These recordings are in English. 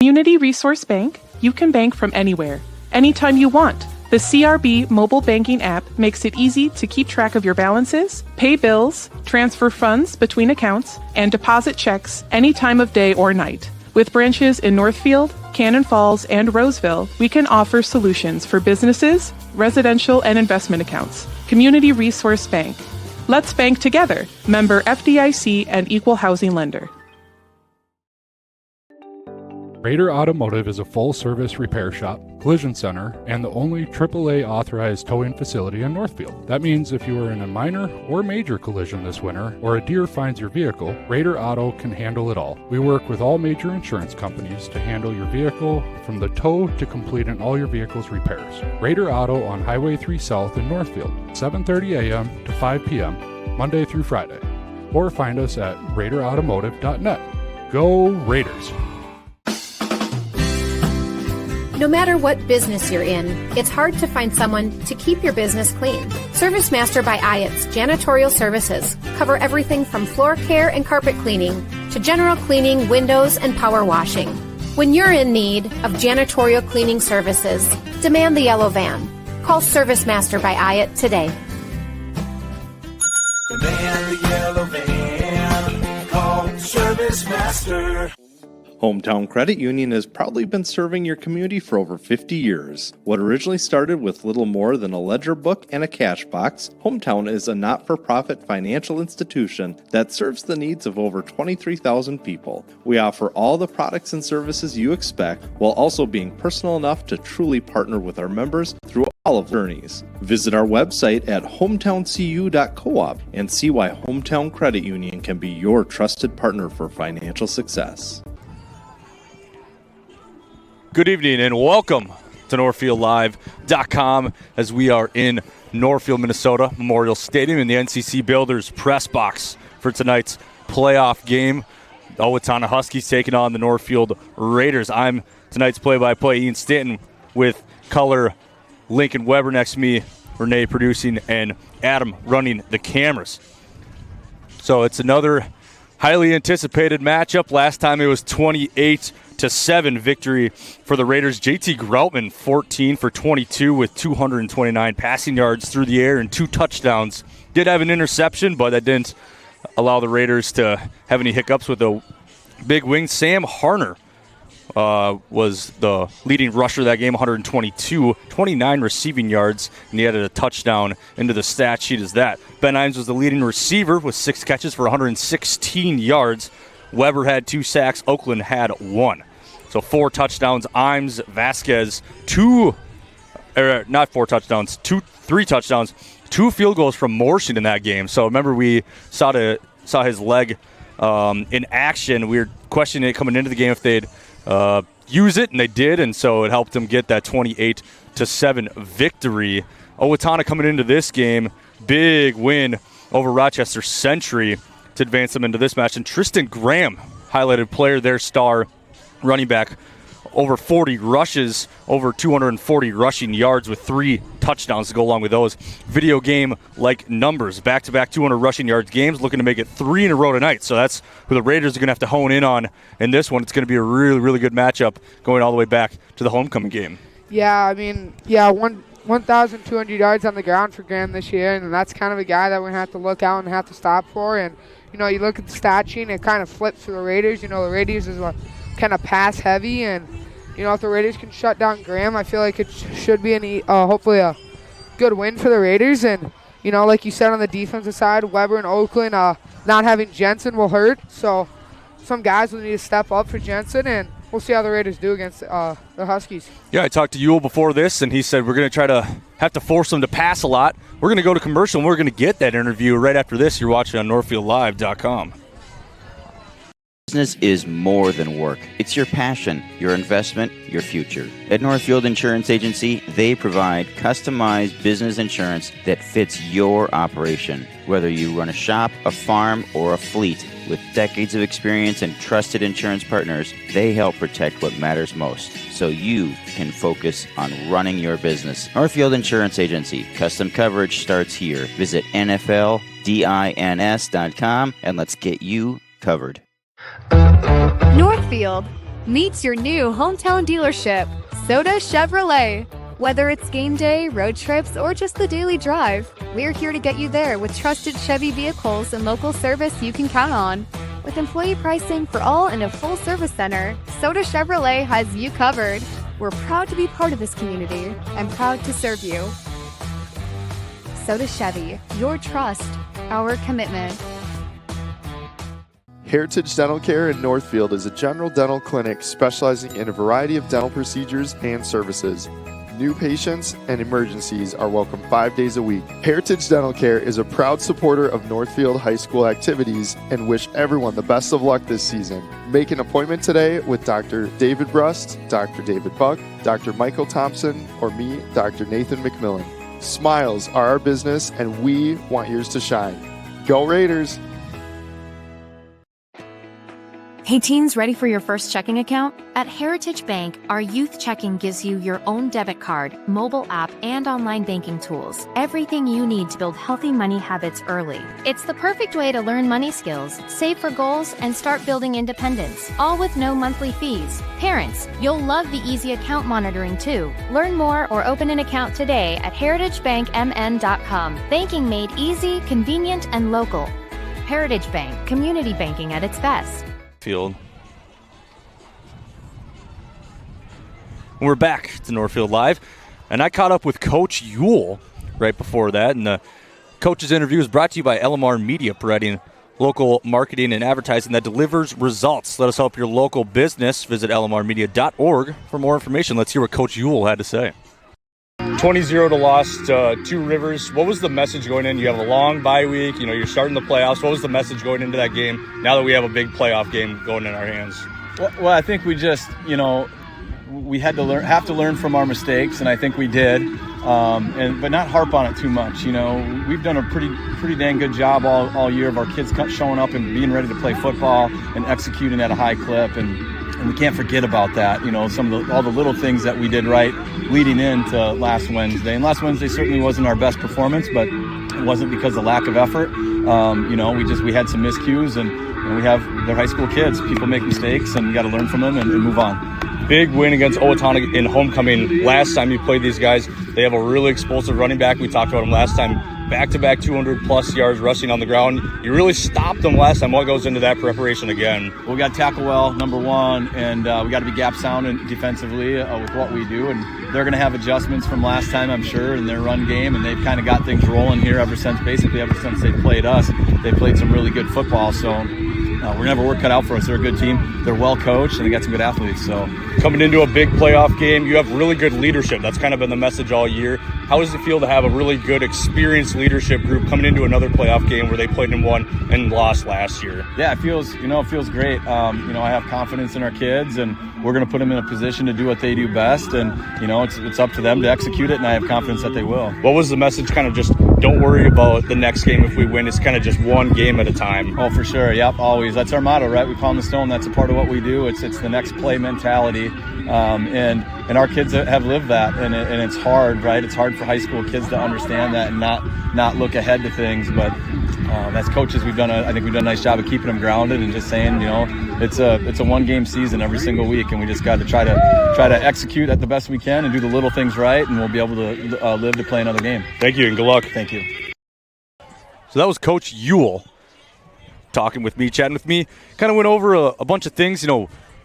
Community Resource Bank, you can bank from anywhere, anytime you want. The CRB mobile banking app makes it easy to keep track of your balances, pay bills, transfer funds between accounts, and deposit checks any time of day or night. With branches in Northfield, Cannon Falls, and Roseville, we can offer solutions for businesses, residential, and investment accounts. Community Resource Bank. Let's bank together. Member FDIC and Equal Housing Lender. Raider Automotive is a full-service repair shop, collision center, and the only AAA authorized towing facility in Northfield. That means if you are in a minor or major collision this winter, or a deer finds your vehicle, Raider Auto can handle it all. We work with all major insurance companies to handle your vehicle from the tow to completing all your vehicle's repairs. Raider Auto on Highway 3 South in Northfield, 7:30 a.m. to 5 p.m., Monday through Friday. Or find us at RaiderAutomotive.net. Go Raiders! No matter what business you're in, it's hard to find someone to keep your business clean. Service Master by Ayatt's Janitorial Services cover everything from floor care and carpet cleaning to general cleaning, windows, and power washing. When you're in need of janitorial cleaning services, demand the yellow van. Call Service Master by Ayatt today. Demand the yellow van. Call Service Master. Hometown Credit Union has proudly been serving your community for over 50 years. What originally started with little more than a ledger book and a cash box, Hometown is a not-for-profit financial institution that serves the needs of over 23,000 people. We offer all the products and services you expect, while also being personal enough to truly partner with our members through all of journeys. Visit our website at hometowncu.coop and see why Hometown Credit Union can be your trusted partner for financial success. Good evening and welcome to NorthfieldLive.com as we are in Northfield, Minnesota, Memorial Stadium in the NCC Builders press box for tonight's playoff game. The Owatonna Huskies taking on the Northfield Raiders. I'm tonight's play-by-play Ian Stanton with color Lincoln Weber next to me, Renee producing, and Adam running the cameras. So it's another highly anticipated matchup. Last time it was 28-7 victory for the Raiders. JT Groutman, 14 for 22 with 229 passing yards through the air and 2 touchdowns. Did have an interception, but that didn't allow the Raiders to have any hiccups with the big wing. Sam Harner was the leading rusher that game, 122, 29 receiving yards, and he added a touchdown into the stat sheet as that. Ben Imes was the leading receiver with 6 catches for 116 yards. Weber had 2 sacks. Oakland had 1. So 4 touchdowns. Imes, Vasquez, 3 touchdowns, 2 field goals from Morrison in that game. So remember, we saw his leg in action. We were questioning it coming into the game if they'd use it, and they did, and so it helped them get that 28-7 victory. Owatonna coming into this game, big win over Rochester Century to advance them into this match. And Tristan Graham, highlighted player, their star running back, over 40 rushes, over 240 rushing yards with 3 touchdowns to go along with those. Video game-like numbers. Back-to-back 200 rushing yards games, looking to make it 3 in a row tonight. So that's who the Raiders are going to have to hone in on in this one. It's going to be a really, really good matchup going all the way back to the homecoming game. Yeah, 1,200 yards on the ground for Graham this year, and that's kind of a guy that we're going to have to look out and have to stop for. And, you look at the stat sheet, and it kind of flips for the Raiders. The Raiders is kind of pass-heavy, and if the Raiders can shut down Graham, I feel like it should be hopefully a good win for the Raiders. And, like you said on the defensive side, Weber and Oakland, not having Jensen will hurt. So some guys will need to step up for Jensen, and we'll see how the Raiders do against the Huskies. Yeah, I talked to Ewell before this, and he said we're going to have to force them to pass a lot. We're going to go to commercial, and we're going to get that interview right after this. You're watching on NorthfieldLive.com. Business is more than work. It's your passion, your investment, your future. At Northfield Insurance Agency, they provide customized business insurance that fits your operation. Whether you run a shop, a farm, or a fleet, with decades of experience and trusted insurance partners, they help protect what matters most, so you can focus on running your business. Northfield Insurance Agency. Custom coverage starts here. Visit NFLDINS.com and let's get you covered. Northfield, Meet your new hometown dealership, Soda Chevrolet. Whether it's game day, road trips, or just the daily drive, we're here to get you there with trusted Chevy vehicles and local service you can count on. With employee pricing for all and a full service center, Soda Chevrolet has you covered. We're proud to be part of this community and proud to serve you. Soda Chevy, your trust, our commitment. Heritage Dental Care in Northfield is a general dental clinic specializing in a variety of dental procedures and services. New patients and emergencies are welcome 5 days a week. Heritage Dental Care is a proud supporter of Northfield High School activities and wish everyone the best of luck this season. Make an appointment today with Dr. David Brust, Dr. David Buck, Dr. Michael Thompson, or me, Dr. Nathan McMillan. Smiles are our business and we want yours to shine. Go Raiders! Hey teens, ready for your first checking account? At Heritage Bank, our youth checking gives you your own debit card, mobile app, and online banking tools. Everything you need to build healthy money habits early. It's the perfect way to learn money skills, save for goals, and start building independence, all with no monthly fees. Parents, you'll love the easy account monitoring too. Learn more or open an account today at heritagebankmn.com. Banking made easy, convenient, and local. Heritage Bank, community banking at its best. Field. We're back to Northfield Live, and I caught up with Coach Ewell right before that, and the coach's interview is brought to you by LMR Media, providing local marketing and advertising that delivers results. Let us help your local business. Visit lmrmedia.org for more information. Let's hear what Coach Ewell had to say. 20-0 to loss to Two Rivers. What was the message going in? You have a long bye week. You're starting the playoffs. What was the message going into that game now that we have a big playoff game going in our hands? Well, I think we just, we had to have to learn from our mistakes, and I think we did. But not harp on it too much. We've done a pretty dang good job all year of our kids showing up and being ready to play football and executing at a high clip, and we can't forget about that. All the little things that we did right leading into last Wednesday. And last Wednesday certainly wasn't our best performance, but it wasn't because of lack of effort. We had some miscues, and they're high school kids. People make mistakes, and you got to learn from them and move on. Big win against Owatonna in homecoming. Last time you played these guys, they have a really explosive running back. We talked about him last time. Back-to-back 200-plus yards rushing on the ground. You really stopped them last time. What goes into that preparation again? Well, we got to tackle well, number one, and we got to be gap sound and defensively with what we do. And they're going to have adjustments from last time, I'm sure, in their run game. And they've kind of got things rolling here ever since they played us. They played some really good football. So we're never work cut out for us. They're a good team. They're well coached, and they got some good athletes. So coming into a big playoff game, you have really good leadership. That's kind of been the message all year. How does it feel to have a really good, experienced leadership group coming into another playoff game where they played and won and lost last year? Yeah, it feels great. I have confidence in our kids, and we're going to put them in a position to do what they do best. And it's up to them to execute it, and I have confidence that they will. What was the message? Kind of just don't worry about the next game if we win. It's kind of just one game at a time. Oh, for sure. Yep, always. That's our motto, right? We pound the stone. That's a part of what we do. It's the next play mentality, and our kids have lived that, and it's hard, right? It's hard for high school kids to understand that and not look ahead to things. But as coaches, I think we've done a nice job of keeping them grounded and just saying, it's a one-game season every single week, and we just got to try to execute at the best we can and do the little things right, and we'll be able to live to play another game. Thank you, and good luck. Thank you. So that was Coach Ewell talking with me, chatting with me. Kind of went over a bunch of things,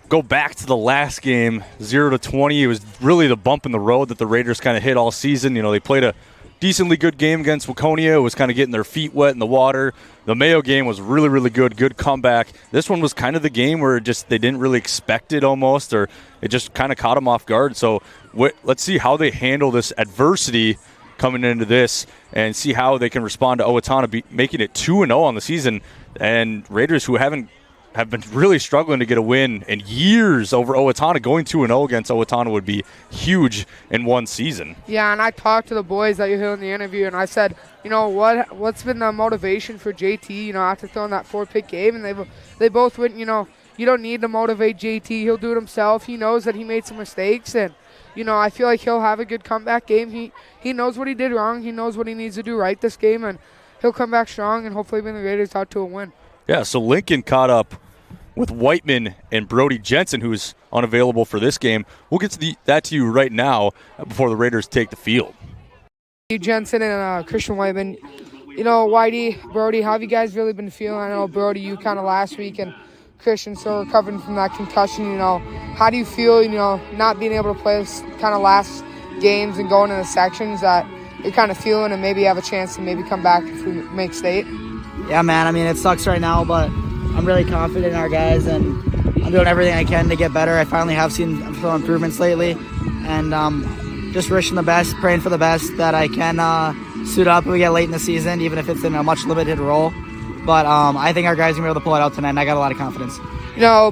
go back to the last game, 0-20. It was really the bump in the road that the Raiders kind of hit all season. They played a decently good game against Waconia. It was kind of getting their feet wet in the water. The Mayo game was really, really good comeback. This one was kind of the game where they didn't really expect it almost, or it just kind of caught them off guard. So let's see how they handle this adversity coming into this and see how they can respond to Owatonna making it 2-0 on the season. And Raiders, who have been really struggling to get a win in years over Owatonna, going 2-0 against Owatonna would be huge in one season. Yeah, and I talked to the boys that you heard in the interview, and I said, what's been the motivation for JT, after throwing that 4-pick game? And they both went, you don't need to motivate JT. He'll do it himself. He knows that he made some mistakes, and, I feel like he'll have a good comeback game. He knows what he did wrong. He knows what he needs to do right this game, and he'll come back strong and hopefully bring the Raiders out to a win. Yeah, so Lincoln caught up with Whiteman and Brody Jensen, who's unavailable for this game. We'll get to that to you right now before the Raiders take the field. Jensen and Christian Whiteman. You know, Whitey, Brody, how have you guys really been feeling? I know, Brody, you kind of last week, and Christian still recovering from that concussion. You know, how do you feel, not being able to play this kind of last games and going in the sections that you're kind of feeling and maybe have a chance to maybe come back if we make state? Yeah, man. I mean, it sucks right now, but I'm really confident in our guys, and I'm doing everything I can to get better. I finally have seen some improvements lately, and just wishing the best, praying for the best that I can suit up if we get late in the season, even if it's in a much limited role. But I think our guys are going to be able to pull it out tonight, and I got a lot of confidence.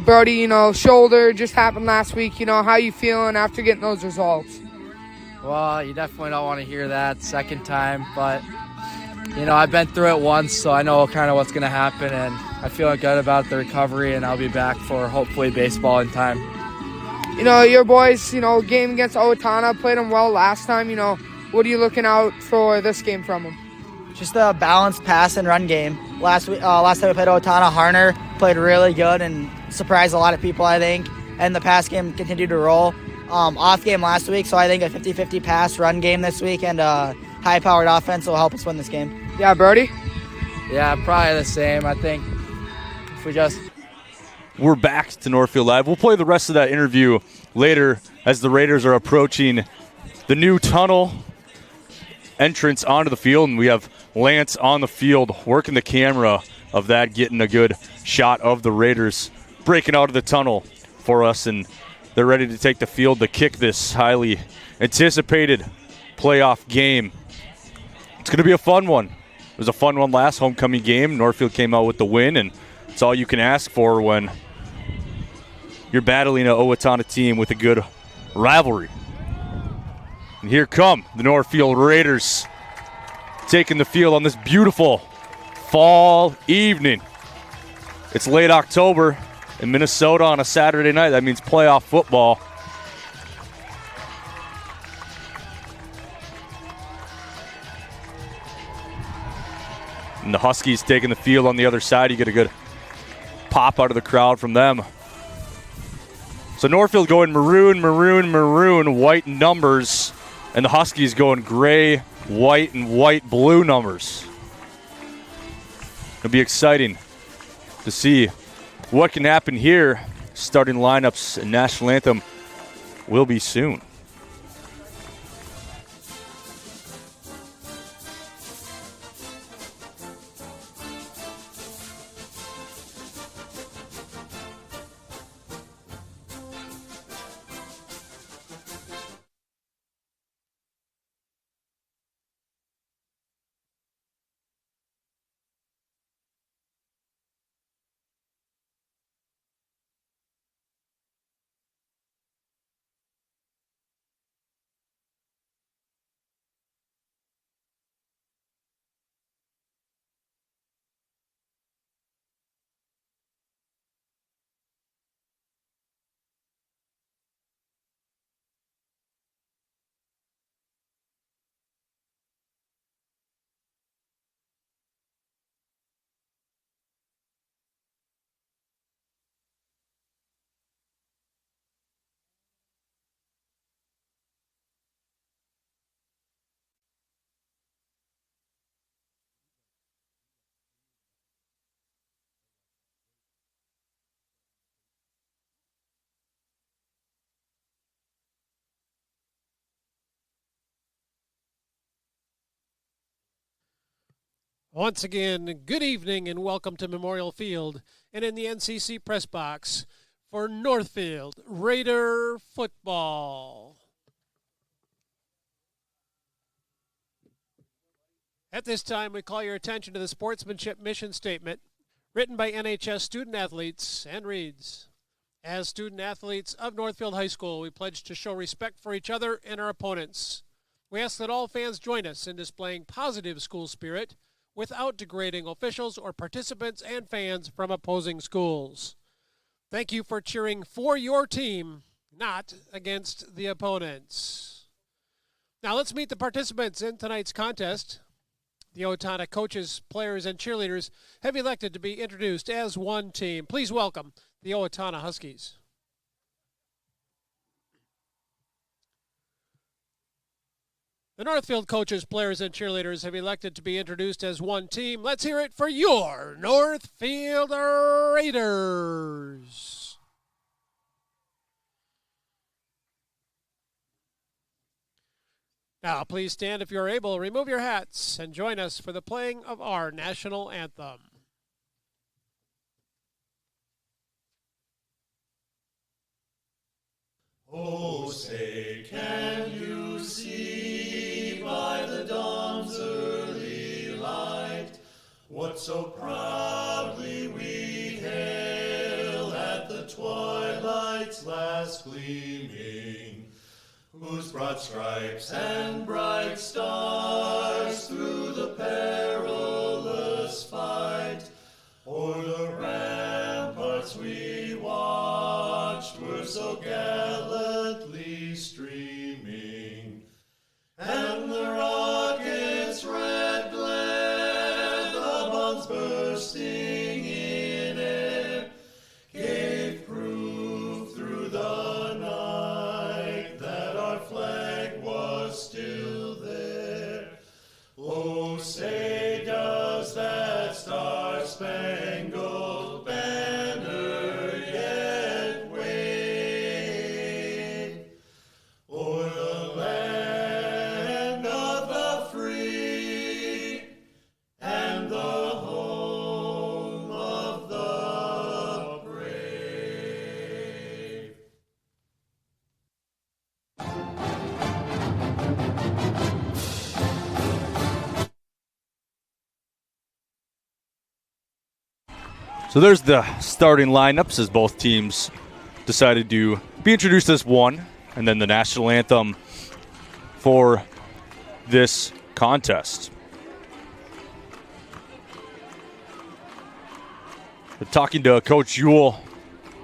Brody, shoulder just happened last week. How you feeling after getting those results? Well, you definitely don't want to hear that second time, but, I've been through it once, so I know kind of what's going to happen, and I feel good about the recovery, and I'll be back for hopefully baseball in time. Your boys, game against Owatonna, played them well last time. What are you looking out for this game from them? Just a balanced pass and run game. Last time we played Owatonna, Harner played really good and surprised a lot of people, I think, and the pass game continued to roll. Off game last week, so I think a 50-50 pass run game this week and a high-powered offense will help us win this game. Yeah, Brody? Yeah, probably the same. I think if we just... We're back to Northfield Live. We'll play the rest of that interview later as the Raiders are approaching the new tunnel entrance onto the field, and we have Lance on the field working the camera of that, getting a good shot of the Raiders breaking out of the tunnel for us, and they're ready to take the field to kick this highly anticipated playoff game. It's going to be a fun one. It was a fun one last homecoming game. Northfield came out with the win, and it's all you can ask for when you're battling an Owatonna team with a good rivalry. And here come the Northfield Raiders taking the field on this beautiful fall evening. It's late October in Minnesota on a Saturday night. That means playoff football. And the Huskies taking the field on the other side. You get a good pop out of the crowd from them. So Northfield going maroon, maroon, maroon, white numbers. And the Huskies going gray, white, and white, blue numbers. It'll be exciting to see what can happen here. Starting lineups and national anthem will be soon. Once again, good evening and welcome to Memorial Field and in the NCC press box for Northfield Raider football. At this time, we call your attention to the sportsmanship mission statement written by NHS student athletes and reads, "As student athletes of Northfield High School, we pledge to show respect for each other and our opponents. We ask that all fans join us in displaying positive school spirit without degrading officials or participants and fans from opposing schools. Thank you for cheering for your team, not against the opponents." Now let's meet the participants in tonight's contest. The Owatonna coaches, players, and cheerleaders have elected to be introduced as one team. Please welcome the Owatonna Huskies. The Northfield coaches, players, and cheerleaders have elected to be introduced as one team. Let's hear it for your Northfield Raiders. Now, please stand if you're able, remove your hats, and join us for the playing of our national anthem. Oh, say, can you see by the dawn's early light what so proudly we hail at the twilight's last gleaming, whose broad stripes and bright stars through the perilous fight o'er the ramparts we watched were so gallantly streaming, and the rocket's red glare, the bombs bursting in air, gave proof through the night that our flag was still there. Oh, say does that star-spangled banner yet wave o'er the land of the free and the home of the brave? So there's the starting lineups as both teams decided to be introduced as one, and then the national anthem for this contest. We're talking to Coach Yule.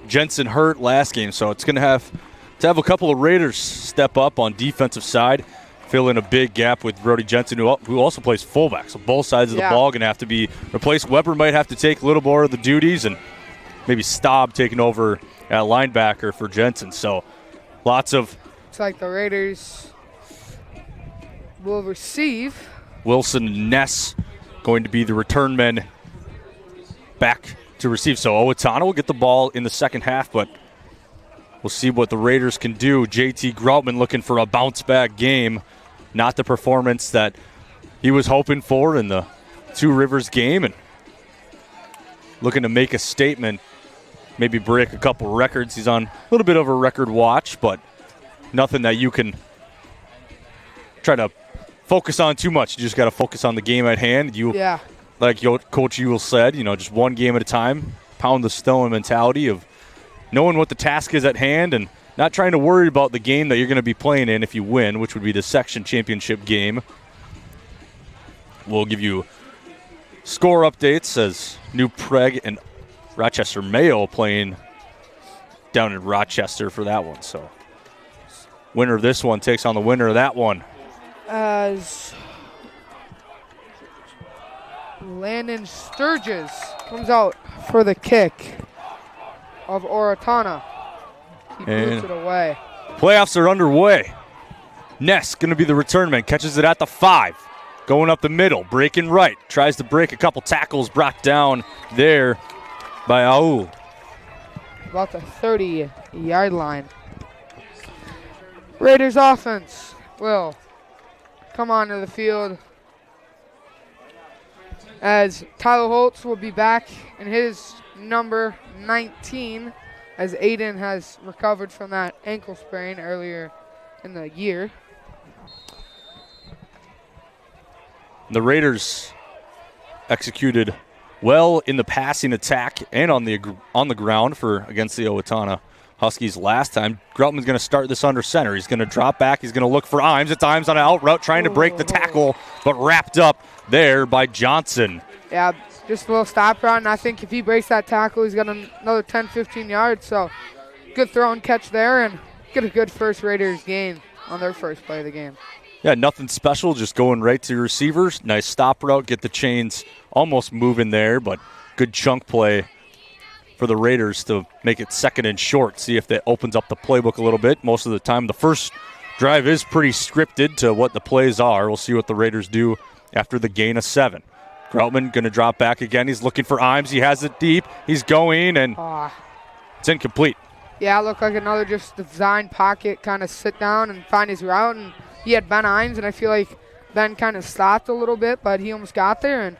Jensen hurt last game, so it's going to have a couple of Raiders step up on defensive side, fill in a big gap with Brody Jensen, who also plays fullback. So both sides of the ball going to have to be replaced. Weber might have to take a little more of the duties, and maybe Staub taking over at linebacker for Jensen. So lots of... It's like the Raiders will receive. Wilson and Ness going to be the return men back to receive. So Owatonna will get the ball in the second half, but we'll see what the Raiders can do. JT Groutman looking for a bounce-back game. Not the performance that he was hoping for in the Two Rivers game, and looking to make a statement, maybe break a couple records. He's on a little bit of a record watch, but nothing that you can try to focus on too much. You just got to focus on the game at hand. Like Coach Ewell said, just one game at a time, pound the stone mentality of knowing what the task is at hand and not trying to worry about the game that you're going to be playing in if you win, which would be the section championship game. We'll give you score updates as New Prague and Rochester Mayo playing down in Rochester for that one. So winner of this one takes on the winner of that one. As Landon Sturgis comes out for the kick of Owatonna. He boots it away. Playoffs are underway. Ness going to be the return man. Catches it at the 5. Going up the middle. Breaking right. Tries to break a couple tackles. Brought down there by Aul. About the 30-yard line. Raiders offense will come onto the field as Tyler Holtz will be back in his number 19, as Aiden has recovered from that ankle sprain earlier in the year. The Raiders executed well in the passing attack and on the ground against the Owatonna Huskies last time. Groutman's going to start this under center. He's going to drop back. He's going to look for Imes. It's Imes on an out route trying to break the tackle, but wrapped up there by Johnson. Yeah, just a little stop route, and I think if he breaks that tackle, he's got another 10, 15 yards. So good throw and catch there, and get a good first Raiders gain on their first play of the game. Yeah, nothing special, just going right to receivers. Nice stop route, get the chains almost moving there, but good chunk play for the Raiders to make it 2nd and short, see if that opens up the playbook a little bit. Most of the time, the first drive is pretty scripted to what the plays are. We'll see what the Raiders do after the gain of 7. Groutman going to drop back again. He's looking for Imes. He has it deep. He's going, and it's incomplete. Yeah, it looked like another just design pocket, kind of sit down and find his route. And he had Ben Imes, and I feel like Ben kind of stopped a little bit, but he almost got there and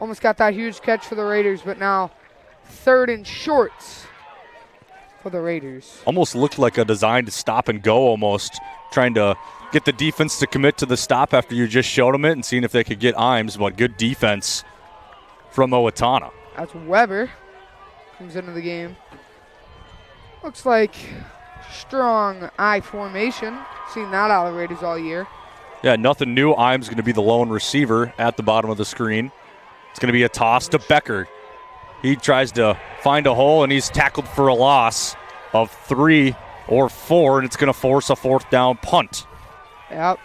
almost got that huge catch for the Raiders. But now 3rd and shorts for the Raiders. Almost looked like a designed stop and go almost, trying to get the defense to commit to the stop after you just showed them it and seeing if they could get Imes, but good defense from Owatonna. That's Weber comes into the game. Looks like strong I formation. Seen that out of the Raiders all year. Yeah, nothing new. Imes going to be the lone receiver at the bottom of the screen. It's going to be a toss to Becker. He tries to find a hole, and he's tackled for a loss of 3 or 4, and it's going to force a 4th down punt. Yep.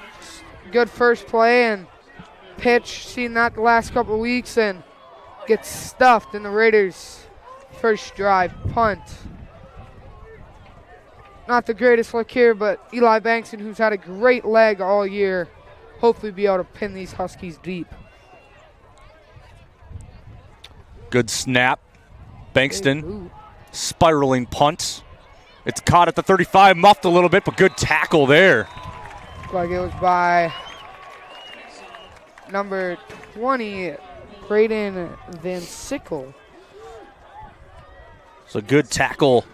Good first play and pitch. Seen that the last couple of weeks, and gets stuffed in the Raiders' first drive punt. Not the greatest look here, but Eli Bankston, who's had a great leg all year, hopefully be able to pin these Huskies deep. Good snap. Bankston, spiraling punt. It's caught at the 35, muffed a little bit, but good tackle there. Looked like it was by number 20, Braden Van Sickle. So good tackle.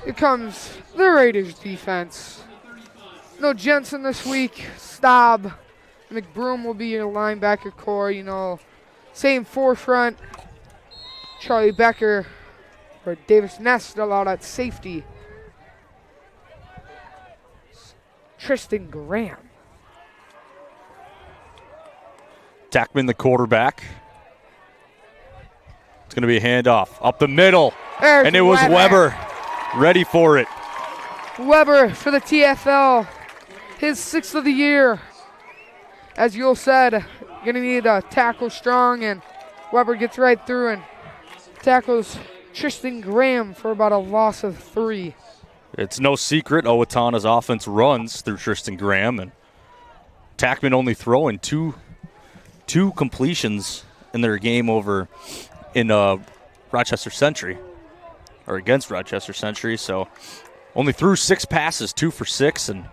Here comes the Raiders defense. No Jensen this week. Staub. McBroom will be your linebacker core, you know. Same forefront. Charlie Becker or Davis Ness still out at safety. Tristan Graham. Tackman, the quarterback. It's going to be a handoff up the middle. There's and it was Weber ready for it. Weber for the TFL. His 6th of the year. As Yule said, going to need a tackle strong, and Weber gets right through and tackles Tristan Graham for about a loss of 3. It's no secret Owatonna's offense runs through Tristan Graham, and Tackman only throwing two completions in their game over in Rochester Century, or against Rochester Century, so only threw 6 passes, 2 for 6, and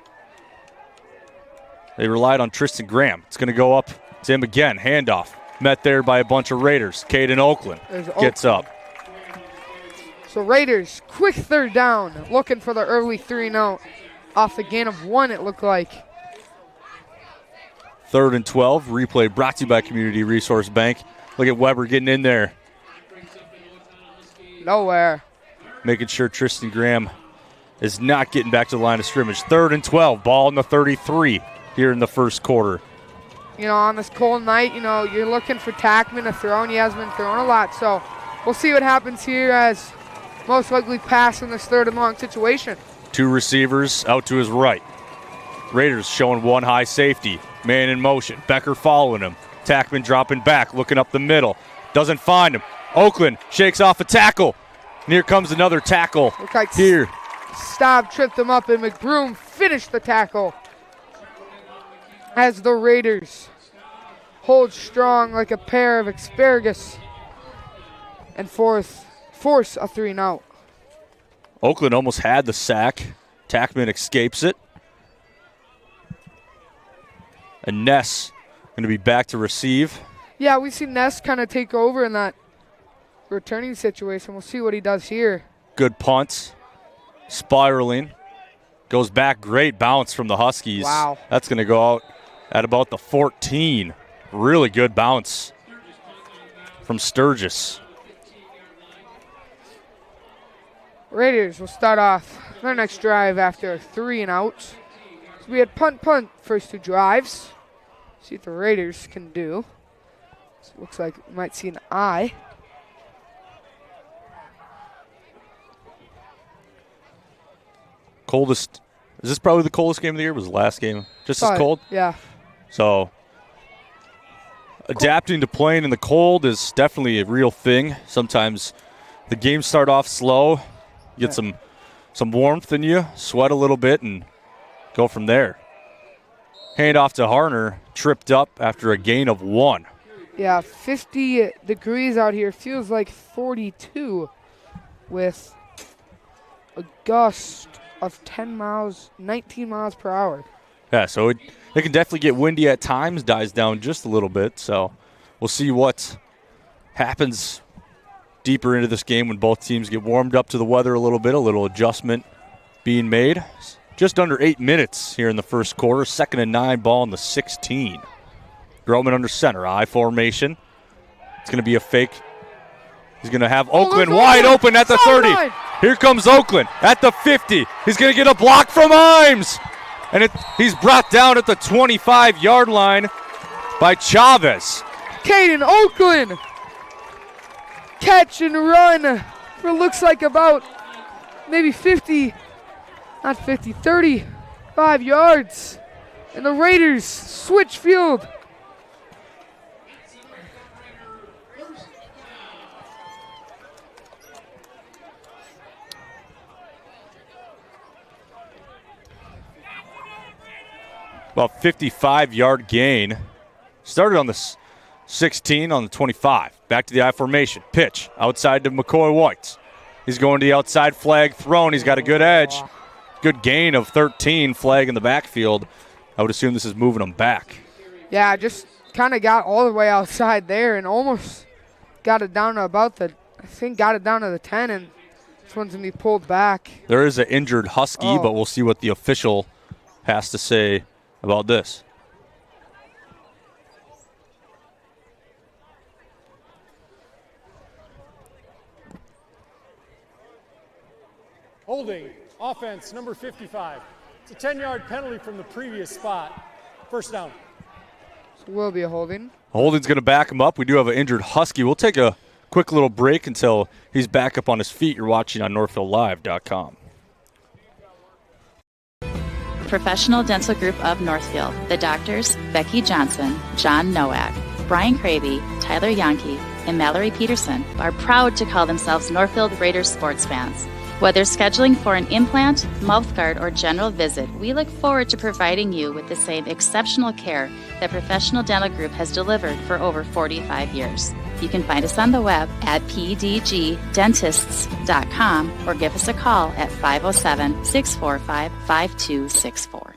they relied on Tristan Graham. It's going to go up to him again. Handoff. Met there by a bunch of Raiders. Caden Oakland gets up. So Raiders, quick 3rd down. Looking for the early 3-and-out. Off the gain of 1, it looked like. 3rd and 12. Replay brought to you by Community Resource Bank. Look at Weber getting in there. Nowhere. Making sure Tristan Graham is not getting back to the line of scrimmage. 3rd and 12. Ball in the 33 here in the first quarter. You know, on this cold night, you know, you're looking for Tackman to throw, and he has been throwing a lot. So we'll see what happens here as most likely pass in this 3rd and long situation. 2 receivers out to his right. Raiders showing 1 high safety. Man in motion. Becker following him. Tackman dropping back, looking up the middle. Doesn't find him. Oakland shakes off a tackle. And here comes another tackle. Looks like here. Staub tripped him up, and McBroom finished the tackle. As the Raiders hold strong like a pair of asparagus and force a 3-and-out. Oakland almost had the sack. Tackman escapes it. And Ness going to be back to receive. Yeah, we've seen Ness kind of take over in that returning situation. We'll see what he does here. Good punts. Spiraling. Goes back. Great bounce from the Huskies. Wow. That's going to go out at about the 14. Really good bounce from Sturgis. Raiders will start off their next drive after 3-and-out. So we had punt, first 2 drives. See what the Raiders can do. So it looks like we might see an I. Coldest. Is this probably the coldest game of the year? Was the last game just as cold? Yeah. So adapting to playing in the cold is definitely a real thing. Sometimes the game start off slow, get some warmth in you, sweat a little bit, and go from there. Hand off to Harner, tripped up after a gain of 1. Yeah, 50 degrees out here. Feels like 42 with a gust of 19 miles per hour. Yeah, so it can definitely get windy at times, dies down just a little bit. So we'll see what happens deeper into this game when both teams get warmed up to the weather a little adjustment being made. Just under 8 minutes here in the first quarter. 2nd and 9, ball in the 16. Groman under center, I formation. It's going to be a fake. He's going to have Oakland wide open at the 30. Here comes Oakland at the 50. He's going to get a block from Imes. And he's brought down at the 25-yard line by Chavez. Caden Oakland. Catch and run for looks like about maybe 35 yards. And the Raiders switch field. About 55-yard gain. Started on the 16, on the 25. Back to the I formation. Pitch outside to McCoy White. He's going to the outside, flag thrown. He's got a good edge. Good gain of 13, flag in the backfield. I would assume this is moving them back. Yeah, just kind of got all the way outside there and almost got it down to about the 10, and this one's going to be pulled back. There is an injured Husky, but we'll see what the official has to say about this. Holding, offense, number 55. It's a 10-yard penalty from the previous spot. First down. So will be a holding. Holding's going to back him up. We do have an injured Husky. We'll take a quick little break until he's back up on his feet. You're watching on NorthfieldLive.com. Professional Dental Group of Northfield. The doctors, Becky Johnson, John Nowak, Brian Cravey, Tyler Yonke, and Mallory Peterson are proud to call themselves Northfield Raiders sports fans. Whether scheduling for an implant, mouthguard, or general visit, we look forward to providing you with the same exceptional care that Professional Dental Group has delivered for over 45 years. You can find us on the web at pdgdentists.com or give us a call at 507-645-5264.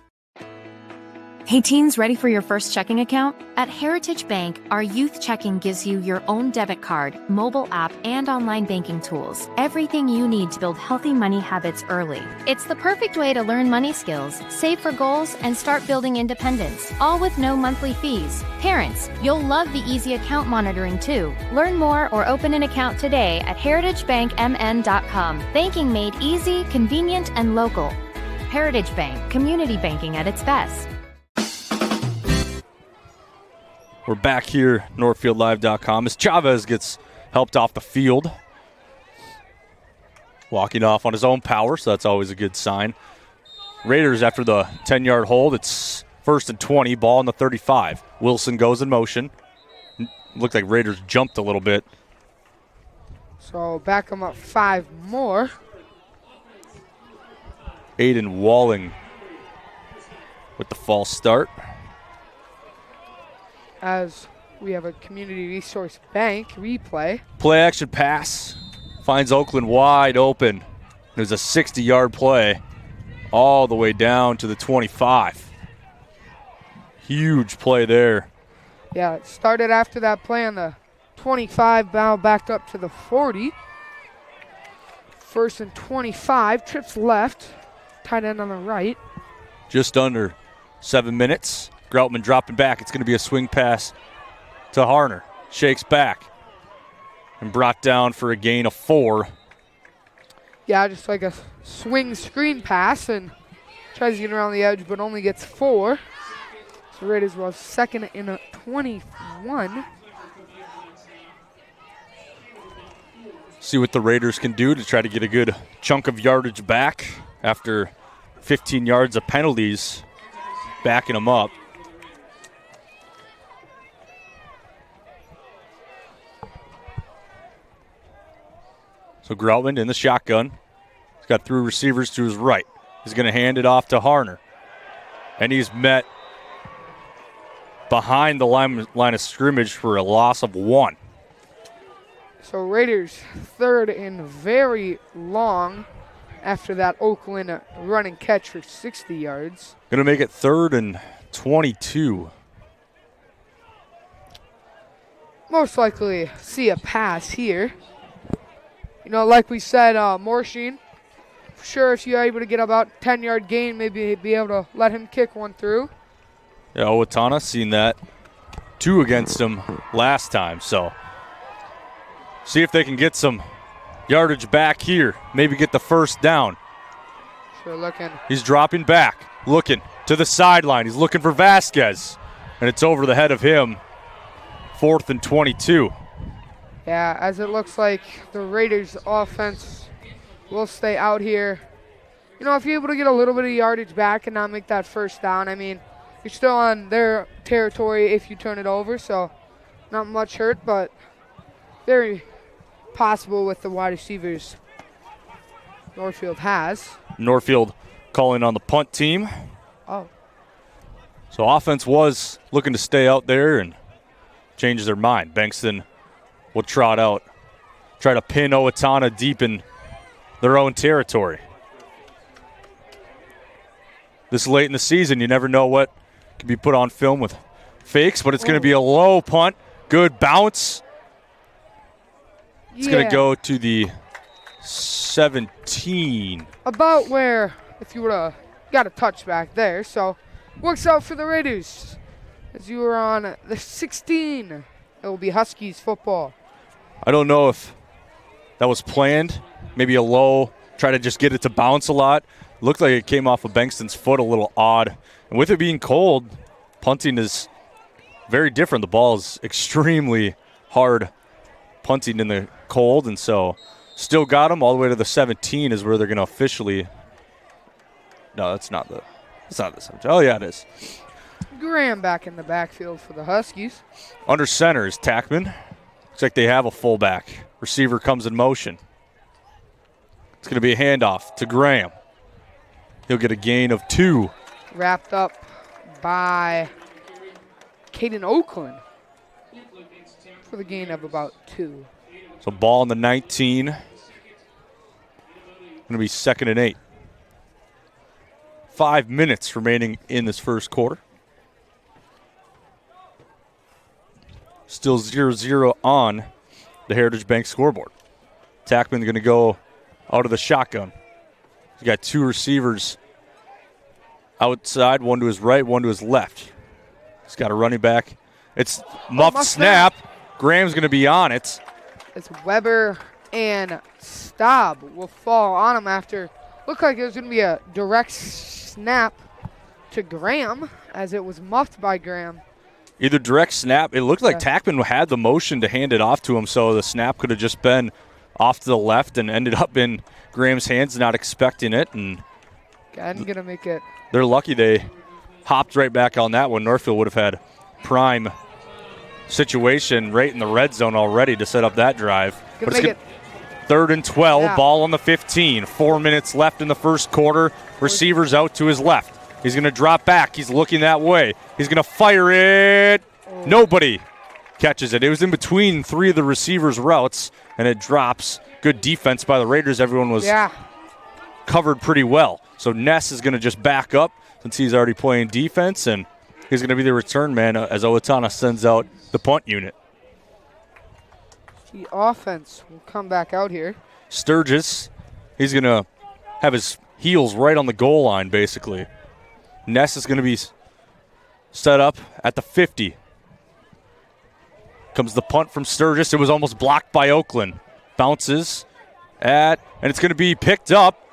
Hey teens, ready for your first checking account? At Heritage Bank, our youth checking gives you your own debit card, mobile app, and online banking tools. Everything you need to build healthy money habits early. It's the perfect way to learn money skills, save for goals, and start building independence, all with no monthly fees. Parents, you'll love the easy account monitoring too. Learn more or open an account today at heritagebankmn.com. Banking made easy, convenient, and local. Heritage Bank, community banking at its best. We're back here, NorthfieldLive.com, as Chavez gets helped off the field. Walking off on his own power, so that's always a good sign. Raiders, after the 10-yard hold, it's 1st and 20, ball on the 35. Wilson goes in motion. Looks like Raiders jumped a little bit. So back them up 5 more. Aiden Walling with the false start. As we have a community resource bank replay. Play action pass finds Oakland wide open. There's a 60-yard play all the way down to the 25. Huge play there. Yeah, it started after that play on the 25, now backed up to the 40. 1st and 25, trips left, tight end on the right. Just under 7 minutes. Groutman dropping back. It's going to be a swing pass to Harner. Shakes back and brought down for a gain of 4. Yeah, just like a swing screen pass and tries to get around the edge, but only gets 4. So Raiders will have 2nd and a 21. See what the Raiders can do to try to get a good chunk of yardage back after 15 yards of penalties backing them up. So Groutman in the shotgun. He's got 3 receivers to his right. He's going to hand it off to Harner. And he's met behind the line of scrimmage for a loss of 1. So Raiders 3rd and very long after that Oakland run and catch for 60 yards. Going to make it 3rd and 22. Most likely see a pass here. You know, like we said, Morsheen, for sure if you're able to get about 10-yard gain, maybe be able to let him kick one through. Yeah, Owatonna seen that 2 against him last time, so see if they can get some yardage back here. Maybe get the first down. Sure looking. He's dropping back, looking to the sideline. He's looking for Vasquez, and it's over the head of him. 4th and 22. Yeah, as it looks like the Raiders offense will stay out here. You know, if you're able to get a little bit of yardage back and not make that first down, I mean, you're still on their territory if you turn it over, so not much hurt, but very possible with the wide receivers Northfield has. Northfield calling on the punt team. Oh. So offense was looking to stay out there and change their mind. Bankston will trot out, try to pin Owatonna deep in their own territory. This late in the season, you never know what can be put on film with fakes, but it's going to be a low punt. Good bounce. It's going to go to the 17. About where, if you would have got a touchback there, so works out for the Raiders. As you were on the 16, it will be Huskies football. I don't know if that was planned. Maybe a low, try to just get it to bounce a lot. Looked like it came off of Bankston's foot a little odd. And with it being cold, punting is very different. The ball is extremely hard punting in the cold, and so still got him all the way to the 17 is where they're going to officially. No, that's not the 17. Oh, yeah, it is. Graham back in the backfield for the Huskies. Under center is Tackman. Looks like they have a fullback. Receiver comes in motion. It's going to be a handoff to Graham. He'll get a gain of 2. Wrapped up by Caden Oakland for the gain of about 2. So ball on the 19. Going to be 2nd and 8. 5 minutes remaining in this first quarter. Still 0-0 on the Heritage Bank scoreboard. Tackman's going to go out of the shotgun. He's got 2 receivers outside, one to his right, one to his left. He's got a running back. It's muffed snap. Graham's going to be on it. It's Weber and Staub will fall on him after. Looked like it was going to be a direct snap to Graham as it was muffed by Graham. Either direct snap. It looked like Tackman had the motion to hand it off to him, so the snap could have just been off to the left and ended up in Graham's hands, not expecting it. And I'm going to make it. They're lucky they hopped right back on that one. Northfield would have had prime situation right in the red zone already to set up that drive. But it's 3rd and 12, ball on the 15. 4 minutes left in the first quarter. Receivers out to his left. He's going to drop back. He's looking that way. He's going to fire it. Nobody catches it. It was in between 3 of the receivers' routes, and it drops. Good defense by the Raiders. Everyone was covered pretty well. So Ness is going to just back up since he's already playing defense, and he's going to be the return man as Owatonna sends out the punt unit. The offense will come back out here. Sturgis, he's going to have his heels right on the goal line, basically. Ness is going to be set up at the 50. Comes the punt from Sturgis. It was almost blocked by Oakland. Bounces and it's going to be picked up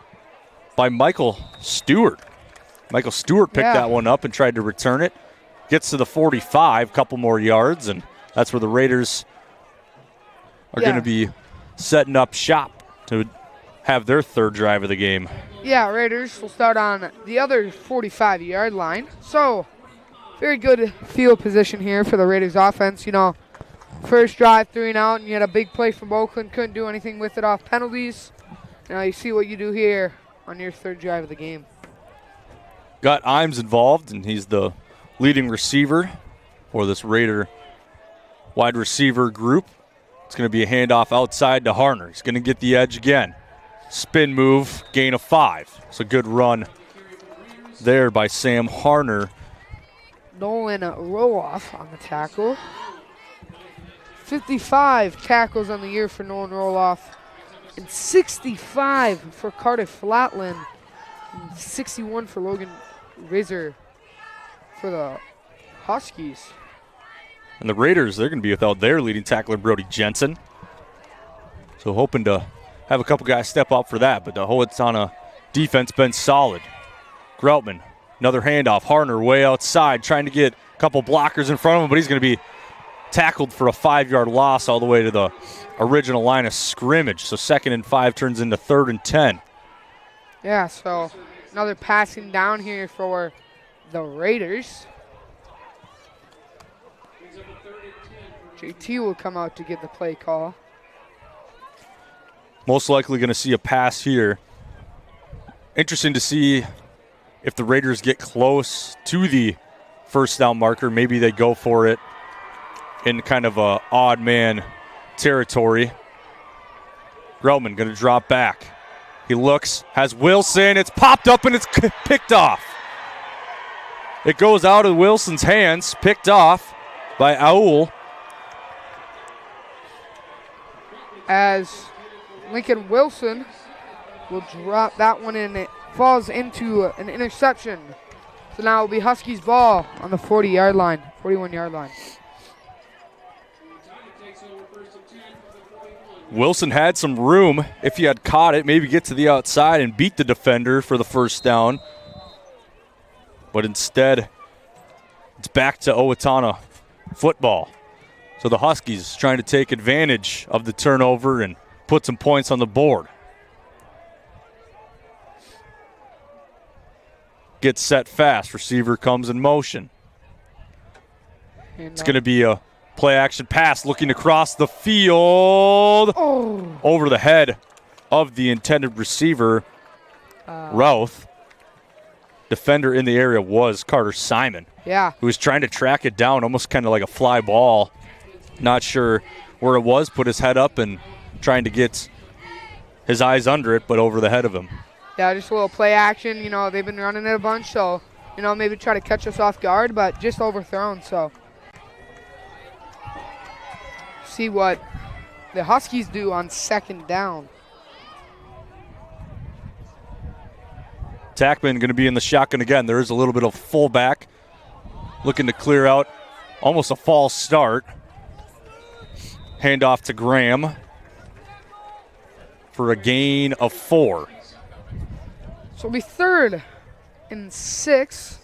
by Michael Stewart. Michael Stewart picked that one up and tried to return it. Gets to the 45, couple more yards, and that's where the Raiders are going to be setting up shop to have their 3rd drive of the game. Yeah, Raiders will start on the other 45-yard line. So, very good field position here for the Raiders offense. You know, First drive, 3 and out, and you had a big play from Oakland. Couldn't do anything with it off penalties. Now you see what you do here on your 3rd drive of the game. Got Imes involved, and he's the leading receiver for this Raider wide receiver group. It's going to be a handoff outside to Harner. He's going to get the edge again. Spin move, gain of 5. It's a good run there by Sam Harner. Nolan Roloff on the tackle. 55 tackles on the year for Nolan Roloff. And 65 for Carter Flatland. And 61 for Logan Rizzer for the Huskies. And the Raiders, they're going to be without their leading tackler, Brody Jensen. So hoping to have a couple guys step up for that, but the Owatonna defense been solid. Groutman, another handoff. Harner way outside, trying to get a couple blockers in front of him, but he's going to be tackled for a 5-yard loss all the way to the original line of scrimmage. So 2nd and 5 turns into 3rd and 10. Yeah, so another passing down here for the Raiders. JT will come out to get the play call. Most likely going to see a pass here. Interesting to see if the Raiders get close to the 1st down marker. Maybe they go for it in kind of a odd man territory. Groutman going to drop back. He looks, has Wilson. It's popped up and it's picked off. It goes out of Wilson's hands, picked off by Aul. As Lincoln Wilson will drop that one in. It falls into an interception. So now it will be Huskies ball on the 40-yard line, 41-yard line. Wilson had some room if he had caught it, maybe get to the outside and beat the defender for the 1st down. But instead, it's back to Owatonna football. So the Huskies trying to take advantage of the turnover and put some points on the board. Gets set fast. Receiver comes in motion. It's going to be a play action pass looking across the field. Over the head of the intended receiver, Routh. Defender in the area was Carter Simon. Yeah. Who was trying to track it down, almost kind of like a fly ball. Not sure where it was, put his head up and trying to get his eyes under it, but over the head of him. Yeah, just a little play action. You know, they've been running it a bunch, so, you know, maybe try to catch us off guard, but just overthrown, so. See what the Huskies do on 2nd down. Tackman going to be in the shotgun again. There is a little bit of fullback looking to clear out. Almost a false start. Handoff to Graham for a gain of 4. So it'll be 3rd and 6.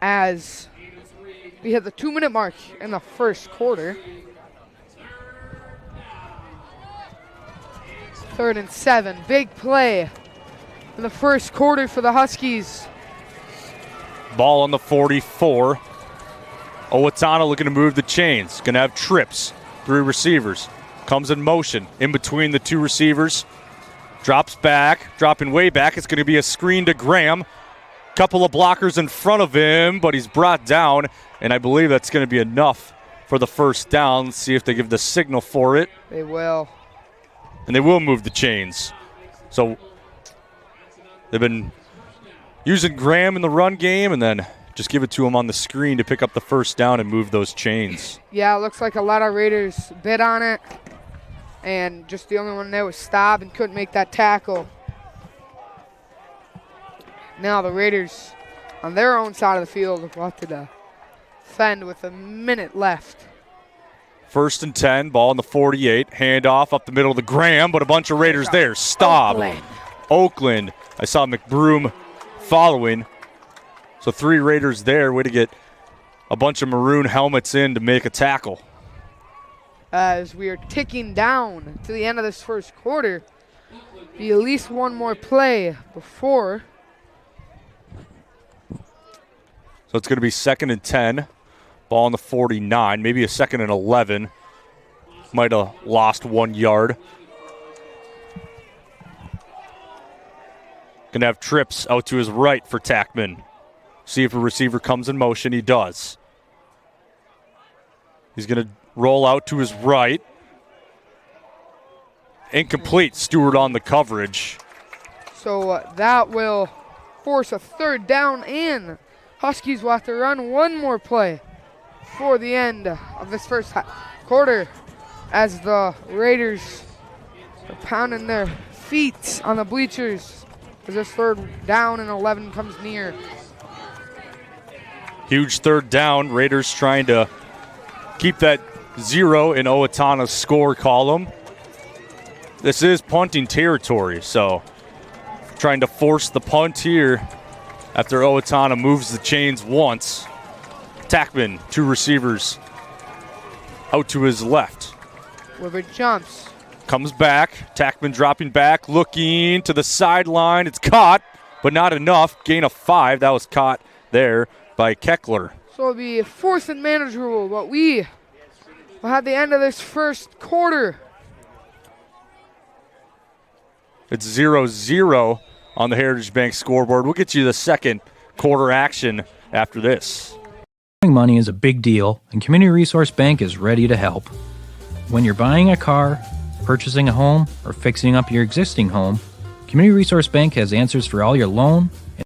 As we hit the 2-minute mark in the 1st quarter. 3rd and 7. Big play in the 1st quarter for the Huskies. Ball on the 44. Owatonna looking to move the chains. Going to have trips. 3 receivers. Comes in motion in between the 2 receivers. Drops back. Dropping way back. It's going to be a screen to Graham. Couple of blockers in front of him, but he's brought down. And I believe that's going to be enough for the 1st down. Let's see if they give the signal for it. They will. And they will move the chains. So they've been using Graham in the run game and then just give it to him on the screen to pick up the 1st down and move those chains. Yeah, it looks like a lot of Raiders bid on it. And just the only one there was Staub and couldn't make that tackle. Now the Raiders on their own side of the field will have to defend with a minute left. 1st and 10, ball in the 48. Handoff up the middle to Graham, but a bunch of Raiders there. Staub. Oakland. I saw McBroom following. So 3 Raiders there. Way to get a bunch of maroon helmets in to make a tackle. As we are ticking down to the end of this 1st quarter, be at least one more play before. So So it's going to be 2nd and 10. Ball on the 49, maybe a 2nd and 11. Might have lost 1 yard. Going to have trips out to his right for Tackman. See if a receiver comes in motion. He does. He's going to roll out to his right. Incomplete. Stewart on the coverage. So that will force a 3rd down in. Huskies will have to run one more play for the end of this first quarter as the Raiders are pounding their feet on the bleachers as this 3rd down and 11 comes near. Huge 3rd down. Raiders trying to keep that 0 in Owatonna's score column. This is punting territory, so trying to force the punt here after Owatonna moves the chains once. Tackman, 2 receivers out to his left. Weaver jumps. Comes back. Tackman dropping back, looking to the sideline. It's caught, but not enough. Gain of 5. That was caught there by Keckler. So it'll be 4th and manageable, but we will have the end of this first quarter. It's 0-0 on the Heritage Bank scoreboard. We'll get you the second quarter action after this. Money is a big deal, and Community Resource Bank is ready to help. When you're buying a car, purchasing a home, or fixing up your existing home, Community Resource Bank has answers for all your loan and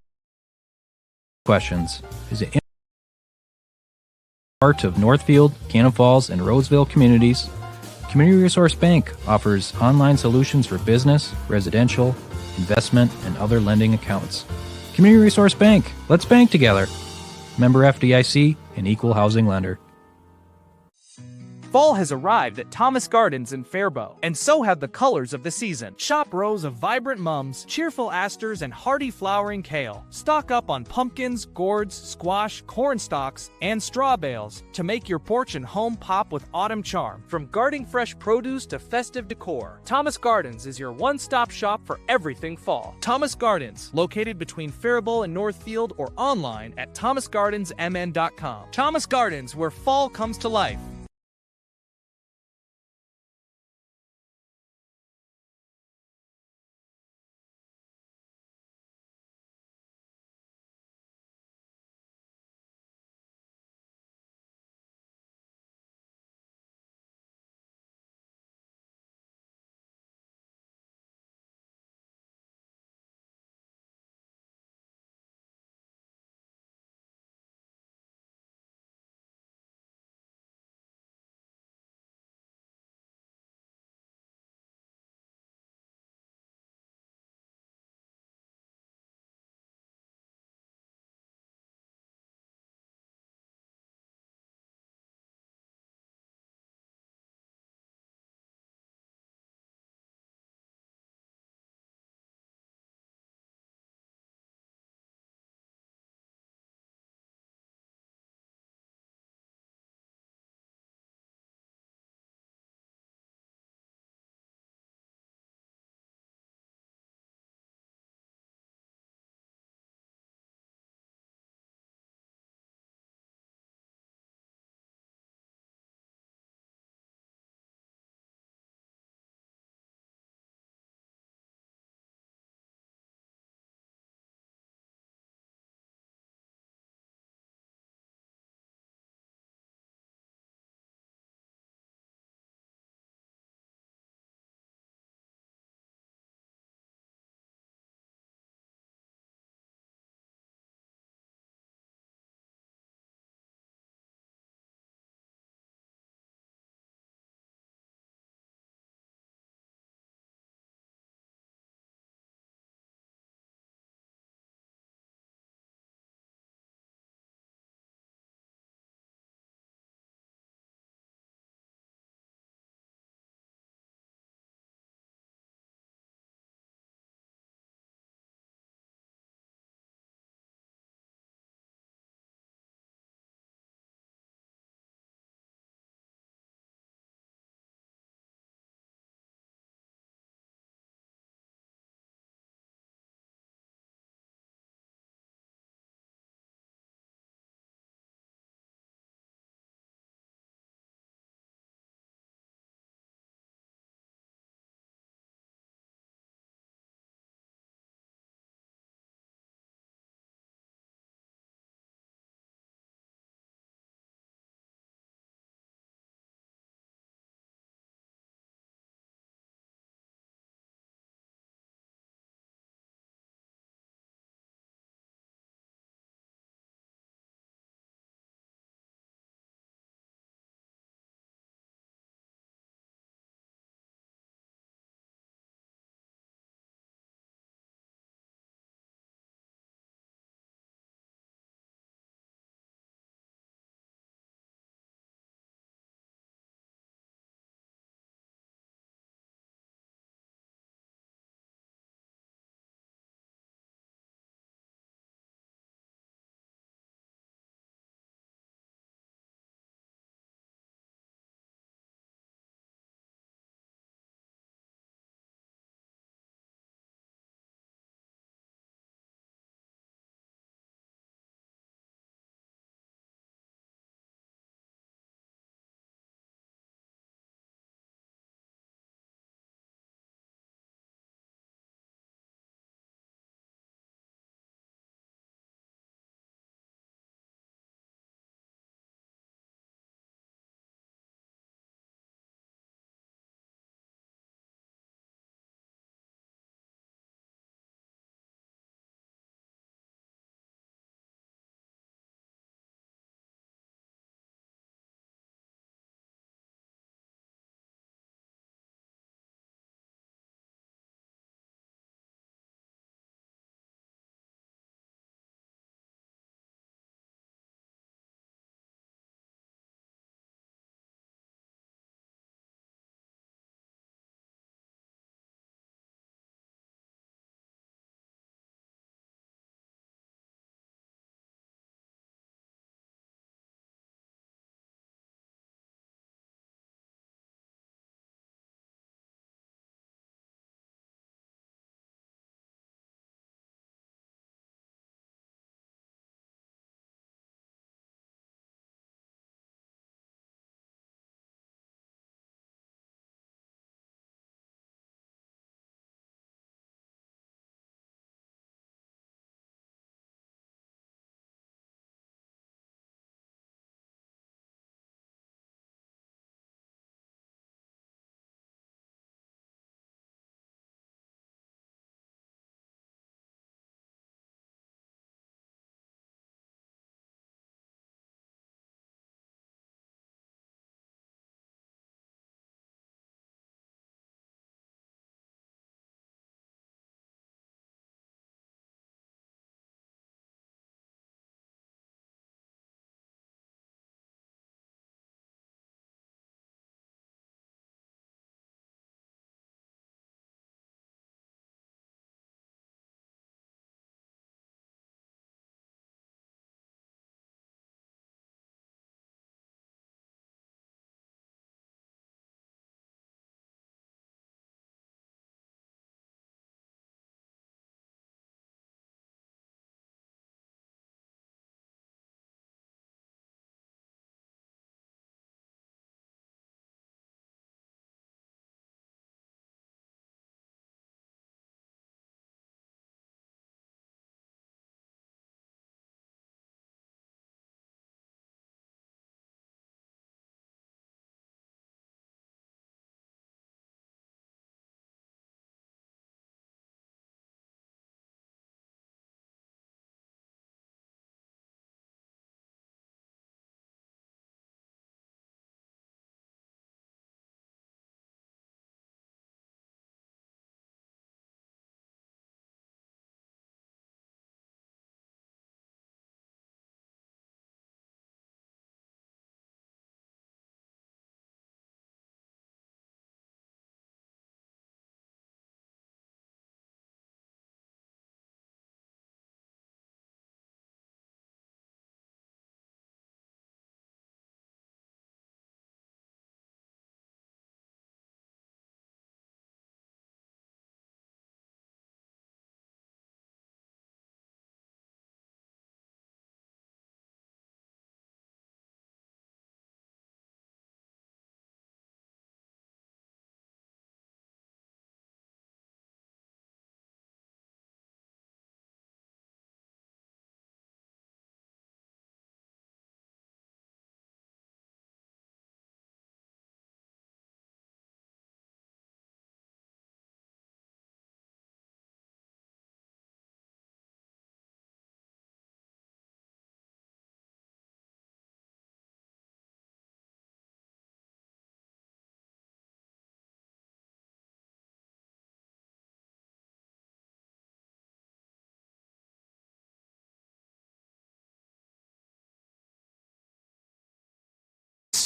questions. Visit part of Northfield, Cannon Falls, and Roseville communities. Community Resource Bank offers online solutions for business, residential, investment, and other lending accounts. Community Resource Bank. Let's bank together. Member FDIC, an equal housing lender. Fall has arrived at Thomas Gardens in Faribault, and so have the colors of the season. Shop rows of vibrant mums, cheerful asters, and hardy flowering kale. Stock up on pumpkins, gourds, squash, corn stalks, and straw bales to make your porch and home pop with autumn charm. From guarding fresh produce to festive decor, Thomas Gardens is your one-stop shop for everything fall. Thomas Gardens, located between Faribault and Northfield, or online at thomasgardensmn.com. Thomas Gardens, where fall comes to life.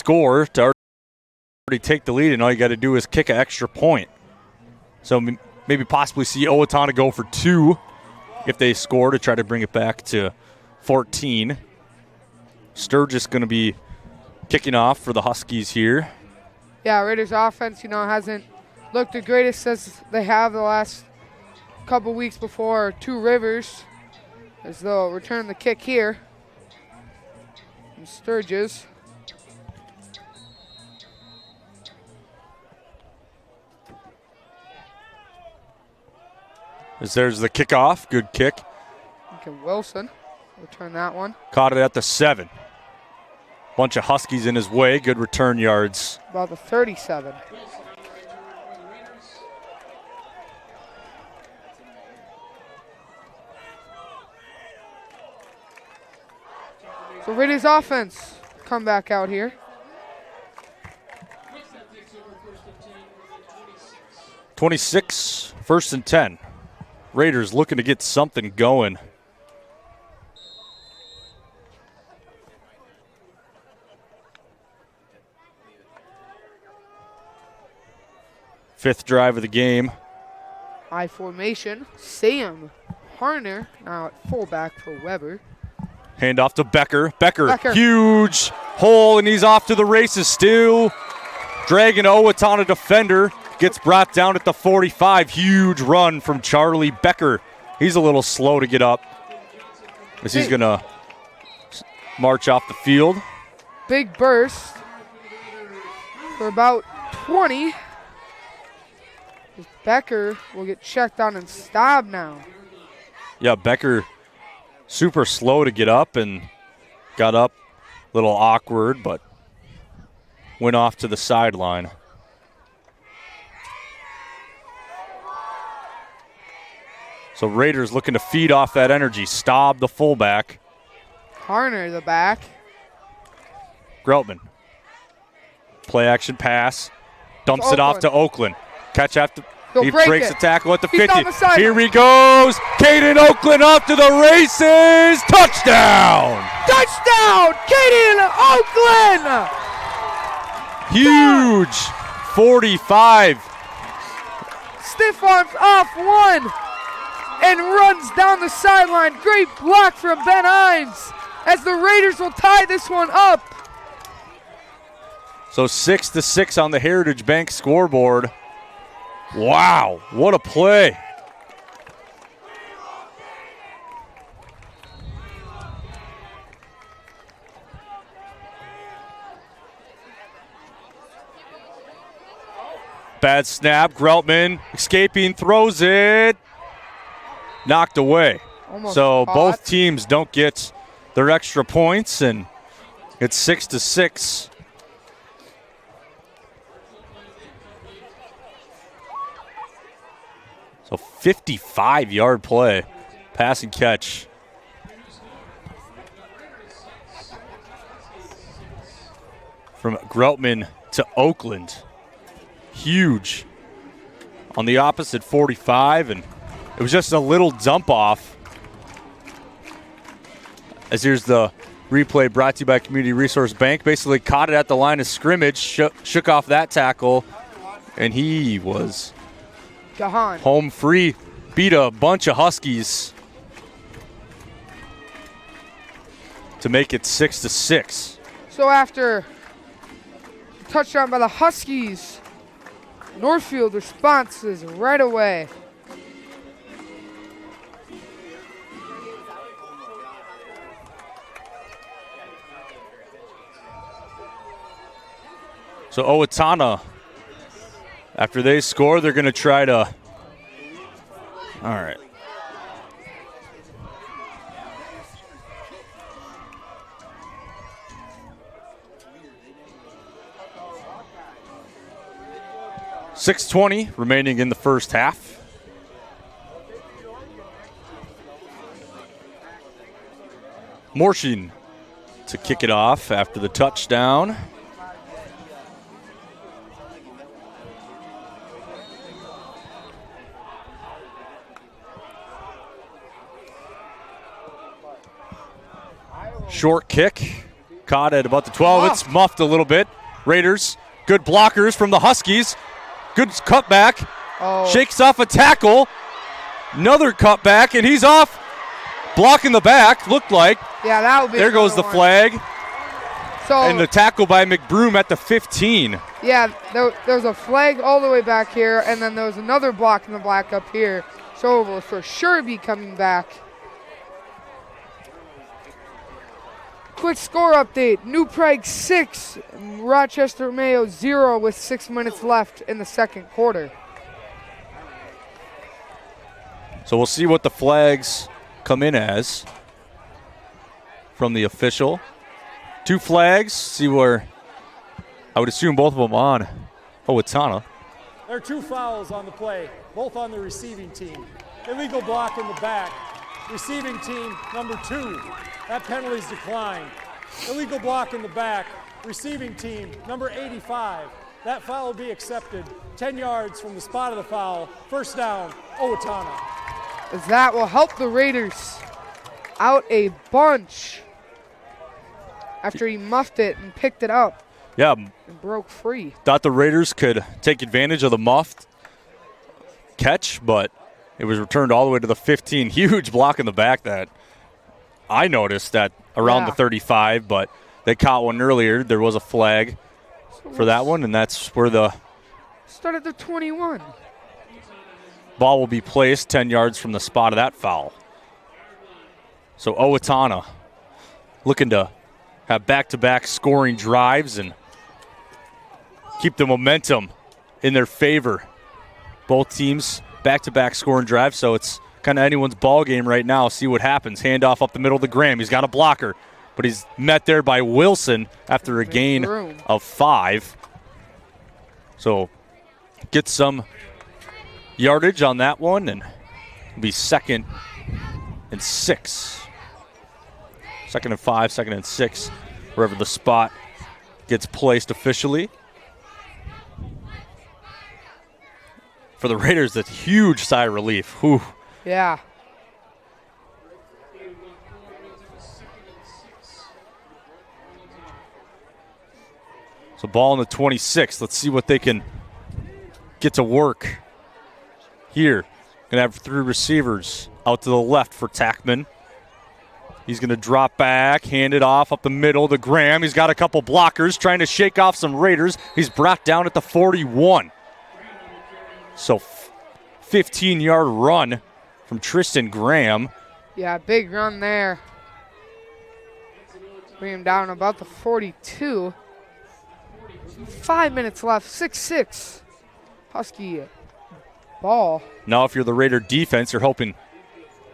score to already take the lead, and all you got to do is kick an extra point. So maybe possibly see Owatonna go for 2 if they score to try to bring it back to 14. Sturgis going to be kicking off for the Huskies here. Yeah, Raiders offense, hasn't looked the greatest as they have the last couple weeks before Two Rivers, as they'll return the kick here. And Sturgis. As there's the kickoff, good kick. Okay, Wilson return that one. Caught it at the 7. Bunch of Huskies in his way, good return yards. About the 37. So Raiders offense come back out here. 26, 1st and 10. Raiders looking to get something going. Fifth drive of the game. I formation. Sam Harner now at fullback for Weber. Hand off to Becker. Becker, huge hole, and he's off to the races still. Dragging Owatonna defender. Gets brought down at the 45. Huge run from Charlie Becker. He's a little slow to get up as he's going to march off the field. Big burst for about 20. Becker will get checked on and stopped now. Yeah, Becker super slow to get up and got up a little awkward, but went off to the sideline. So Raiders looking to feed off that energy. Staub, the fullback. Harner, the back. Groutman. Play action pass. Dumps it off to Oakland. Catch after. He breaks the tackle at the 50. Here he goes. Caden Oakland off to the races. Touchdown! Touchdown! Caden Oakland! Huge. 45. Stiff arms off one and runs down the sideline. Great block from Ben Hines as the Raiders will tie this one up. So 6-6 on the Heritage Bank scoreboard. Wow, what a play. Bad snap, Groutman escaping, throws it. Knocked away. Almost so caught. Both teams don't get their extra points, and it's 6-6. So 55-yard play, pass and catch. From Groutman to Oakland. Huge. On the opposite 45, and it was just a little dump off. As here's the replay brought to you by Community Resource Bank. Basically caught it at the line of scrimmage, shook off that tackle, and he was Gahan. home free. Beat a bunch of Huskies to make it 6-6. So after touchdown by the Huskies, Northfield responses right away. So Owatonna, after they score, they're going to try to. All right. .620 remaining in the first half. Morshin to kick it off after the touchdown. Short kick Caught at about the 12. It's muffed a little bit. Raiders, good blockers from the Huskies. Good cutback. Shakes off a tackle. Another cutback, and he's off. Blocking the back, looked like. Yeah, that would be. There goes the flag. So, and the tackle by McBroom at the 15. Yeah, there's a flag all the way back here, and then there was another block in the black up here. So it will for sure be coming back. Quick score update. New Prague 6, Rochester Mayo 0 with 6 minutes left in the second quarter. So we'll see what the flags come in as from the official. 2 flags. See where I would assume both of them on Owatonna. There are 2 fouls on the play, both on the receiving team. Illegal block in the back. Receiving team, number 2. That penalty's declined. Illegal block in the back. Receiving team, number 85. That foul will be accepted. 10 yards from the spot of the foul. First down, Owatonna. As that will help the Raiders out a bunch after he muffed it and picked it up. Yeah. And broke free. Thought the Raiders could take advantage of the muffed catch, but it was returned all the way to the 15. Huge block in the back that I noticed at around the 35, but they caught one earlier. There was a flag for that one, and that's where the start at the 21. Ball will be placed 10 yards from the spot of that foul. So Owatonna looking to have back-to-back scoring drives and keep the momentum in their favor. Both teams back-to-back scoring drives, so it's kind of anyone's ball game right now. See what happens. Handoff up the middle to Graham. He's got a blocker, but he's met there by Wilson after a gain of 5. So get some yardage on that one, and it'll be 2nd and 6. 2nd and 5, 2nd and 6, wherever the spot gets placed officially. For the Raiders, that's a huge sigh of relief. Whew. Yeah. So ball in the 26. Let's see what they can get to work here. Going to have 3 receivers out to the left for Tackman. He's going to drop back, hand it off up the middle to Graham. He's got a couple blockers trying to shake off some Raiders. He's brought down at the 41. So 15-yard run from Tristan Graham. Yeah, big run there. Bring him down about the 42. 5 minutes left, 6-6. Husky ball. Now if you're the Raider defense, you're hoping,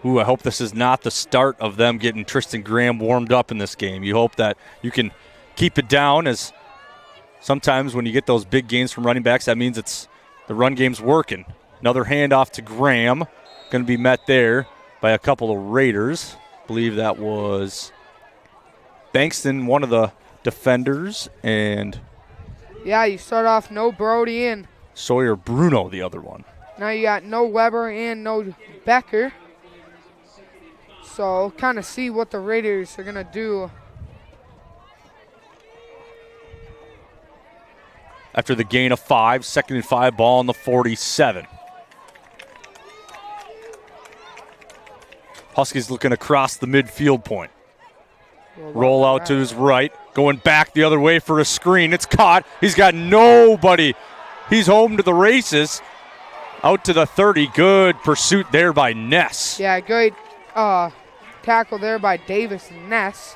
I hope this is not the start of them getting Tristan Graham warmed up in this game. You hope that you can keep it down, as sometimes when you get those big gains from running backs, that means it's the run game's working. Another handoff to Graham. Going to be met there by a couple of Raiders. I believe that was Bankston, one of the defenders, and yeah, you start off no Brody and Sawyer Bruno, the other one. Now you got no Weber and no Becker. So kind of see what the Raiders are going to do. After the gain of 5, 2nd and 5, ball on the 47. Huskies looking across the midfield point. Roll out to his right, going back the other way for a screen. It's caught. He's got nobody. He's home to the races. Out to the 30. Good pursuit there by Ness. Yeah, good tackle there by Davis and Ness.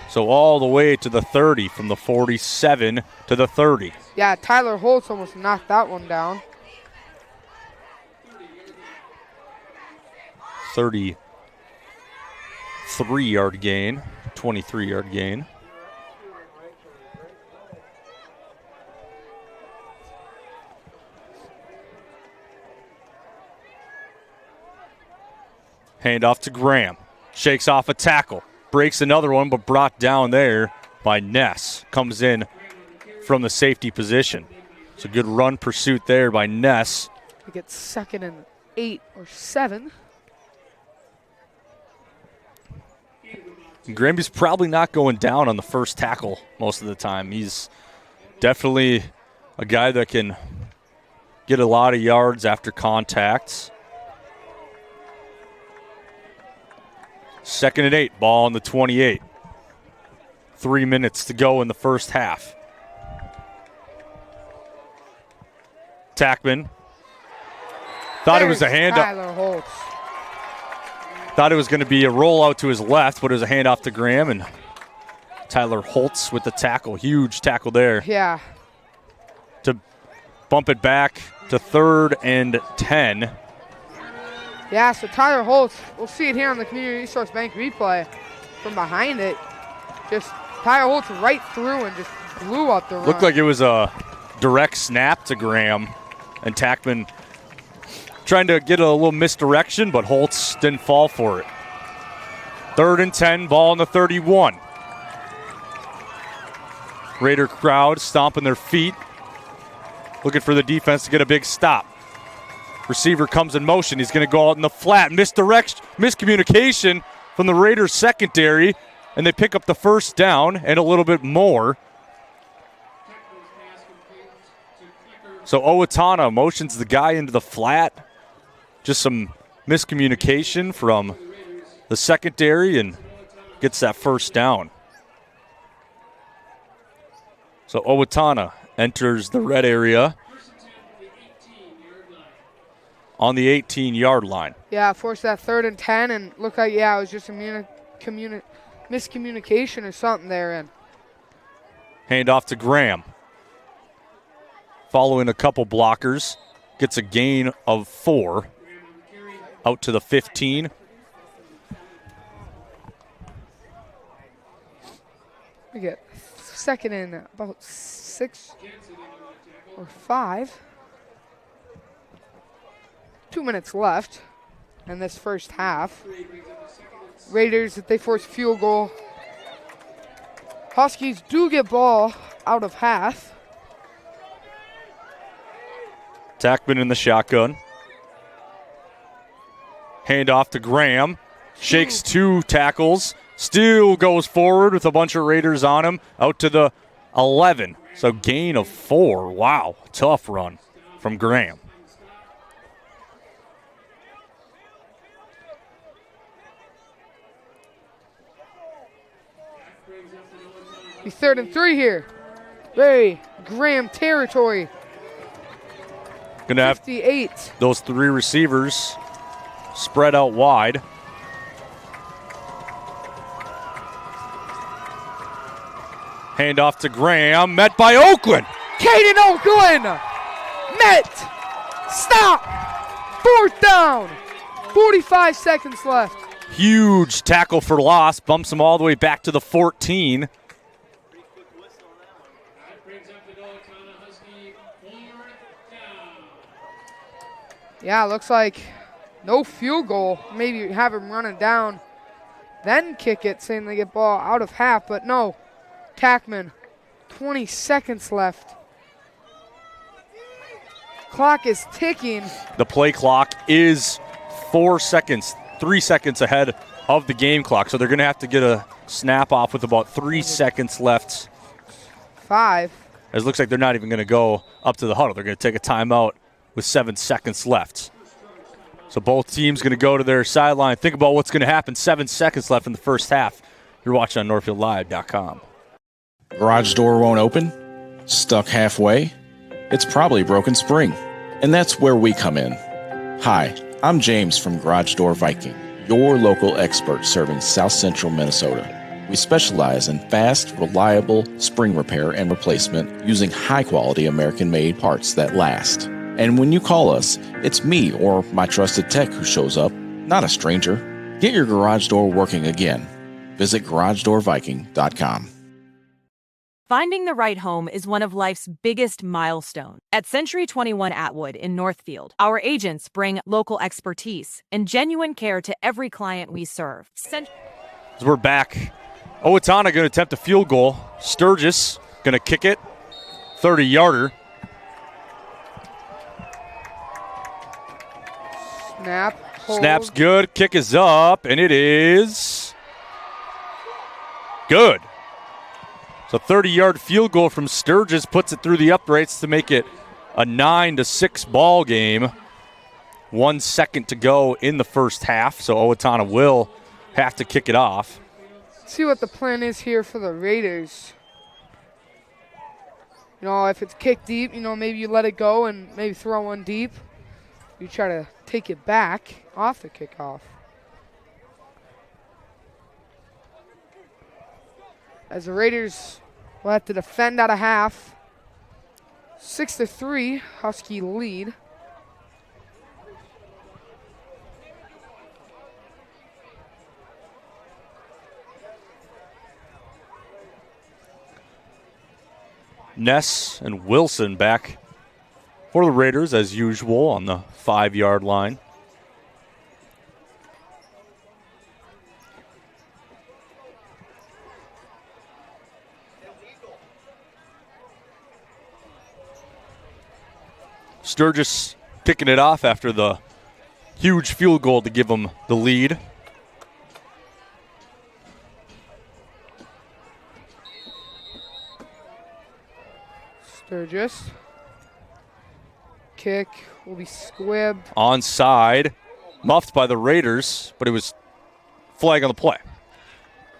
So all the way to the 30, from the 47 to the 30. Yeah, Tyler Holtz almost knocked that one down. 33-yard gain, 23-yard gain. Handoff to Graham. Shakes off a tackle. Breaks another one, but brought down there by Ness. Comes in from the safety position. It's a good run pursuit there by Ness. He gets 2nd and 8 or 7. Granby's probably not going down on the first tackle most of the time. He's definitely a guy that can get a lot of yards after contact. 2nd and 8, ball on the 28. 3 minutes to go in the first half. Tackman thought it was a handoff. Tyler Holtz. Thought it was going to be a rollout to his left, but it was a handoff to Graham, and Tyler Holtz with the tackle. Huge tackle there. Yeah. To bump it back to 3rd and 10. Yeah, so Tyler Holtz, we'll see it here on the Community Resource Bank replay. From behind it, just Tyler Holtz right through and just blew up the run. Looked like it was a direct snap to Graham, and Tackman trying to get a little misdirection, but Holtz didn't fall for it. 3rd and 10, ball on the 31. Raider crowd stomping their feet, looking for the defense to get a big stop. Receiver comes in motion. He's going to go out in the flat. Miscommunication from the Raiders secondary, and they pick up the first down and a little bit more. So Owatonna motions the guy into the flat. Just some miscommunication from the secondary and gets that first down. So Owatonna enters the red area on the 18-yard line. Yeah, forced that 3rd and 10, and looked like, it was just a miscommunication or something there. And hand off to Graham. Following a couple blockers, gets a gain of 4 out to the 15. We get 2nd and about 6 or 5. 2 minutes left in this first half. Raiders, if they force field goal. Huskies do get ball out of half. Tackman in the shotgun. Hand off to Graham. Shakes 2 tackles. Still goes forward with a bunch of Raiders on him. Out to the 11. So gain of 4. Wow. Tough run from Graham. Be 3rd and 3 here. Very Graham territory. Going to have 58. Those 3 receivers spread out wide. Hand off to Graham, met by Oakland. Caden Oakland met. Stop. 4th down. 45 seconds left. Huge tackle for loss, bumps him all the way back to the 14. Yeah, looks like no field goal. Maybe have him run it down, then kick it, saying they get ball out of half, but no. Tackman, 20 seconds left. Clock is ticking. The play clock is 3 seconds ahead of the game clock, so they're going to have to get a snap off with about 3 seconds left. 5. It looks like they're not even going to go up to the huddle. They're going to take a timeout with 7 seconds left. So both teams going to go to their sideline. Think about what's going to happen. 7 seconds left in the first half. You're watching on NorthfieldLive.com. Garage door won't open? Stuck halfway? It's probably a broken spring. And that's where we come in. Hi, I'm James from Garage Door Viking, your local expert serving South Central Minnesota. We specialize in fast, reliable spring repair and replacement using high-quality American-made parts that last. And when you call us, it's me or my trusted tech who shows up, not a stranger. Get your garage door working again. Visit GarageDoorViking.com. Finding the right home is one of life's biggest milestones. At Century 21 Atwood in Northfield, our agents bring local expertise and genuine care to every client we serve. As we're back, Owatonna going to attempt a field goal. Sturgis going to kick it, 30-yarder. Snap. Hold. Snap's good. Kick is up, and it is Good. So 30-yard field goal from Sturgis puts it through the uprights to make it a 9-6 ball game. 1 second to go in the first half, so Owatonna will have to kick it off. See what the plan is here for the Raiders. You know, if it's kicked deep, you know, maybe you let it go and maybe throw one deep. You try to take it back off the kickoff. As the Raiders will have to defend out of half. 6-3, Husky lead. Ness and Wilson back for the Raiders as usual on the 5-yard line. Sturgis kicking it off after the huge field goal to give them the lead. Sturgis. Kick will be squibbed. Onside, muffed by the Raiders, but it was flag on the play.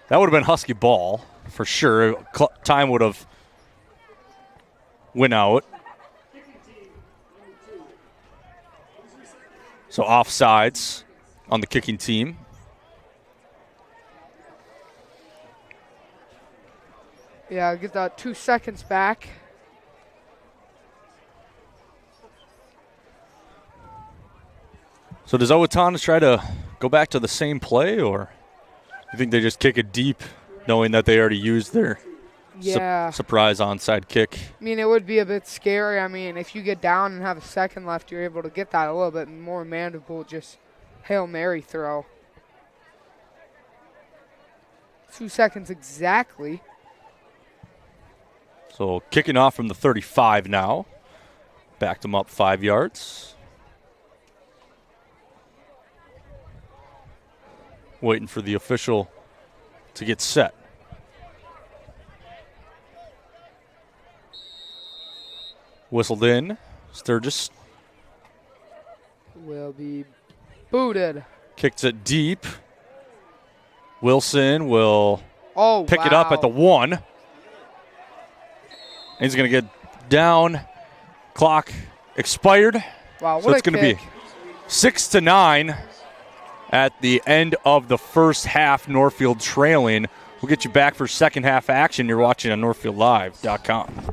That would have been Husky ball for sure. Time would have went out. So offsides on the kicking team. Yeah, get that 2 seconds back. So does Owatonna try to go back to the same play, or you think they just kick it deep knowing that they already used their surprise onside kick? I mean, it would be a bit scary. I mean, if you get down and have a second left, you're able to get that a little bit more manageable, just Hail Mary throw. 2 seconds exactly. So kicking off from the 35 now. Backed them up 5 yards. Waiting for the official to get set. Whistled in. Sturgis will be booted. Kicks it deep. Wilson will pick it up wow. at the 1. He's going to get down. Clock expired. Wow, so it's going to be 6-9 at the end of the first half. Northfield trailing. We'll get you back for second half action. You're watching on NorthfieldLive.com.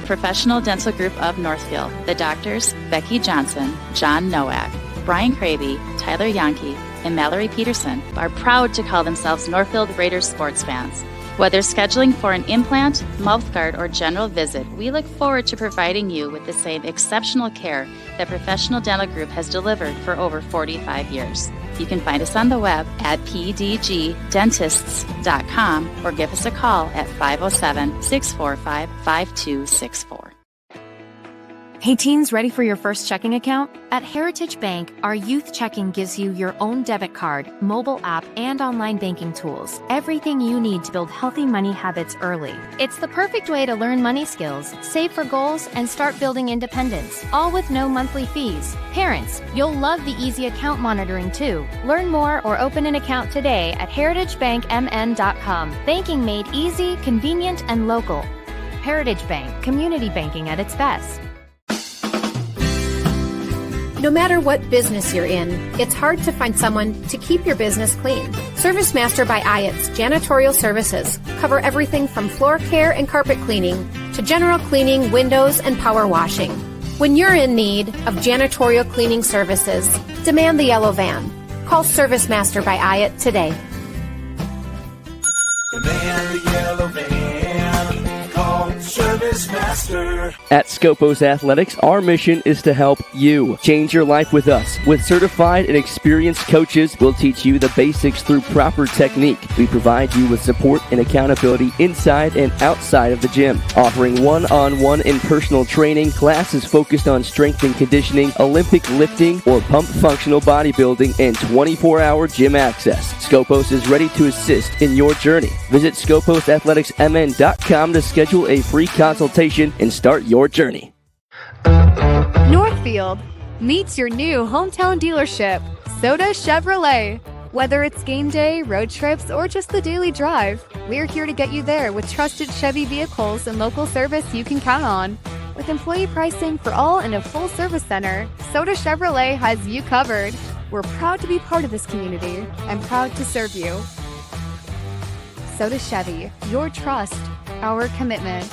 Professional Dental Group of Northfield. The doctors, Becky Johnson, John Nowak, Brian Craby, Tyler Yankee, and Mallory Peterson are proud to call themselves Northfield Raiders sports fans. Whether scheduling for an implant, mouthguard, or general visit, we look forward to providing you with the same exceptional care that Professional Dental Group has delivered for over 45 years. You can find us on the web at pdgdentists.com or give us a call at 507-645-5264. Hey teens, ready for your first checking account? At Heritage Bank, our youth checking gives you your own debit card, mobile app, and online banking tools. Everything you need to build healthy money habits early. It's the perfect way to learn money skills, save for goals, and start building independence, all with no monthly fees. Parents, you'll love the easy account monitoring too. Learn more or open an account today at heritagebankmn.com. Banking made easy, convenient, and local. Heritage Bank, community banking at its best. No matter what business you're in, it's hard to find someone to keep your business clean. Service Master by Ayatt's Janitorial Services cover everything from floor care and carpet cleaning to general cleaning, windows, and power washing. When you're in need of janitorial cleaning services, demand the yellow van. Call Service Master by Ayatt today. Demand the yellow van. Call Service Master. At Scopos Athletics, our mission is to help you change your life with us. With certified and experienced coaches, we'll teach you the basics through proper technique. We provide you with support and accountability inside and outside of the gym, offering one-on-one and personal training, classes focused on strength and conditioning, Olympic lifting, or pump functional bodybuilding, and 24-hour gym access. Scopos is ready to assist in your journey. Visit scoposathleticsmn.com to schedule a free consultation and start your journey. Northfield meets your new hometown dealership, Soda Chevrolet. Whether it's game day, road trips, or just the daily drive, we're here to get you there with trusted Chevy vehicles and local service you can count on. With employee pricing for all and a full service center, Soda Chevrolet has you covered. We're proud to be part of this community and proud to serve you. Soda Chevy, your trust, our commitment.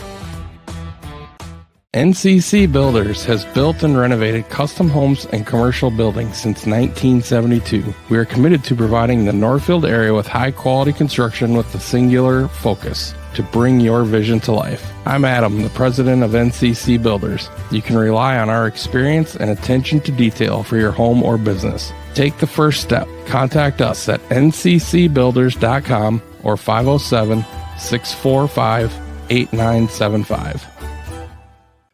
NCC Builders has built and renovated custom homes and commercial buildings since 1972. We are committed to providing the Northfield area with high-quality construction with a singular focus to bring your vision to life. I'm Adam, the president of NCC Builders. You can rely on our experience and attention to detail for your home or business. Take the first step. Contact us at nccbuilders.com or 507-645-8975.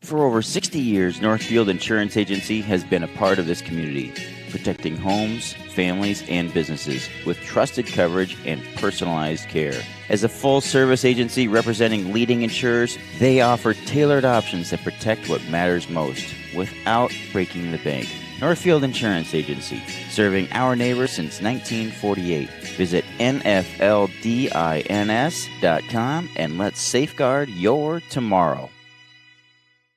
For over 60 years, Northfield Insurance Agency has been a part of this community, protecting homes, families, and businesses with trusted coverage and personalized care. As a full-service agency representing leading insurers, they offer tailored options that protect what matters most without breaking the bank. Northfield Insurance Agency, serving our neighbors since 1948. Visit nfldins.com and let's safeguard your tomorrow.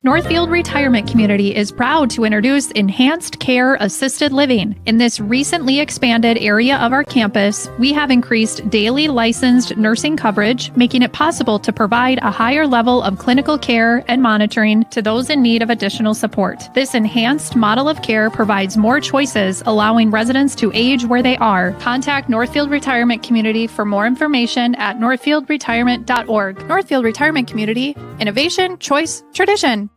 Northfield Retirement Community is proud to introduce Enhanced Care Assisted Living. In this recently expanded area of our campus, we have increased daily licensed nursing coverage, making it possible to provide a higher level of clinical care and monitoring to those in need of additional support. This enhanced model of care provides more choices, allowing residents to age where they are. Contact Northfield Retirement Community for more information at northfieldretirement.org. Northfield Retirement Community, innovation, choice, tradition.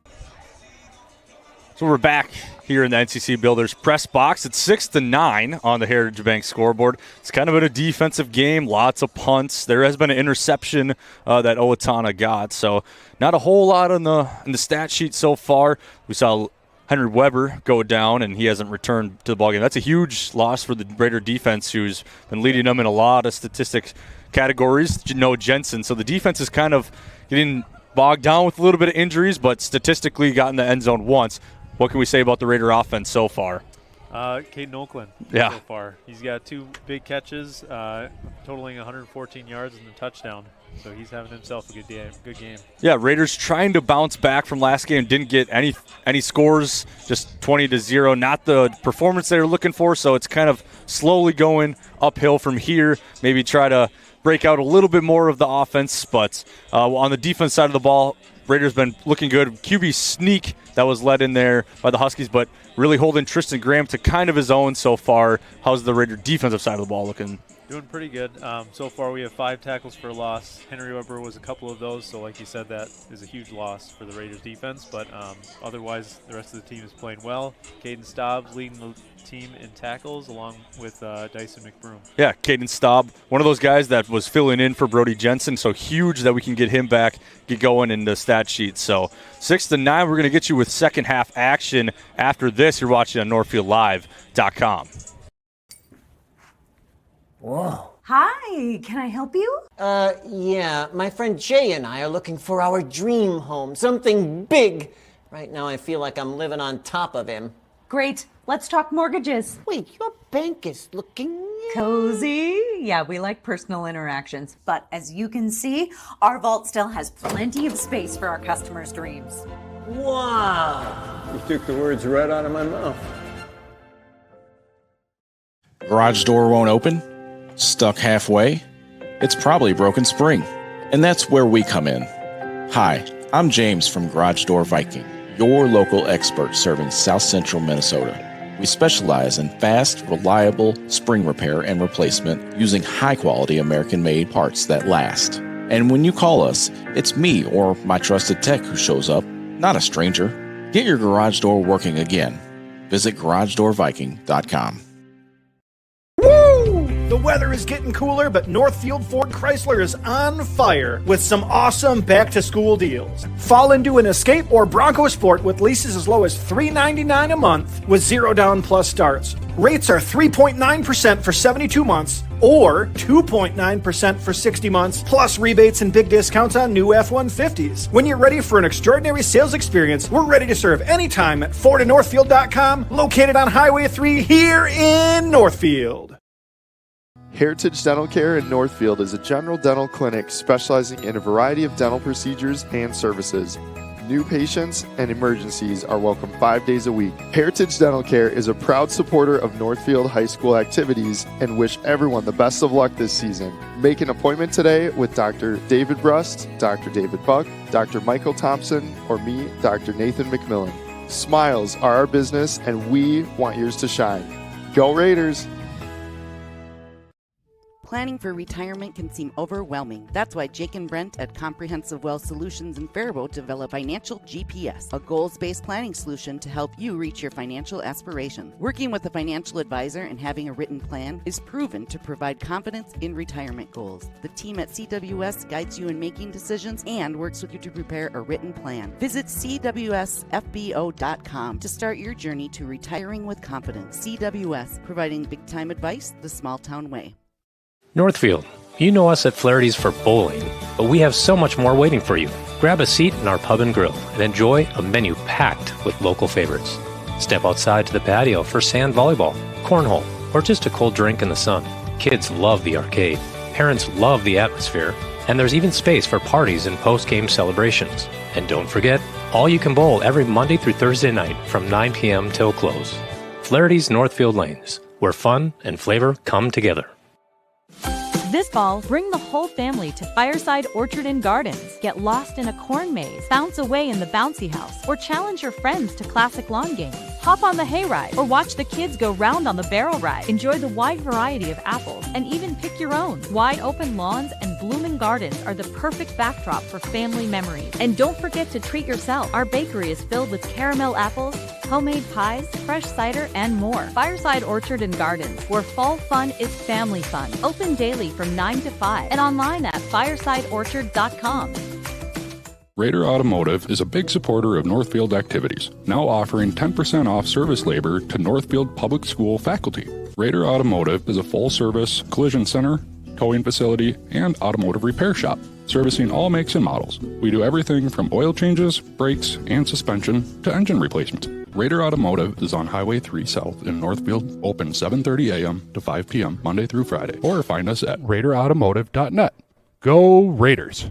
So we're back here in the NCC Builders press box. It's 6-9 on the Heritage Bank scoreboard. It's kind of been a defensive game, lots of punts. There has been an interception that Owatonna got, so not a whole lot in the stat sheet so far. We saw Henry Weber go down, and he hasn't returned to the ballgame. That's a huge loss for the Raider defense, who's been leading them in a lot of statistics categories. Noah Jensen. So the defense is kind of getting bogged down with a little bit of injuries, but statistically got in the end zone once. What can we say about the Raider offense so far? Caden Oakland so far. He's got 2 big catches, totaling 114 yards and a touchdown. So he's having himself a good game. Yeah, Raiders trying to bounce back from last game. Didn't get any scores, just 20-0. Not the performance they were looking for, so it's kind of slowly going uphill from here. Maybe try to break out a little bit more of the offense. But on the defense side of the ball, Raiders been looking good. QB sneak that was led in there by the Huskies, but really holding Tristan Graham to kind of his own so far. How's the Raider defensive side of the ball looking? Doing pretty good. So far we have 5 tackles for loss. Henry Weber was a couple of those, so like you said, that is a huge loss for the Raiders defense, but otherwise the rest of the team is playing well. Caden Staub's leading the team in tackles along with Dyson McBroom. Yeah, Caden Staub, one of those guys that was filling in for Brody Jensen, so huge that we can get him back, get going in the stat sheet. So 6-9, we're going to get you with second half action. After this, you're watching on NorthfieldLive.com. Whoa. Hi, can I help you? Yeah, my friend Jay and I are looking for our dream home, something big. Right now I feel like I'm living on top of him. Great, let's talk mortgages. Wait, your bank is looking cozy. Yeah, we like personal interactions, but as you can see, our vault still has plenty of space for our customers' dreams. Wow. You took the words right out of my mouth. Garage door won't open? Stuck halfway? It's probably a broken spring. And that's where we come in. Hi, I'm James from Garage Door Viking, your local expert serving South Central Minnesota. We specialize in fast, reliable spring repair and replacement using high-quality American-made parts that last. And when you call us, it's me or my trusted tech who shows up. not a stranger. Get your garage door working again. Visit GarageDoorViking.com. The weather is getting cooler, but Northfield Ford Chrysler is on fire with some awesome back-to-school deals. Fall into an Escape or Bronco Sport with leases as low as $399 a month with 0 down plus starts. Rates are 3.9% for 72 months or 2.9% for 60 months, plus rebates and big discounts on new F-150s. When you're ready for an extraordinary sales experience, we're ready to serve anytime at FordandNorthfield.com, located on Highway 3 here in Northfield. Heritage Dental Care in Northfield is a general dental clinic specializing in a variety of dental procedures and services. New patients and emergencies are welcome 5 days a week. Heritage Dental Care is a proud supporter of Northfield High School activities and wish everyone the best of luck this season. Make an appointment today with Dr. David Brust, Dr. David Buck, Dr. Michael Thompson, or me, Dr. Nathan McMillan. Smiles are our business and we want yours to shine. Go Raiders! Planning for retirement can seem overwhelming. That's why Jake and Brent at Comprehensive Wealth Solutions in Faribault develop Financial GPS, a goals-based planning solution to help you reach your financial aspirations. Working with a financial advisor and having a written plan is proven to provide confidence in retirement goals. The team at CWS guides you in making decisions and works with you to prepare a written plan. Visit CWSFBO.com to start your journey to retiring with confidence. CWS, providing big-time advice the small-town way. Northfield, you know us at Flaherty's for bowling, but we have so much more waiting for you. Grab a seat in our pub and grill and enjoy a menu packed with local favorites. Step outside to the patio for sand volleyball, cornhole, or just a cold drink in the sun. Kids love the arcade, parents love the atmosphere, and there's even space for parties and post-game celebrations. And don't forget, all you can bowl every Monday through Thursday night from 9 p.m. till close. Flaherty's Northfield Lanes, where fun and flavor come together. This fall, bring the whole family to Fireside Orchard and Gardens. Get lost in a corn maze, bounce away in the bouncy house, or challenge your friends to classic lawn games. Hop on the hayride, or watch the kids go round on the barrel ride. Enjoy the wide variety of apples, and even pick your own. Wide open lawns and blooming gardens are the perfect backdrop for family memories. And don't forget to treat yourself. Our bakery is filled with caramel apples, homemade pies, fresh cider, and more. Fireside Orchard and Gardens, where fall fun is family fun. Open daily from 9 to 5 and online at firesideorchard.com. Raider Automotive is a big supporter of Northfield activities, now offering 10% off service labor to Northfield Public School faculty. Raider Automotive is a full-service collision center, towing facility, and automotive repair shop, servicing all makes and models. We do everything from oil changes, brakes, and suspension to engine replacements. Raider Automotive is on Highway 3 South in Northfield, open 7:30 a.m. to 5 p.m. Monday through Friday, or find us at RaiderAutomotive.net. Go Raiders!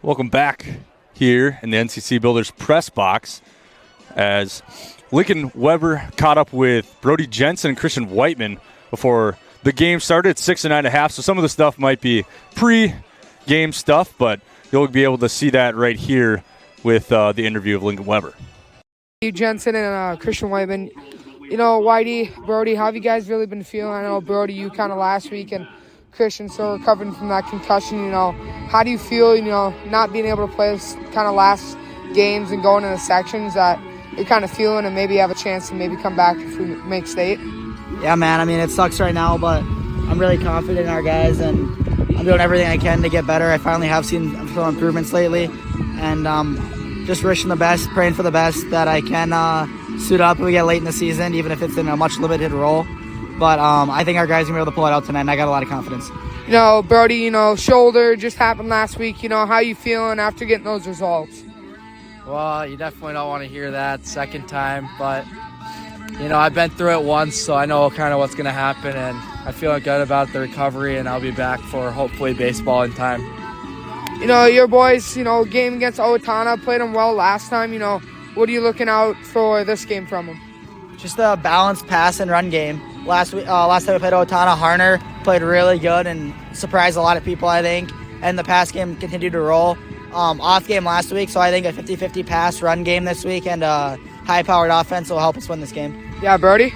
Welcome back here in the NCC Builders press box as Lincoln Weber caught up with Brody Jensen and Christian Whiteman before the game started at 6 and 9.5. So some of the stuff might be pre-game stuff, but you'll be able to see that right here with the interview of Lincoln Weber. Jensen and Christian Whiteman. You know, Whitey, Brody, how have you guys really been feeling? I know, Brody, you kind of last week, and Christian still recovering from that concussion. You know, how do you feel, you know, not being able to play this kind of last games and going in the sections that you're kind of feeling and maybe have a chance to maybe come back if we make state? Yeah, man, I mean, it sucks right now, but I'm really confident in our guys, and I'm doing everything I can to get better. I finally have seen some improvements lately, and just wishing the best, praying for the best that I can suit up when we get late in the season, even if it's in a much limited role. But I think our guys are going to be able to pull it out tonight, and I got a lot of confidence. You know, Brody, you know, shoulder just happened last week. You know, how you feeling after getting those results? Well, you definitely don't want to hear that second time, but, you know, I've been through it once, so I know kind of what's going to happen, and I'm feeling good about the recovery, and I'll be back for hopefully baseball in time. You know, your boys, you know, game against Owatonna, played them well last time. You know, what are you looking out for this game from them? Just a balanced pass and run game. Last time we played Owatonna, Harner played really good and surprised a lot of people, I think. And the pass game continued to roll. Off game last week, so I think a 50-50 pass run game this week and a high-powered offense will help us win this game. Yeah, Brody?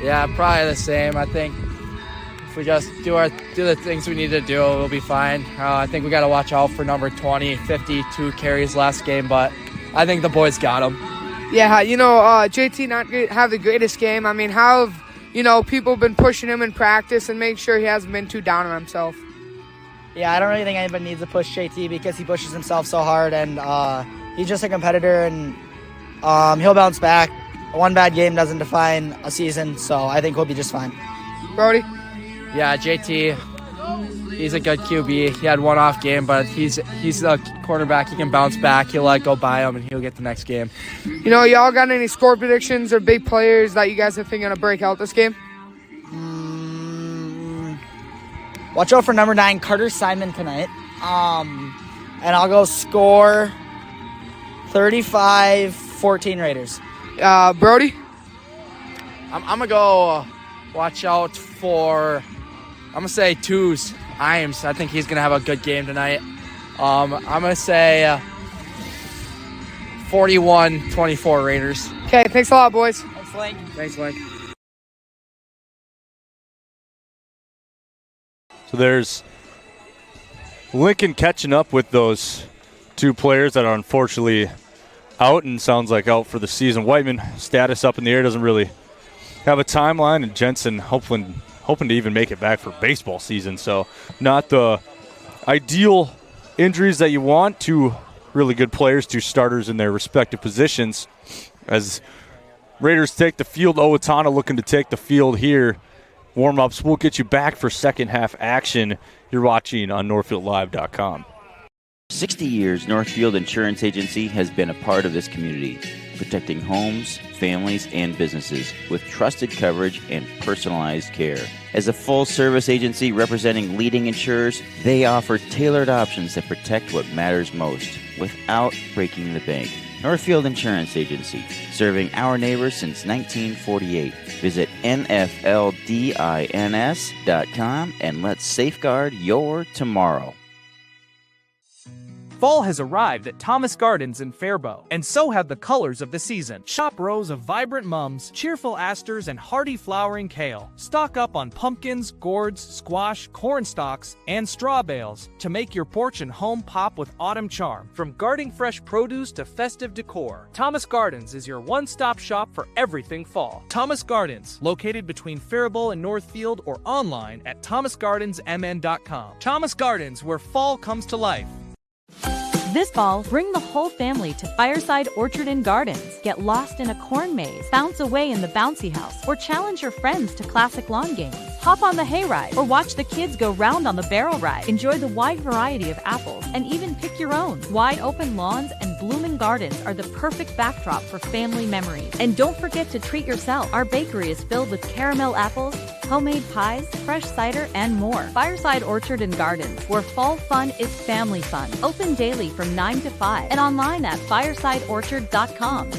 Yeah, probably the same. I think if we just do the things we need to do, we'll be fine. I think we got to watch out for number 20, 52 carries last game, but I think the boys got him. Yeah, JT not have the greatest game. I mean, how have, people been pushing him in practice and make sure he hasn't been too down on himself? Yeah, I don't really think anybody needs to push JT because he pushes himself so hard, and he's just a competitor, and he'll bounce back. One bad game doesn't define a season, so I think he'll be just fine. Brody? Yeah, JT, he's a good QB. He had one off game, but he's a quarterback. He can bounce back. He'll go by him, and he'll get the next game. Y'all got any score predictions or big players that you guys are thinking to break out this game? Watch out for number 9, Carter Simon tonight. And I'll go score 35-14 Raiders. Brody? I'm going to go watch out for, I'm going to say twos, Iams. I think he's going to have a good game tonight. I'm going to say 41-24 Raiders. Okay, thanks a lot, boys. Thanks, Link. Thanks, Link. So there's Lincoln catching up with those two players that are unfortunately out and sounds like out for the season. Whiteman, status up in the air, doesn't really have a timeline, and Jensen hoping to even make it back for baseball season. So not the ideal injuries that you want. Two really good players, two starters in their respective positions. As Raiders take the field, Owatonna looking to take the field here. Warm-ups will get you back for second half action. You're watching on NorthfieldLive.com. 60 years, Northfield Insurance Agency has been a part of this community, protecting homes, families, and businesses with trusted coverage and personalized care. As a full-service agency representing leading insurers, they offer tailored options that protect what matters most without breaking the bank. Northfield Insurance Agency, serving our neighbors since 1948. Visit nfldins.com and let's safeguard your tomorrow. Fall has arrived at Thomas Gardens in Faribault, and so have the colors of the season. Shop rows of vibrant mums, cheerful asters, and hardy flowering kale. Stock up on pumpkins, gourds, squash, corn stalks, and straw bales to make your porch and home pop with autumn charm. From guarding fresh produce to festive decor, Thomas Gardens is your one-stop shop for everything fall. Thomas Gardens, located between Faribault and Northfield, or online at thomasgardensmn.com. Thomas Gardens, where fall comes to life. This fall, bring the whole family to Fireside Orchard and Gardens. Get lost in a corn maze, bounce away in the bouncy house, or challenge your friends to classic lawn games. Hop on the hayride, or watch the kids go round on the barrel ride. Enjoy the wide variety of apples, and even pick your own. Wide open lawns and blooming gardens are the perfect backdrop for family memories. And don't forget to treat yourself. Our bakery is filled with caramel apples, homemade pies, fresh cider, and more. Fireside Orchard and Gardens, where fall fun is family fun. Open daily from 9 to 5 and online at firesideorchard.com.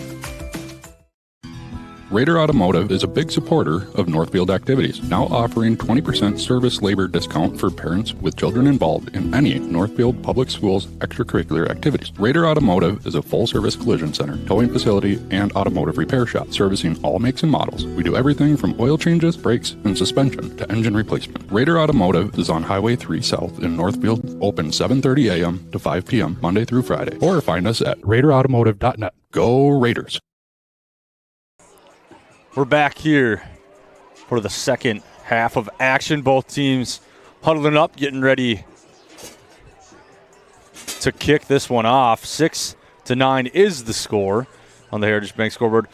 Raider Automotive is a big supporter of Northfield activities, now offering 20% service labor discount for parents with children involved in any Northfield Public Schools extracurricular activities. Raider Automotive is a full-service collision center, towing facility, and automotive repair shop, servicing all makes and models. We do everything from oil changes, brakes, and suspension to engine replacement. Raider Automotive is on Highway 3 South in Northfield, open 7:30 a.m. to 5 p.m. Monday through Friday, or find us at raiderautomotive.net. Go Raiders! We're back here for the second half of action. Both teams huddling up, getting ready to kick this one off. 6-9 is the score on the Heritage Bank scoreboard.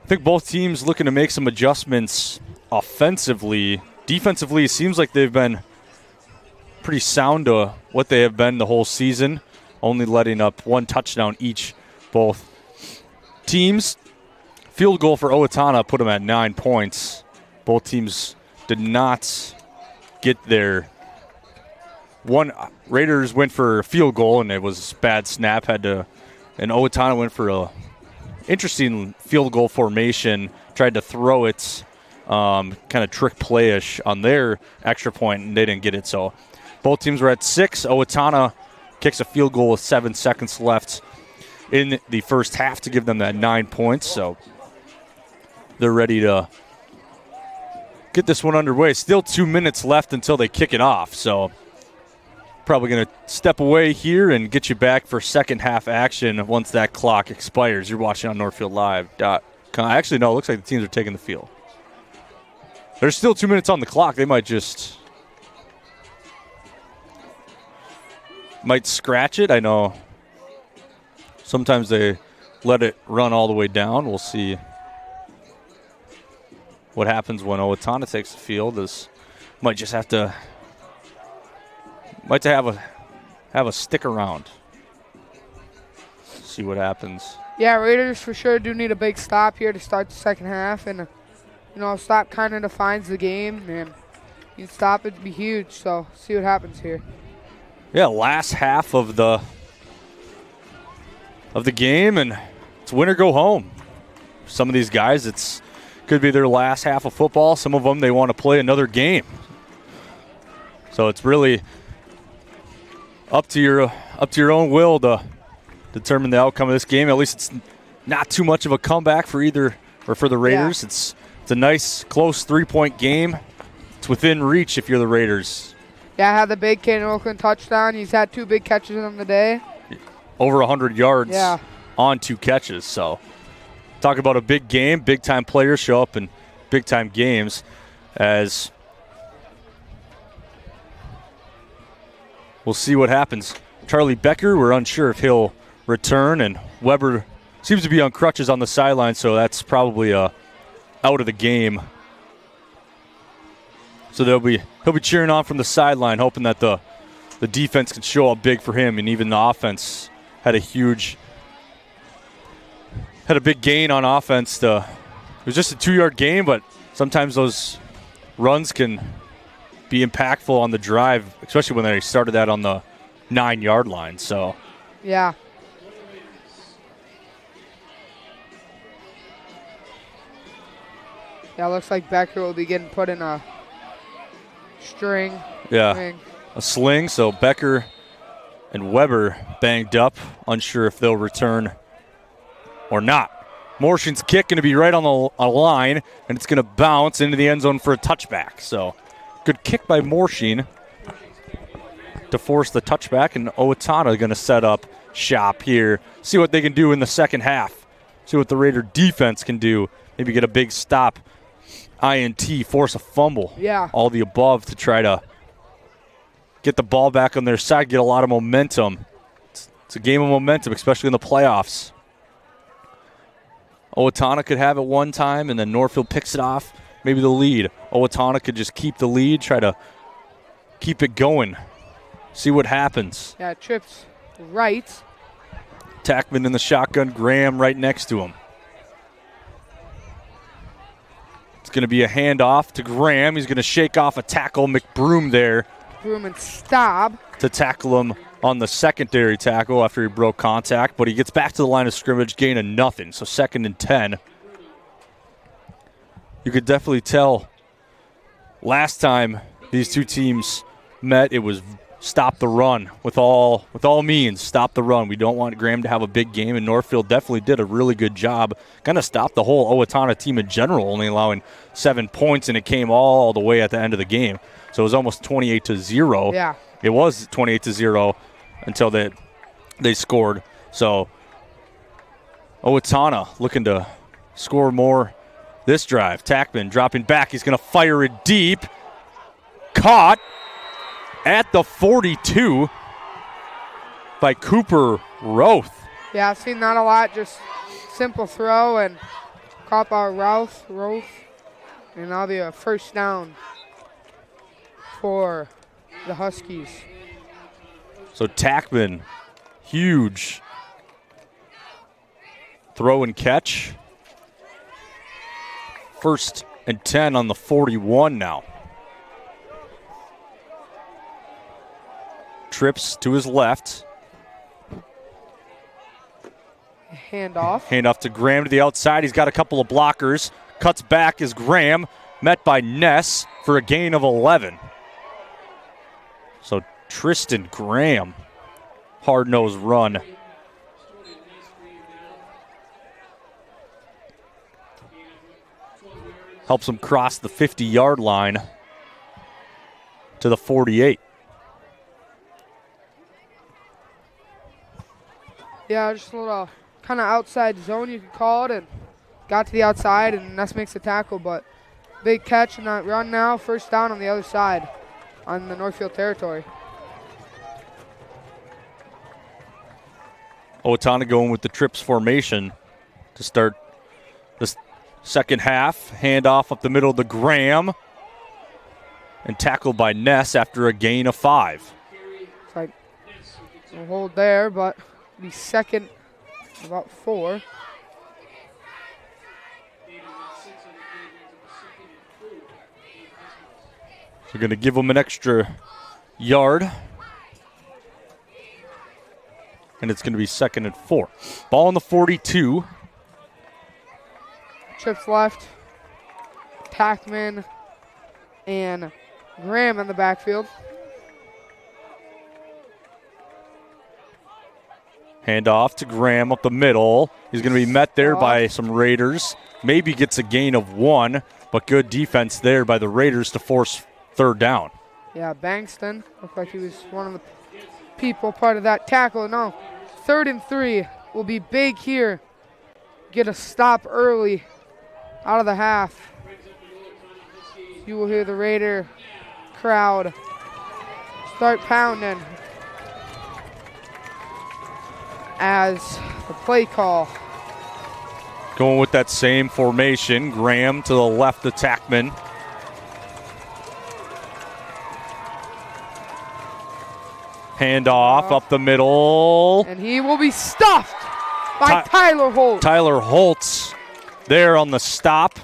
I think both teams looking to make some adjustments offensively. Defensively, it seems like they've been pretty sound to what they have been the whole season, only letting up one touchdown each, both teams. Field goal for Owatonna put them at 9 points. Both teams did not get there. One Raiders went for a field goal, and it was a bad snap. And Owatonna went for a interesting field goal formation. Tried to throw it, kind of trick playish on their extra point, and they didn't get it. So both teams were at 6. Owatonna kicks a field goal with 7 seconds left in the first half to give them that 9 points. So they're ready to get this one underway. Still 2 minutes left until they kick it off, so probably going to step away here and get you back for second half action once that clock expires. You're watching on NorthfieldLive.com. Actually, no, it looks like the teams are taking the field. There's still 2 minutes on the clock. They might scratch it. I know sometimes they let it run all the way down. We'll see what happens when Owatonna takes the field. Might have a stick around. See what happens. Yeah, Raiders for sure do need a big stop here to start the second half, and stop kind of defines the game, and you stop it to be huge. So see what happens here. Yeah, last half of the game, and it's win or go home. Some of these guys, it's could be their last half of football. Some of them, they want to play another game. So it's really up to your own will to determine the outcome of this game. At least it's not too much of a comeback for either or for the Raiders. Yeah. It's a nice, close 3-point game. It's within reach if you're the Raiders. Yeah, I had the big Caden Oakland touchdown. He's had 2 big catches on the day. Over 100 yards on 2 catches. So talk about a big game. Big-time players show up in big-time games. As we'll see what happens. Charlie Becker, we're unsure if he'll return. And Weber seems to be on crutches on the sideline, so that's probably out of the game. So he'll be cheering on from the sideline, hoping that the defense can show up big for him, and even the offense had a big gain on offense. It was just a 2-yard gain, but sometimes those runs can be impactful on the drive, especially when they started that on the 9-yard line. So yeah. Yeah, looks like Becker will be getting put in a string. Yeah, a sling. So Becker and Weber banged up, unsure if they'll return or not. Morshin's kick going to be right on the line, and it's going to bounce into the end zone for a touchback. So good kick by Morshin to force the touchback, and Owatonna going to set up shop here. See what they can do in the second half. See what the Raider defense can do. Maybe get a big stop. INT, force a fumble. Yeah. All the above to try to get the ball back on their side, get a lot of momentum. It's a game of momentum, especially in the playoffs. Owatonna could have it one time, and then Northfield picks it off, maybe the lead. Owatonna could just keep the lead, try to keep it going, see what happens. Yeah, trips right. Tackman in the shotgun, Graham right next to him. It's going to be a handoff to Graham. He's going to shake off a tackle. McBroom there. Broom and Staub. To tackle him on the secondary tackle after he broke contact, but he gets back to the line of scrimmage, gain of nothing. So 2nd and 10. You could definitely tell last time these two teams met, it was stop the run with all means. Stop the run. We don't want Graham to have a big game, and Northfield definitely did a really good job. Kind of stopped the whole Owatonna team in general, only allowing 7 points, and it came all the way at the end of the game. So it was almost 28-0. Yeah. It was 28-0 until they scored. So Owatonna looking to score more this drive. Tackman dropping back. He's going to fire it deep. Caught at the 42 by Cooper Roth. Yeah, I've seen that a lot. Just simple throw and caught by Roth. And that'll be a first down for the Huskies. So Tackman, huge throw and catch. 1st and 10 on the 41 now. Trips to his left. Handoff to Graham to the outside. He's got a couple of blockers. Cuts back is Graham, met by Ness for a gain of 11. So Tristan Graham, hard-nosed run. helps him cross the 50-yard line to the 48. Yeah, just a little kind of outside zone, you could call it, and got to the outside, and Ness makes the tackle, but big catch in that run now. First down on the other side on the Northfield territory. Owatonna going with the trips formation to start the second half. Handoff up the middle to Graham. And tackled by Ness after a gain of 5. It's like a hold there, but be second about 4. They're going to give him an extra yard. And it's going to be second and 4. Ball on the 42. Trips left. Tackman and Graham in the backfield. Handoff to Graham up the middle. He's going to be met there by some Raiders. Maybe gets a gain of 1, but good defense there by the Raiders to force third down. Yeah, Bankston looked like he was one of the people part of that tackle. No, 3rd and 3 will be big here. Get a stop early out of the half. You will hear the Raider crowd start pounding as the play call. Going with that same formation. Graham to the left of Tackman. Handoff up the middle. And he will be stuffed by Tyler Holt. Tyler Holtz there on the stop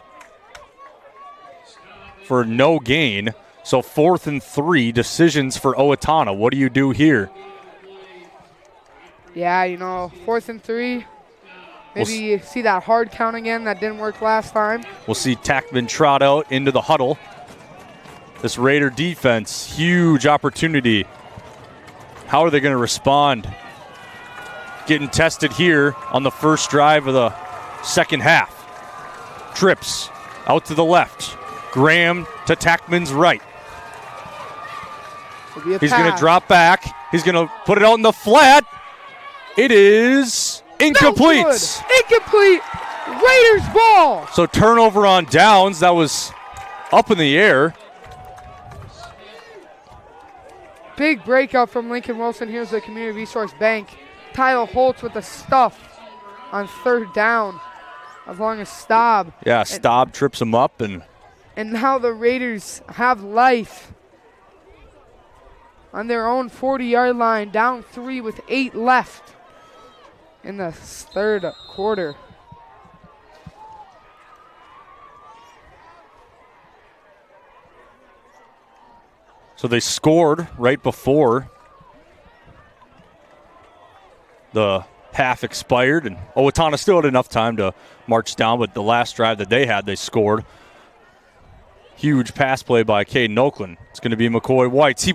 for no gain. So 4th and 3, decisions for Owatonna. What do you do here? Yeah, 4th and 3. Maybe you see that hard count again. That didn't work last time. We'll see Tackman trot out into the huddle. This Raider defense, huge opportunity. How are they going to respond? Getting tested here on the first drive of the second half. Trips out to the left. Graham to Tackman's right. He's going to drop back. He's going to put it out in the flat. It is incomplete. No, incomplete. Raiders ball. So turnover on downs. That was up in the air. Big breakout from Lincoln Wilson. Here's the Community Resource Bank. Tyler Holtz with the stuff on 3rd down, as long as Staub. Yeah, Staub trips him up. And now the Raiders have life on their own 40-yard line, down 3 with 8 left in the 3rd quarter. So they scored right before the half expired, and Owatonna still had enough time to march down, but the last drive that they had, they scored. Huge pass play by Caden Oakland. It's going to be McCoy Whites. He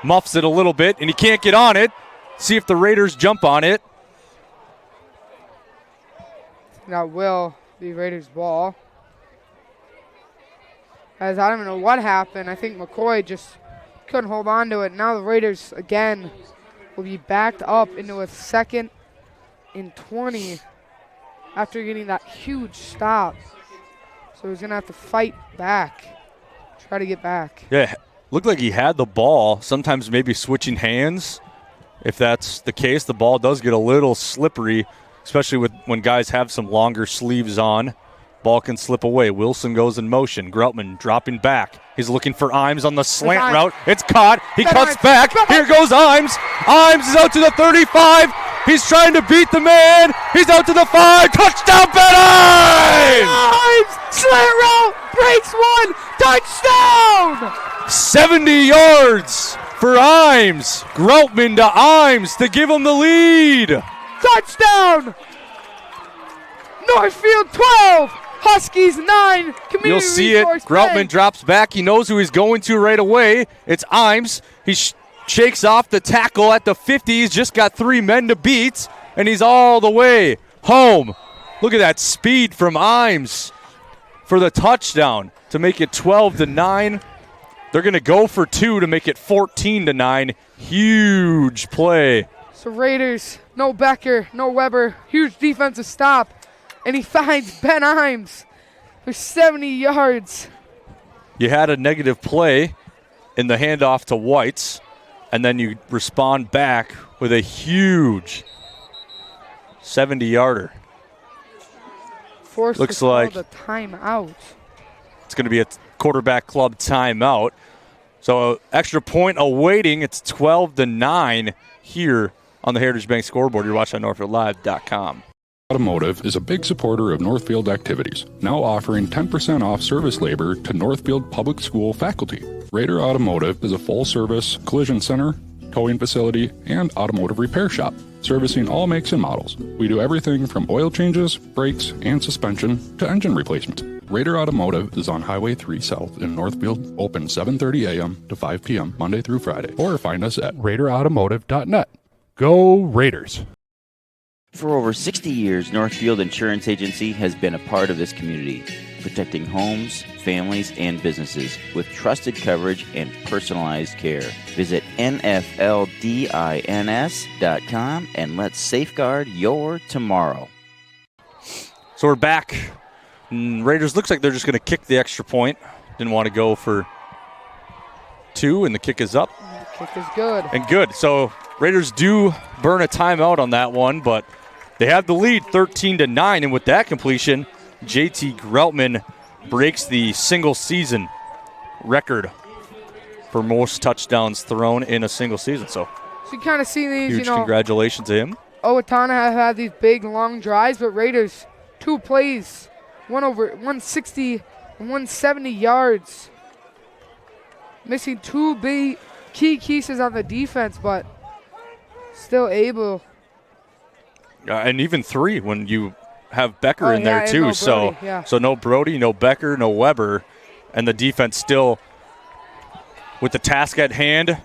muffs it a little bit, and he can't get on it. See if the Raiders jump on it. That will be Raiders' ball. As I don't even know what happened. I think McCoy just couldn't hold on to it. Now the Raiders, again, will be backed up into a 2nd and 20 after getting that huge stop. So he's going to have to fight back, try to get back. Yeah, looked like he had the ball. Sometimes maybe switching hands. If that's the case, the ball does get a little slippery, especially when guys have some longer sleeves on. Ball can slip away. Wilson goes in motion. Groutman dropping back. He's looking for Imes on the slant route. It's caught. He cuts back. Here goes Imes. Imes is out to the 35. He's trying to beat the man. He's out to the 5. Touchdown, Ben Imes! Imes! Slant route! Breaks 1! Touchdown! 70 yards for Imes. Groutman to Imes to give him the lead. Touchdown! Northfield 12! Huskies 9. Community You'll see it. Groutman drops back. He knows who he's going to right away. It's Imes. He shakes off the tackle at the 50. He's just got 3 men to beat, and he's all the way home. Look at that speed from Imes. for the touchdown to make it 12-9. They're going to go for 2 to make it 14-9. Huge play. So Raiders, no Becker, no Weber, huge defensive stop, and he finds Ben Imes for 70 yards. You had a negative play in the handoff to Whites, and then you respond back with a huge 70-yarder. Looks like the timeout. It's going to be a quarterback club timeout. So extra point awaiting. It's 12-9 here on the Heritage Bank scoreboard. You're watching on NorthfieldLive.com. Automotive is a big supporter of Northfield activities, now offering 10% off service labor to Northfield Public School faculty. Raider Automotive is a full-service collision center, towing facility, and automotive repair shop, servicing all makes and models. We do everything from oil changes, brakes, and suspension to engine replacements. Raider Automotive is on Highway 3 South in Northfield, open 7:30 a.m. to 5 p.m. Monday through Friday, or find us at RaiderAutomotive.net. Go Raiders! For over 60 years, Northfield Insurance Agency has been a part of this community, protecting homes, families, and businesses with trusted coverage and personalized care. Visit nfldins.com and let's safeguard your tomorrow. So we're back. Raiders looks like they're just going to kick the extra point. Didn't want to go for 2, and the kick is up. The kick is good. And good. So Raiders do burn a timeout on that one, but they have the lead 13-9, and with that completion, JT Groutman breaks the single season record for most touchdowns thrown in a single season. So you kind of see these, huge congratulations to him. Owatonna have had these big, long drives, but Raiders, 2 plays, one over 160 and 170 yards. Missing 2 big key pieces on the defense, but still able. And even 3 when you have Becker in there too. No so Brody, yeah. So no Brody, no Becker, no Weber, and the defense still with the task at hand.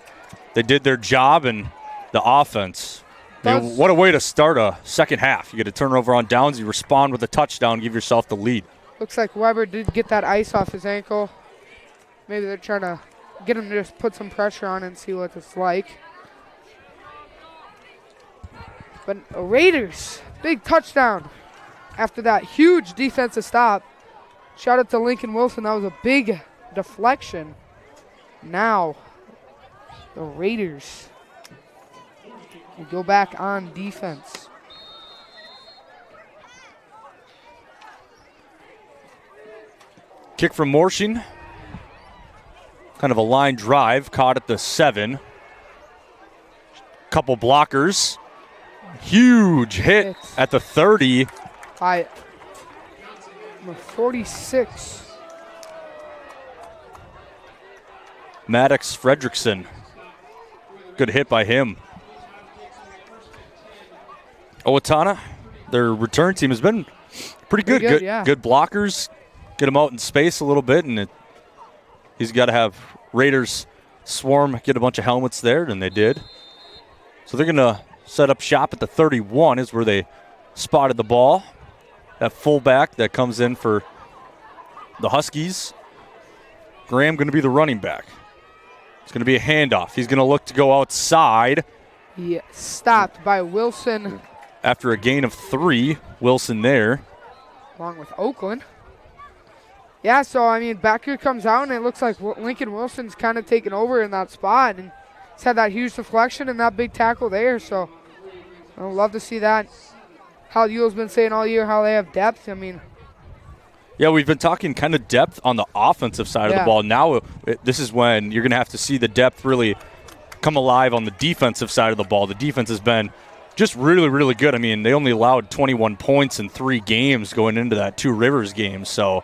They did their job, and the offense. What a way to start a second half. You get a turnover on downs, you respond with a touchdown, give yourself the lead. Looks like Weber did get that ice off his ankle. Maybe they're trying to get him to just put some pressure on and see what it's like. But Raiders, big touchdown after that huge defensive stop. Shout out to Lincoln Wilson. That was a big deflection. Now, the Raiders will go back on defense. Kick from Morshing. Kind of a line drive, caught at the 7. Couple blockers. Huge hit at the 30. By number 46. Maddox Fredrickson. Good hit by him. Owatonna, their return team has been pretty good. Good blockers. Get them out in space a little bit, and he's got to have Raiders swarm, get a bunch of helmets there, and they did. So they're going to set up shop at the 31 is where they spotted the ball. That fullback that comes in for the Huskies. Graham going to be the running back. It's going to be a handoff. He's going to look to go outside. Yeah, stopped by Wilson. After a gain of 3, Wilson there. Along with Oakland. Yeah, so, I mean, Becker comes out, and it looks like Lincoln Wilson's kind of taken over in that spot. And he's had that huge deflection and that big tackle there. So, I'd love to see that. Hal Yule's been saying all year how they have depth. I mean. Yeah, we've been talking kind of depth on the offensive side of the ball. Now, this is when you're going to have to see the depth really come alive on the defensive side of the ball. The defense has been just really, really good. I mean, they only allowed 21 points in 3 games going into that 2 Rivers game. So,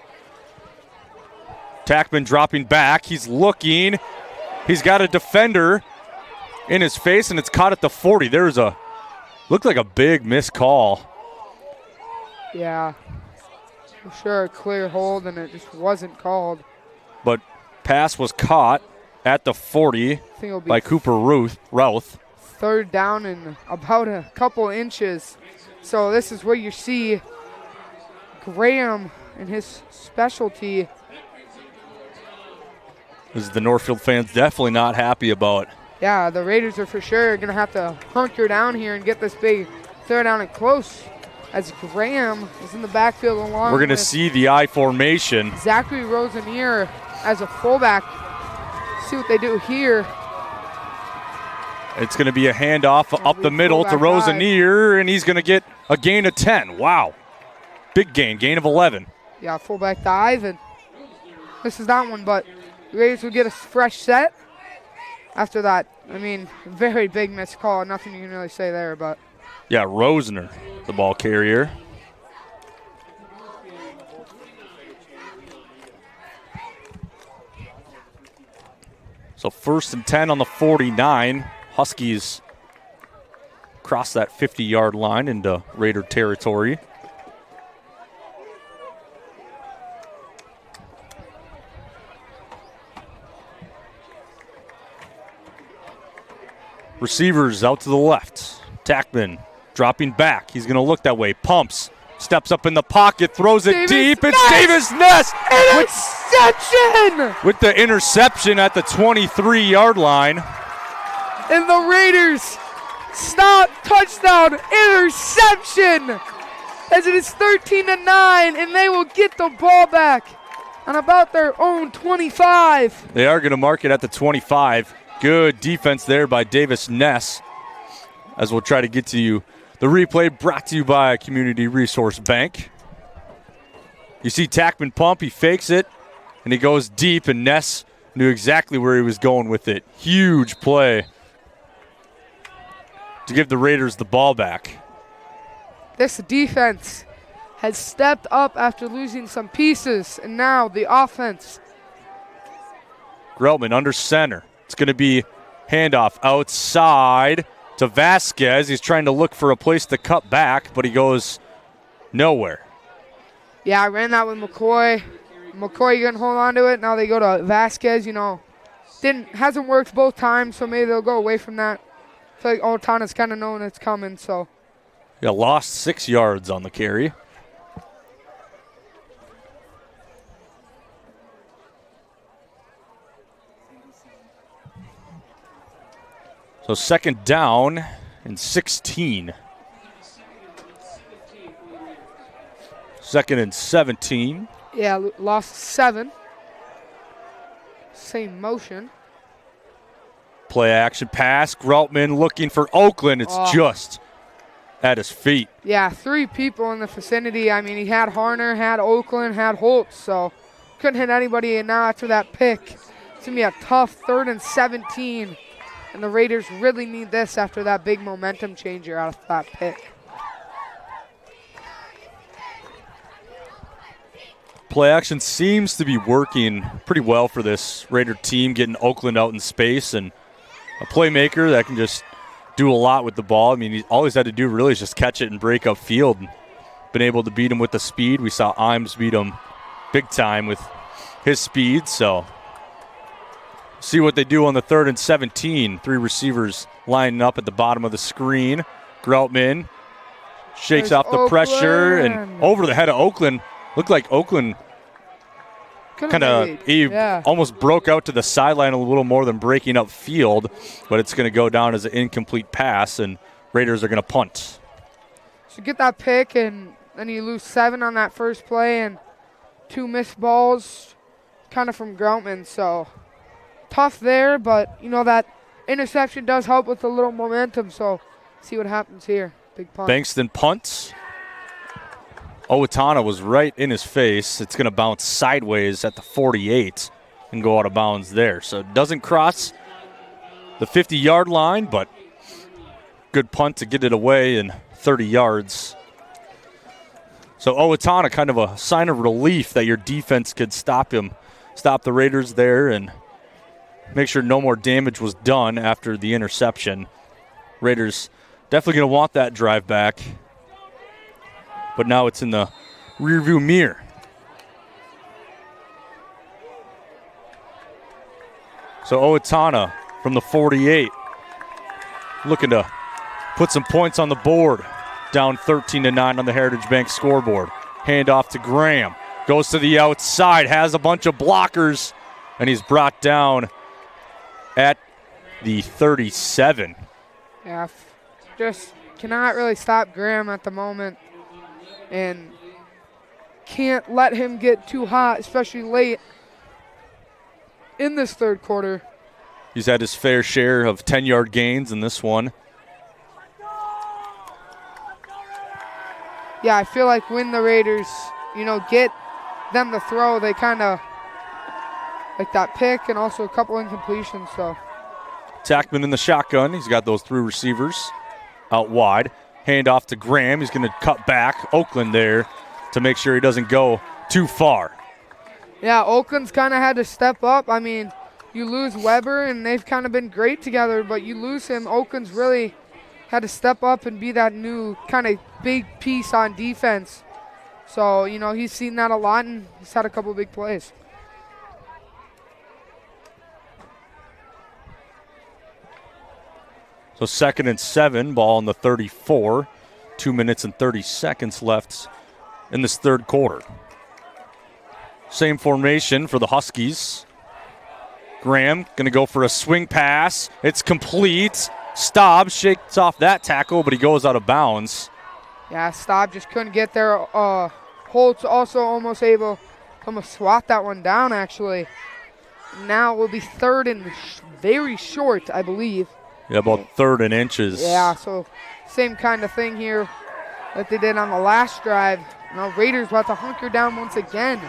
Tackman dropping back. He's looking. He's got a defender in his face, and it's caught at the 40. There's looked like a big missed call. Yeah. For sure, a clear hold, and it just wasn't called. But pass was caught at the 40 by Cooper Routh. 3rd down and about a couple inches. So this is where you see Graham and his specialty. This is the Northfield fans definitely not happy about. Yeah, the Raiders are for sure going to have to hunker down here and get this big third down and close, as Graham is in the backfield along. We're going to see the I formation. Zachary Rosenier as a fullback. See what they do here. It's going to be a handoff up the middle to Rosenier, and he's going to get a gain of 10. Wow. Big gain of 11. Yeah, fullback dive, and this is that one, but the Raiders will get a fresh set after that. I mean, very big missed call. Nothing you can really say there, but. Yeah, Rosner, the ball carrier. So 1st and 10 on the 49. Huskies cross that 50-yard line into Raider territory. Receivers out to the left. Tackman dropping back. He's going to look that way. Pumps. Steps up in the pocket. Throws it deep. It's Davis Ness. Interception! With the interception at the 23-yard line. And the Raiders stop, touchdown, interception. As it is 13-9, and they will get the ball back on about their own 25. They are going to mark it at the 25. Good defense there by Davis Ness. As we'll try to get to you. The replay brought to you by Community Resource Bank. You see Tackman pump. He fakes it, and he goes deep, and Ness knew exactly where he was going with it. Huge play to give the Raiders the ball back. This defense has stepped up after losing some pieces, and now the offense. Greltman under center. It's going to be handoff outside to Vasquez. He's trying to look for a place to cut back, but he goes nowhere. Yeah, I ran that with McCoy. McCoy going to hold on to it. Now they go to Vasquez. You know, hasn't worked both times, so maybe they'll go away from that. I feel like Owatonna's kind of knowing it's coming, so. Yeah, lost 6 yards on the carry. So 2nd down and 16. 2nd and 17. Yeah, lost 7. Same motion. Play action pass. Greltman looking for Oakland. It's just at his feet. Yeah, 3 people in the vicinity. I mean, he had Harner, had Oakland, had Holtz, so couldn't hit anybody. And now after that pick, it's going to be a tough 3rd and 17. And the Raiders really need this after that big momentum changer out of that pick. Play action seems to be working pretty well for this Raider team, getting Oakland out in space, and a playmaker that can just do a lot with the ball. I mean, all he's had to do really is just catch it and break up field. Been able to beat him with the speed. We saw Imes beat him big time with his speed, so see what they do on the 3rd and 17. 3 receivers lining up at the bottom of the screen. Greltman shakes off the pressure and over the head of Oakland. Looked like Oakland kind of almost broke out to the sideline a little more than breaking up field, but it's going to go down as an incomplete pass, and Raiders are going to punt. So get that pick, and then you lose 7 on that first play, and 2 missed balls kind of from Greltman, so tough there, but, you know, that interception does help with a little momentum, so see what happens here. Big punt. Bankston punts. Owatonna was right in his face. It's going to bounce sideways at the 48 and go out of bounds there. So it doesn't cross the 50-yard line, but good punt to get it away in 30 yards. So Owatonna, kind of a sign of relief that your defense could stop him, stop the Raiders there and make sure no more damage was done after the interception. Raiders definitely going to want that drive back. But now it's in the rearview mirror. So Owatonna from the 48 looking to put some points on the board. Down 13-9 on the Heritage Bank scoreboard. Hand off to Graham. Goes to the outside, has a bunch of blockers, and he's brought down at the 37. Yeah, just cannot really stop Graham at the moment. And can't let him get too hot, especially late in this third quarter. He's had his fair share of 10-yard gains in this one. Yeah, I feel like when the Raiders, get them to throw, they kind of like that pick and also a couple incompletions. So Tackman in the shotgun. He's got those 3 receivers out wide. Hand off to Graham. He's going to cut back. Oakland there to make sure he doesn't go too far. Yeah, Oakland's kind of had to step up. I mean, you lose Weber, and they've kind of been great together, but you lose him. Oakland's really had to step up and be that new kind of big piece on defense. So, he's seen that a lot, and he's had a couple big plays. So 2nd and 7, ball on the 34. 2 minutes and 30 seconds left in this third quarter. Same formation for the Huskies. Graham going to go for a swing pass. It's complete. Staub shakes off that tackle, but he goes out of bounds. Yeah, Staub just couldn't get there. Holtz also almost able to almost swat that one down, actually. Now it will be 3rd and very short, I believe. Yeah, about 3rd and inches. Yeah, so same kind of thing here that they did on the last drive. Now Raiders about to hunker down once again.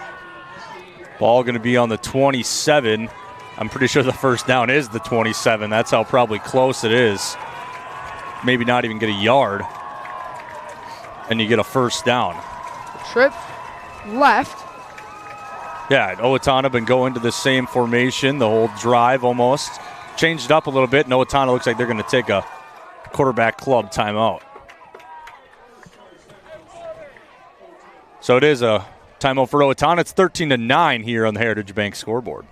Ball going to be on the 27. I'm pretty sure the first down is the 27. That's how probably close it is. Maybe not even get a yard. And you get a first down. Trip left. Yeah, Owatonna been going to the same formation the whole drive almost. Changed it up a little bit, and Owatonna looks like they're going to take a quarterback club timeout. So it is a timeout for Owatonna. It's 13-9 here on the Heritage Bank scoreboard.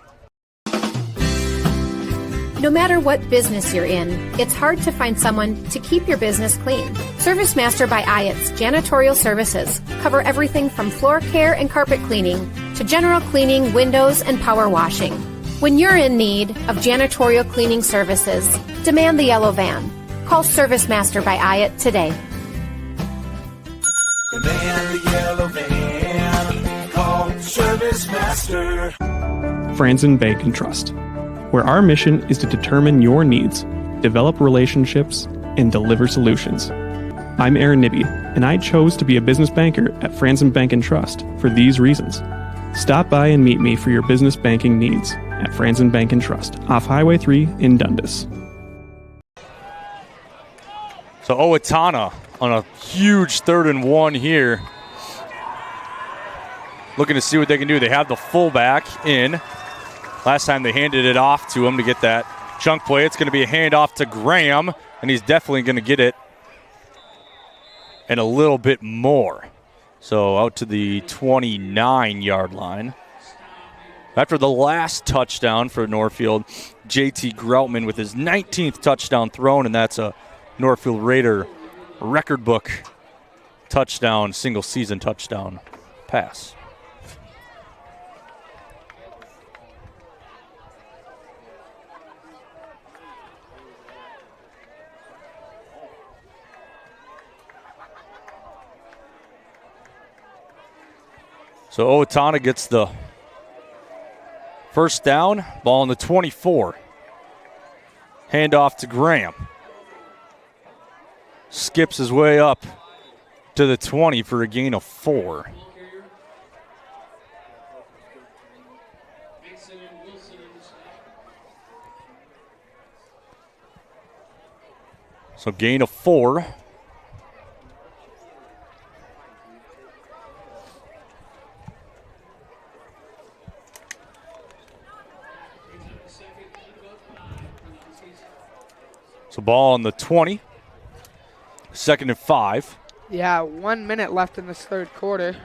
No matter what business you're in, it's hard to find someone to keep your business clean. ServiceMaster by Ayatt's Janitorial Services cover everything from floor care and carpet cleaning to general cleaning, windows, and power washing. When you're in need of janitorial cleaning services, demand the yellow van. Call ServiceMaster by Ayatt today. Demand the yellow van. Call ServiceMaster. Franzen Bank and Trust, where our mission is to determine your needs, develop relationships, and deliver solutions. I'm Aaron Nibby, and I chose to be a business banker at Franzen Bank and Trust for these reasons. Stop by and meet me for your business banking needs at Franzen Bank and Trust, off Highway 3 in Dundas. So Owatonna on a huge 3rd and 1 here. Looking to see what they can do. They have the fullback in. Last time they handed it off to him to get that chunk play. It's going to be a handoff to Graham, and he's definitely going to get it and a little bit more. So out to the 29-yard line. After the last touchdown for Northfield, JT Groutman with his 19th touchdown thrown, and that's a Northfield Raider record book touchdown, single-season touchdown pass. So Owatonna gets the first down, ball on the 24. Handoff to Graham. Skips his way up to the 20 for a gain of 4. So gain of 4. So ball on the 20. 2nd and 5. Yeah, 1 minute left in this third quarter.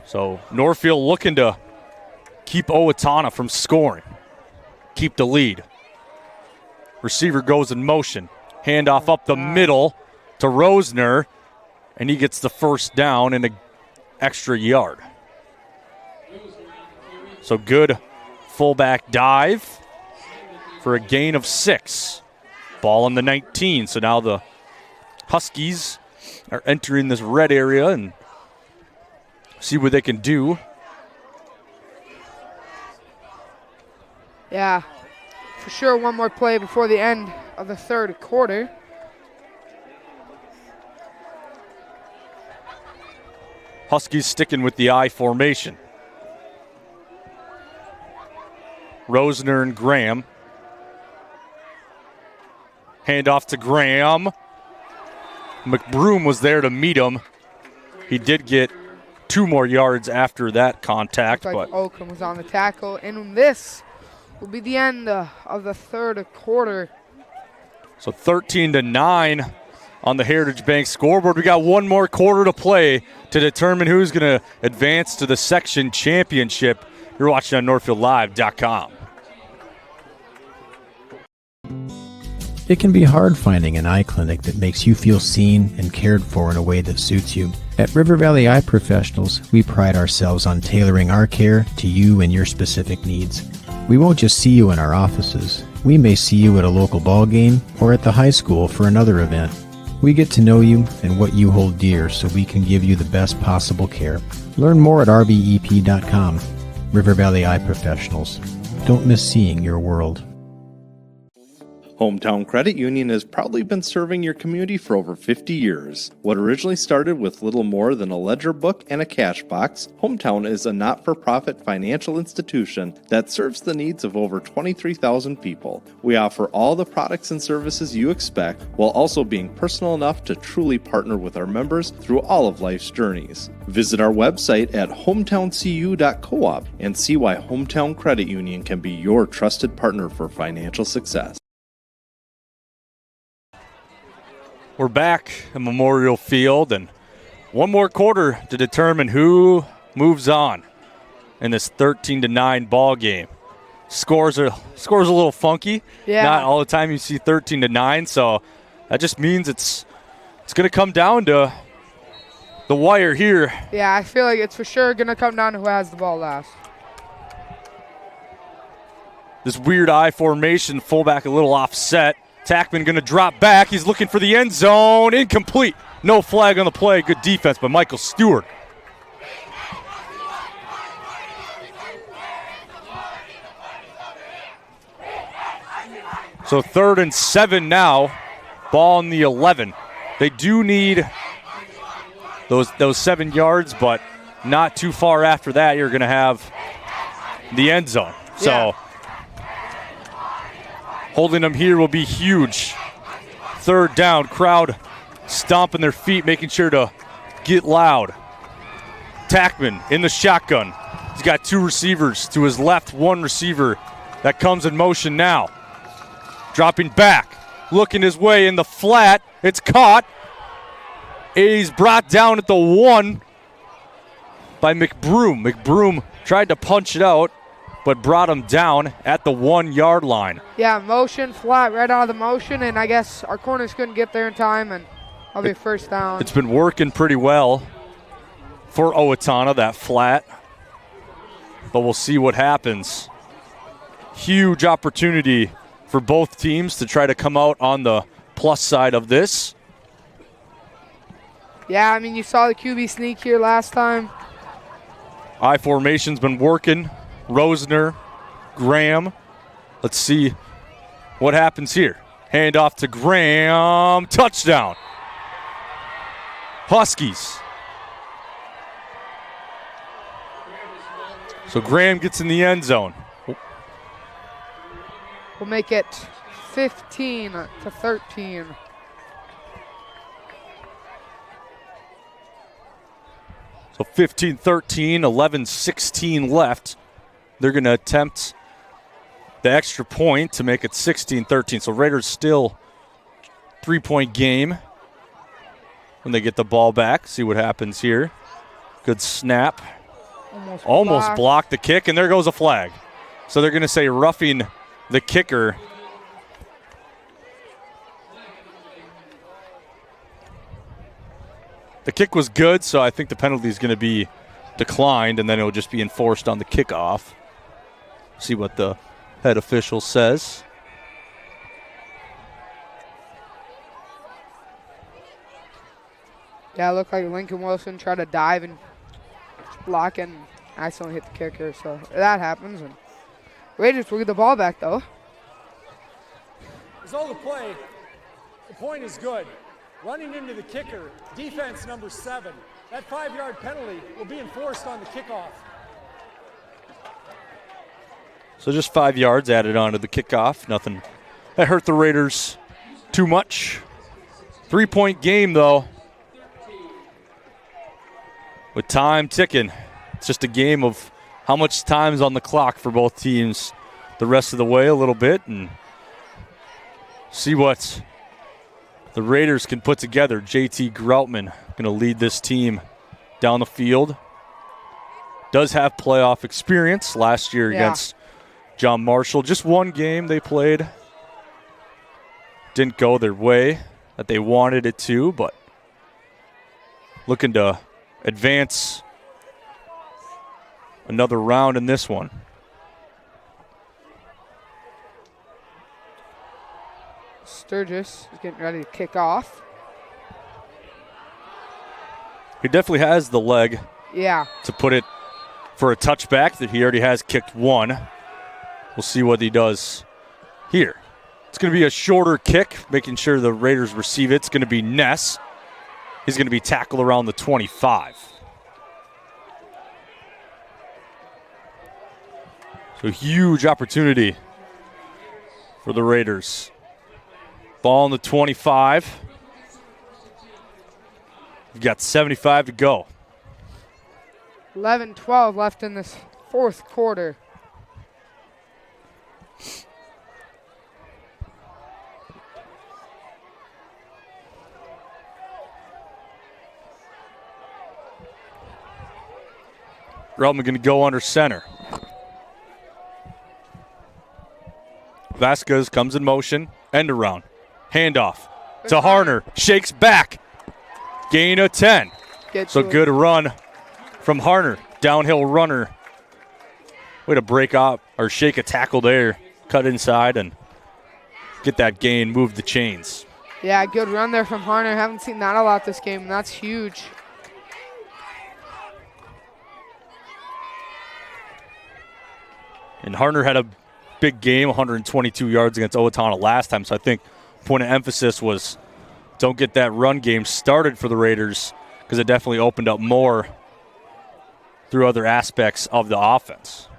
So Northfield looking to keep Owatonna from scoring. Keep the lead. Receiver goes in motion. Handoff up the middle to Rosner, and he gets the first down and an extra yard. So good fullback dive for a gain of 6. Ball on the 19. So now the Huskies are entering this red area and see what they can do. Yeah, for sure one more play before the end of the third quarter. Huskies sticking with the I formation. Rosner and Graham. Hand off to Graham. McBroom was there to meet him. He did get 2 more yards after that contact. Looks like but Oakland was on the tackle, and this will be the end of the third quarter. So 13-9 on the Heritage Bank scoreboard. We got one more quarter to play to determine who's going to advance to the section championship. You're watching on NorthfieldLive.com. It can be hard finding an eye clinic that makes you feel seen and cared for in a way that suits you. At River Valley Eye Professionals, we pride ourselves on tailoring our care to you and your specific needs. We won't just see you in our offices. We may see you at a local ball game or at the high school for another event. We get to know you and what you hold dear so we can give you the best possible care. Learn more at rvep.com. River Valley Eye Professionals. Don't miss seeing your world. Hometown Credit Union has proudly been serving your community for over 50 years. What originally started with little more than a ledger book and a cash box, Hometown is a not-for-profit financial institution that serves the needs of over 23,000 people. We offer all the products and services you expect while also being personal enough to truly partner with our members through all of life's journeys. Visit our website at hometowncu.coop and see why Hometown Credit Union can be your trusted partner for financial success. We're back at Memorial Field, and one more quarter to determine who moves on in this 13-9 ball game. Scores a little funky. Yeah. Not all the time you see 13-9, so that just means it's going to come down to the wire here. Yeah, I feel like it's for sure going to come down to who has the ball last. This weird I formation, fullback a little offset. Tackman going to drop back. He's looking for the end zone. Incomplete. No flag on the play. Good defense by Michael Stewart. So 3rd and 7 now. Ball on the 11. They do need those 7 yards, but not too far after that, you're going to have the end zone. So holding them here will be huge. 3rd down, crowd stomping their feet, making sure to get loud. Tackman in the shotgun. He's got 2 receivers to his left, 1 receiver that comes in motion now. Dropping back, looking his way in the flat. It's caught. He's brought down at the 1 by McBroom. McBroom tried to punch it out, but brought him down at the 1-yard line. Yeah, motion, flat, right out of the motion, and I guess our corners couldn't get there in time, and that'll be 1st down. It's been working pretty well for Owatonna, that flat, but we'll see what happens. Huge opportunity for both teams to try to come out on the plus side of this. Yeah, I mean, you saw the QB sneak here last time. I formation's been working. Rosner, Graham. Let's see what happens here. Hand off to Graham. Touchdown. Huskies. So Graham gets in the end zone. We'll make it 15-13. So 15-13, 11-16 left. They're going to attempt the extra point to make it 16-13. So Raiders still 3-point game when they get the ball back. See what happens here. Good snap. Almost blocked the kick, and there goes a flag. So they're going to say roughing the kicker. The kick was good, so I think the penalty is going to be declined, and then it will just be enforced on the kickoff. See what the head official says. Yeah, it looked like Lincoln Wilson tried to dive and block and accidentally hit the kicker, so that happens. And Raiders will get the ball back, though. It's all the play. The point is good. Running into the kicker, defense number 7. That 5-yard penalty will be enforced on the kickoff. So just 5 yards added on to the kickoff. Nothing that hurt the Raiders too much. 3-point game, though. With time ticking. It's just a game of how much time's on the clock for both teams the rest of the way a little bit and see what the Raiders can put together. JT Groutman going to lead this team down the field. Does have playoff experience last year against John Marshall. Just one game they played. Didn't go their way that they wanted it to, but looking to advance another round in this one. Sturgis is getting ready to kick off. He definitely has the leg to put it for a touchback that he already has kicked one. We'll see what he does here. It's going to be a shorter kick, making sure the Raiders receive it. It's going to be Ness. He's going to be tackled around the 25. So huge opportunity for the Raiders. Ball on the 25. We've got 75 to go. 11-12 left in this fourth quarter. Groutman going to go under center. Vasquez comes in motion. End around. Handoff to Harner. Shakes back. Gain of 10. So good run from Harner. Downhill runner. Way to break up or shake a tackle there. Cut inside and get that gain. Move the chains. Yeah, good run there from Harner. Haven't seen that a lot this game, and that's huge. And Harner had a big game, 122 yards against Owatonna last time. So I think point of emphasis was don't get that run game started for the Raiders because it definitely opened up more through other aspects of the offense.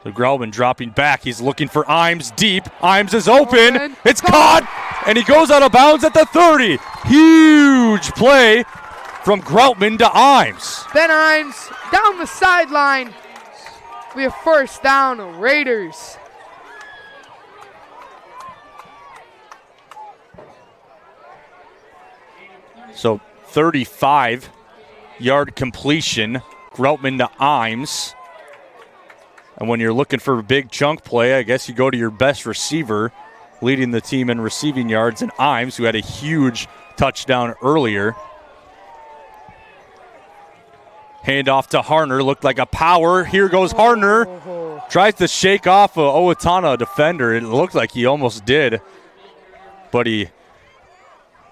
So Groutman dropping back. He's looking for Imes deep. Imes is open. It's caught, and he goes out of bounds at the 30. Huge play from Groutman to Imes. Ben Imes down the sideline. We have first down, Raiders. So 35-yard completion. Groutman to Imes. And when you're looking for a big chunk play, I guess you go to your best receiver, leading the team in receiving yards, and Imes, who had a huge touchdown earlier. Handoff to Harner. Looked like a power. Here goes Harner. Tries to shake off a Owatonna defender. It looked like he almost did. But the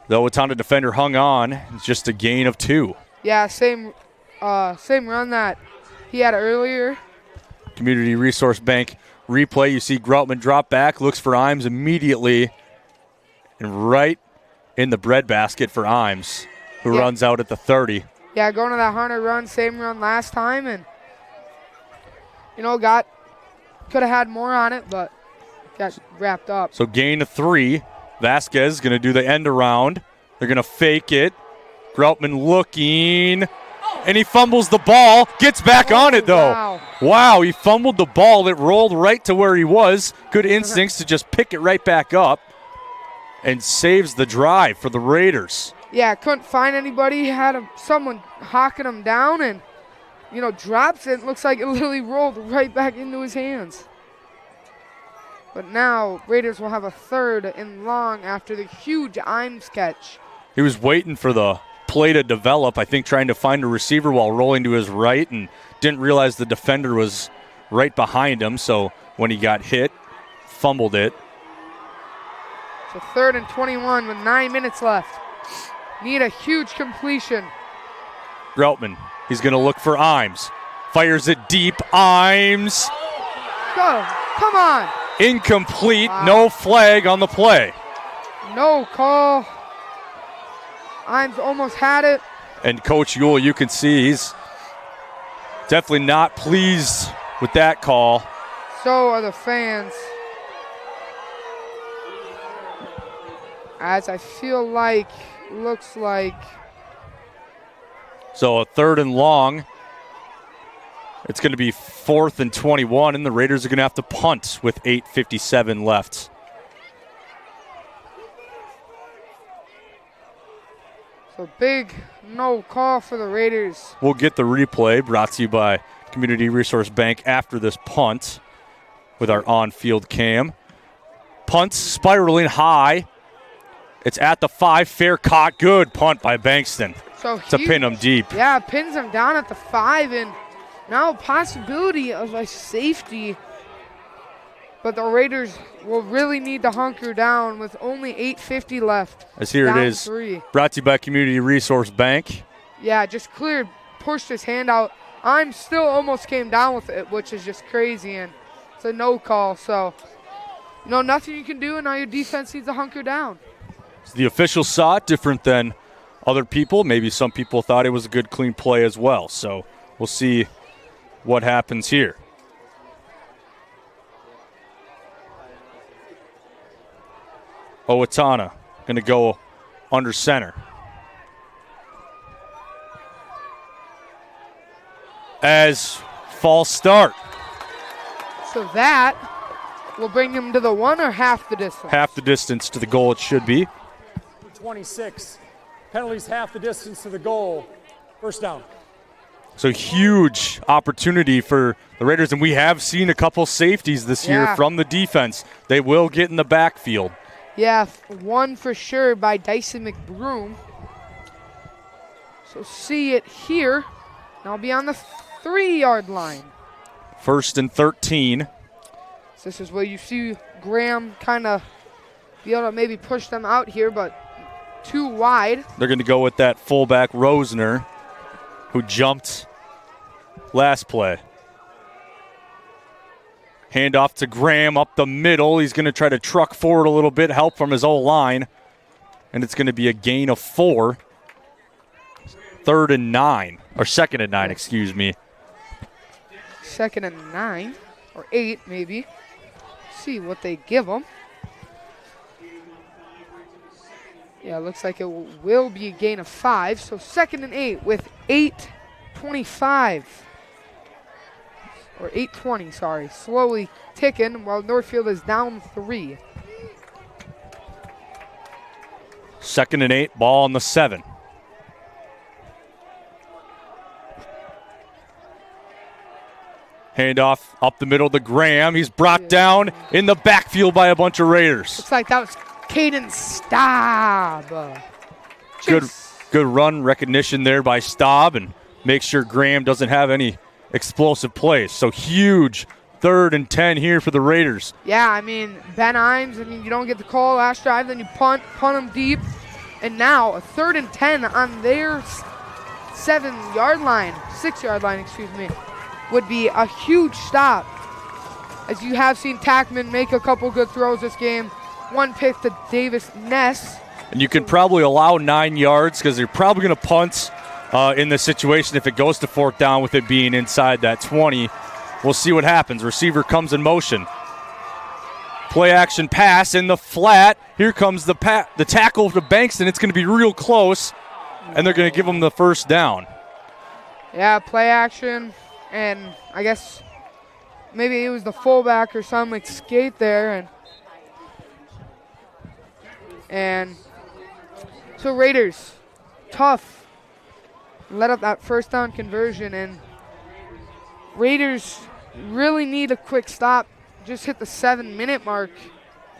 Owatonna defender hung on. It's just a gain of 2. Yeah, same run that he had earlier. Community Resource Bank replay. You see Groutman drop back. Looks for Imes immediately. And right in the breadbasket for Imes, who runs out at the 30. Yeah, going to that Harner run, same run last time, and could have had more on it, but got wrapped up. So gain of 3. Vasquez is going to do the end around. They're going to fake it. Groutman looking, and he fumbles the ball. Gets back on it though. Wow, he fumbled the ball. It rolled right to where he was. Good instincts to just pick it right back up, and saves the drive for the Raiders. Yeah, couldn't find anybody. He had someone hawking him down and, drops it. Looks like it literally rolled right back into his hands. But now Raiders will have a 3rd and long after the huge Imes catch. He was waiting for the play to develop, I think trying to find a receiver while rolling to his right, and didn't realize the defender was right behind him. So when he got hit, fumbled it. So 3rd and 21 with 9 minutes left. Need a huge completion. Groutman, he's going to look for Imes. Fires it deep. Imes. Go. Come on. Incomplete. No flag on the play. No call. Imes almost had it. And Coach Yule, you can see he's definitely not pleased with that call. So are the fans. As I feel like, looks like. So a 3rd and long. It's going to be 4th and 21, and the Raiders are going to have to punt with 8:57 left. So big no call for the Raiders. We'll get the replay brought to you by Community Resource Bank after this punt with our on-field cam. Punt spiraling high. It's at the 5, fair caught, good punt by Bankston to pin him deep. Yeah, pins him down at the 5, and now possibility of a safety. But the Raiders will really need to hunker down with only 8:50 left. As here it is, 3. brought to you by Community Resource Bank. Yeah, just cleared, pushed his hand out. I'm still almost came down with it, which is just crazy, and it's a no call. So, nothing you can do, and now your defense needs to hunker down. The officials saw it different than other people. Maybe some people thought it was a good, clean play as well. So we'll see what happens here. Owatonna going to go under center. As false start. So that will bring him to the 1 or half the distance? Half the distance to the goal it should be. 26. Penalties half the distance to the goal. First down. So huge opportunity for the Raiders, and we have seen a couple safeties this year from the defense. They will get in the backfield. Yeah, 1 for sure by Dyson McBroom. So see it here. I'll be on the 3-yard line. 1st and 13. So this is where you see Graham kind of be able to maybe push them out here, but too wide. They're going to go with that fullback Rosner, who jumped last play. Hand off to Graham up the middle. He's going to try to truck forward a little bit, help from his O-line. And it's going to be a gain of 4. 3rd and 9, or 2nd and 9, excuse me. 2nd and 9, or 8 maybe. See what they give them. Yeah, looks like it will be a gain of 5. So 2nd and 8 with 8:25. Or 8:20, sorry. Slowly ticking while Northfield is down 3. 2nd and 8, ball on the 7. Handoff up the middle to Graham. He's brought down in the backfield by a bunch of Raiders. Looks like that was Caden Staub. Good run recognition there by Staub, and make sure Graham doesn't have any explosive plays. So huge 3rd and 10 here for the Raiders. Yeah, I mean, Ben Imes, you don't get the call last drive, then you punt them deep. And now a 3rd and 10 on their 7-yard line, 6-yard line, excuse me, would be a huge stop. As you have seen Tackman make a couple good throws this game. 1 pick to Davis Ness. And you can probably allow 9 yards because they're probably going to punt in this situation if it goes to 4th down with it being inside that 20. We'll see what happens. Receiver comes in motion. Play action pass in the flat. Here comes the tackle to Bankston. It's going to be real close, and they're going to give him the 1st down. Yeah, play action, and I guess maybe it was the fullback or something like skate there, and so Raiders, tough, let up that 1st down conversion, and Raiders really need a quick stop. Just hit the 7-minute mark.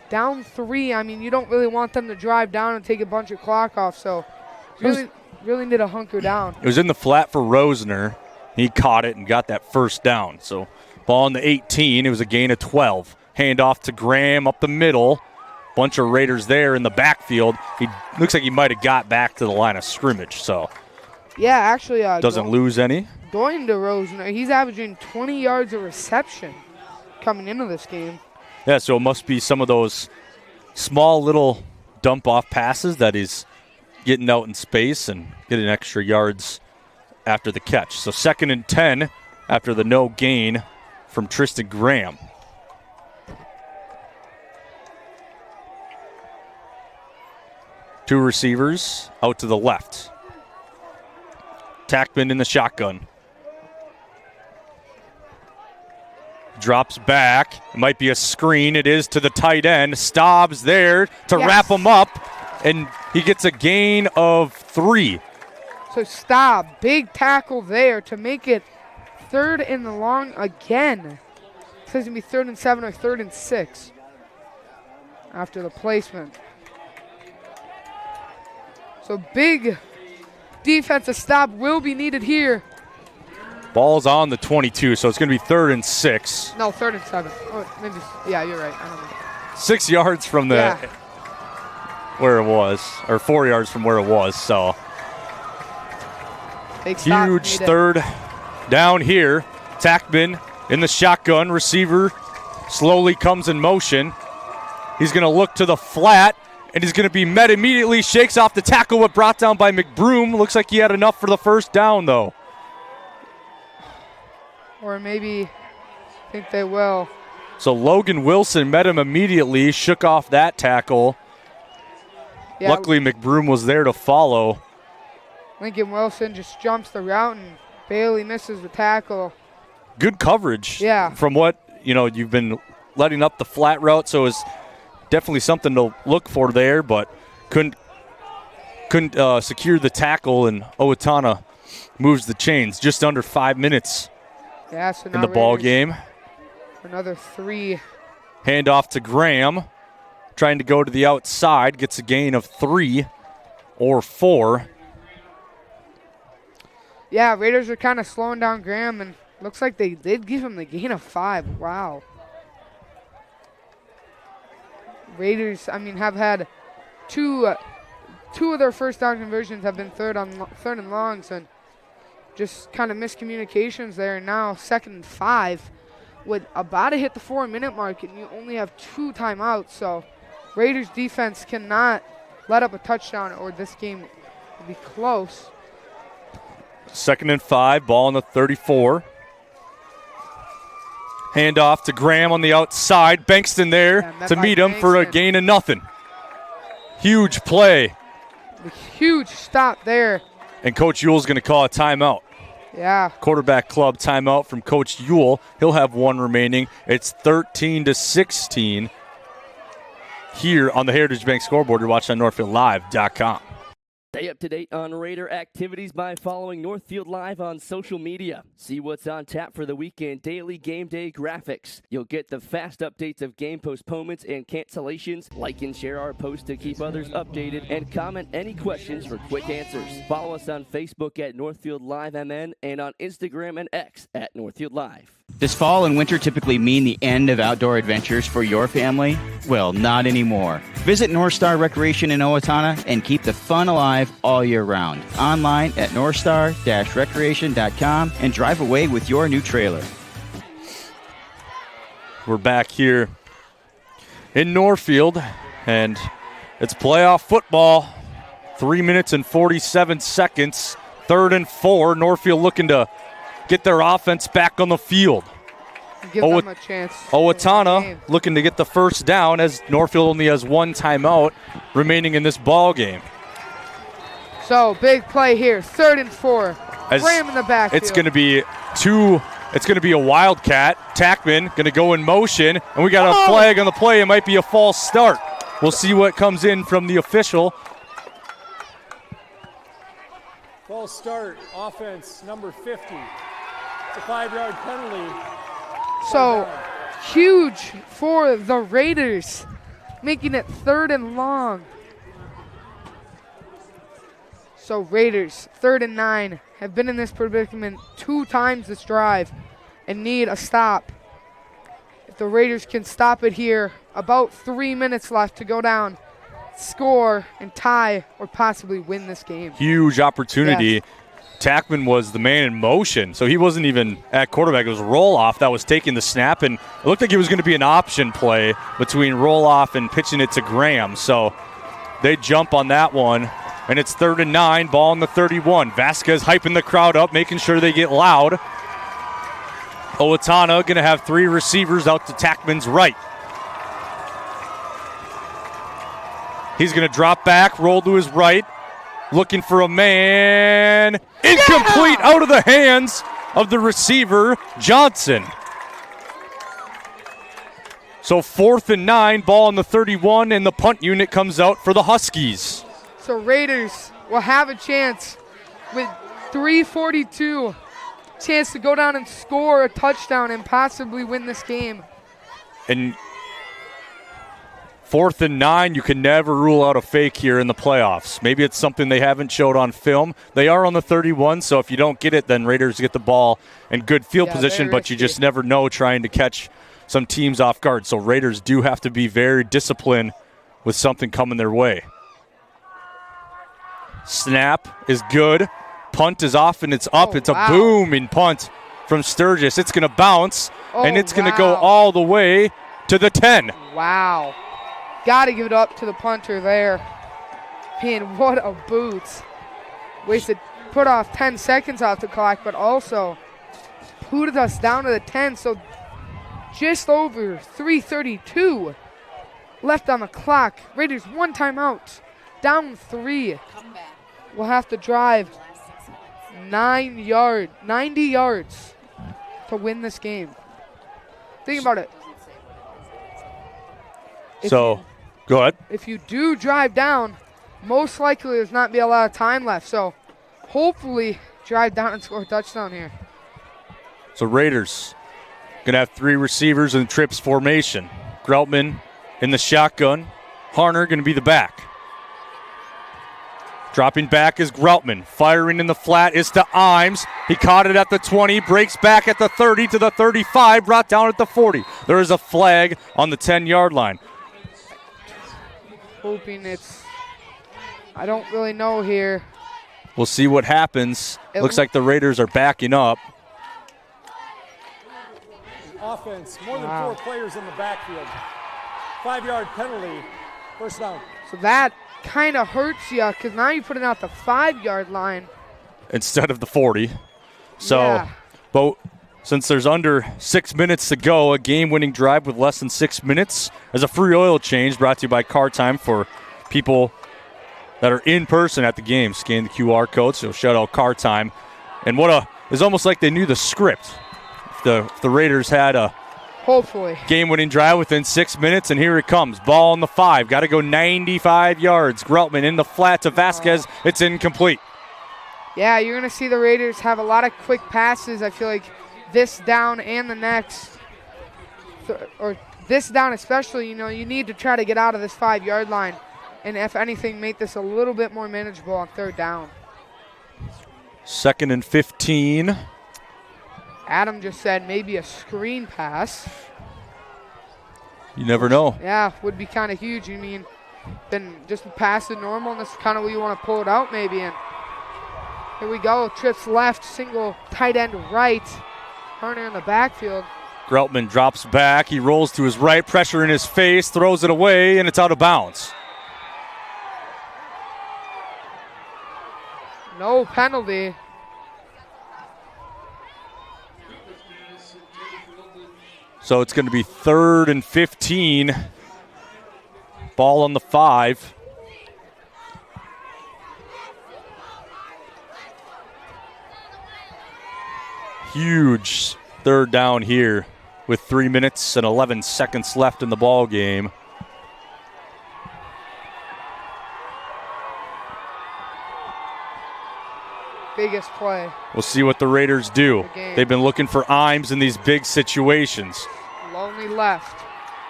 Down 3. I mean, you don't really want them to drive down and take a bunch of clock off. So really need to hunker down. It was in the flat for Rosner. He caught it and got that 1st down. So Ball in the 18. It was a gain of 12. Handoff to Graham up the middle. Bunch of Raiders there in the backfield. He looks like he might have got back to the line of scrimmage, so Yeah, actually. doesn't lose any. Going to Rosen, he's averaging 20 yards of reception coming into this game. Yeah, so it must be some of those small little dump-off passes that he's getting out in space and getting extra yards after the catch. So 2nd and 10 after the no gain from Tristan Graham. Two receivers out to the left. Tackman in the shotgun. Drops back. It might be a screen. It is to the tight end. Staub's there to wrap him up, and he gets a gain of 3. So Staub, big tackle there to make it 3rd and long again. It says it's going to be 3rd and 7 or 3rd and 6 after the placement. So big defensive stop will be needed here. Ball's on the 22, so it's going to be 3rd and 6. No, 3rd and 7. Oh, maybe. Yeah, you're right. I don't know. 6 yards from the where it was, or 4 yards from where it was. So huge 3rd down here. Tackman in the shotgun. Receiver slowly comes in motion. He's going to look to the flat, and he's going to be met immediately. Shakes off the tackle, but brought down by McBroom. Looks like he had enough for the first down, though. Or maybe I think they will. So Logan Wilson met him immediately, shook off that tackle. Yeah. Luckily, McBroom was there to follow. Lincoln Wilson just jumps the route and barely misses the tackle. Good coverage. Yeah. From what, you've been letting up the flat route, so it's definitely something to look for there, but couldn't secure the tackle, and Owatonna moves the chains. Just under 5 minutes So in the ball game. Another 3. Handoff to Graham, trying to go to the outside, gets a gain of 3 or 4. Yeah, Raiders are kind of slowing down Graham, and looks like they did give him the gain of 5. Wow. Raiders, have had two of their first down conversions have been third and longs, and just kind of miscommunications there. And now 2nd and 5 with about to hit the 4-minute mark, and you only have 2 timeouts. So Raiders defense cannot let up a touchdown, or this game will be close. 2nd and 5, ball on the 34. Handoff to Graham on the outside. Bankston there to meet him for a gain of nothing. Huge play. A huge stop there. And Coach Yule's going to call a timeout. Yeah. Quarterback club timeout from Coach Yule. He'll have 1 remaining. It's 13-16 here on the Heritage Bank scoreboard. You're watching on NorthfieldLive.com. Stay up to date on Raider activities by following Northfield Live on social media. See what's on tap for the weekend, daily game day graphics. You'll get the fast updates of game postponements and cancellations. Like and share our posts to keep others updated, and comment any questions for quick answers. Follow us on Facebook at Northfield Live MN and on Instagram and X at Northfield Live. Does fall and winter typically mean the end of outdoor adventures for your family? Well, not anymore. Visit North Star Recreation in Owatonna and keep the fun alive all year round. Online at northstar-recreation.com and drive away with your new trailer. We're back here in Northfield, and it's playoff football. 3 minutes and 47 seconds. 3rd and 4. Northfield looking to get their offense back on the field. Give them a chance. Owatonna looking to get the first down, as Northfield only has 1 timeout remaining in this ball game. So big play here, 3rd and 4. Graham in the backfield. It's going to be a wildcat. Tackman going to go in motion, and we got a flag on the play. It might be a false start. We'll see what comes in from the official. False start, offense number 50. It's a 5-yard penalty. So huge for the Raiders, making it 3rd and long. So Raiders, 3rd and 9, have been in this predicament 2 times this drive and need a stop. the Raiders can stop it here. About 3 minutes left to go down, score, and tie, or possibly win this game. Huge opportunity. Yes. Tackman was the man in motion, so he wasn't even at quarterback. It was roll-off that was taking the snap, and it looked like it was going to be an option play between roll-off and pitching it to Graham. So they jump on that one, and it's 3rd and 9, ball on the 31. Vasquez hyping the crowd up, making sure they get loud. Owatonna going to have 3 receivers out to Tackman's right. He's going to drop back, roll to his right, looking for a man. Incomplete, out of the hands of the receiver, Johnson. So 4th and 9, ball on the 31, and the punt unit comes out for the Huskies. So Raiders will have a chance with 3:42, chance to go down and score a touchdown and possibly win this game. And 4th and 9, you can never rule out a fake here in the playoffs. Maybe it's something they haven't showed on film. They are on the 31, so if you don't get it, then Raiders get the ball in good field position, but you just never know trying to catch some teams off guard. So Raiders do have to be very disciplined with something coming their way. Snap is good. Punt is off and it's up. It's a booming punt from Sturgis. It's going to bounce, and it's going to go all the way to the 10. Wow. Got to give it up to the punter there. Man, what a boot. Put off 10 seconds off the clock, but also put us down to the 10. So just over 3:32 left on the clock. Raiders 1 timeout, down 3. We'll have to drive 90 yards to win this game. Think about it. Go ahead. If you do drive down, most likely there's not be a lot of time left. So hopefully drive down and score a touchdown here. So Raiders going to have 3 receivers in trips formation. Groutman in the shotgun. Harner going to be the back. Dropping back is Groutman. Firing in the flat is to Imes. He caught it at the 20, breaks back at the 30 to the 35, brought down at the 40. There is a flag on the 10-yard line. Hoping I don't really know here. We'll see what happens. Looks like the Raiders are backing up. Offense, more than 4 players in the backfield. 5-yard penalty, first down. So that kind of hurts you because now you put it out the 5-yard line instead of the 40. So, but since there's under 6 minutes to go, a game-winning drive with less than 6 minutes as a free oil change brought to you by Car Time for people that are in person at the game. Scan the QR code, so shout out Car Time. And it's almost like they knew the script. If the Raiders had a game-winning drive within 6 minutes, and here it comes. Ball on the 5. Got to go 95 yards. Groutman in the flat to Vasquez. It's incomplete. Yeah, you're going to see the Raiders have a lot of quick passes. I feel like this down and the next, or this down especially, you need to try to get out of this 5-yard line. And if anything, make this a little bit more manageable on 3rd down. 2nd and 15. Adam just said maybe a screen pass. You never know. Yeah, would be kind of huge. Then just pass it normal, and this is kind of where you want to pull it out maybe. And here we go. Trips left, single tight end right. Harner in the backfield. Groutman drops back. He rolls to his right, pressure in his face, throws it away, and it's out of bounds. No penalty. So it's going to be 3rd and 15. Ball on the 5. Huge 3rd down here with 3 minutes and 11 seconds left in the ball game. Biggest play. We'll see what the Raiders do. They've been looking for Imes in these big situations. Lonely left.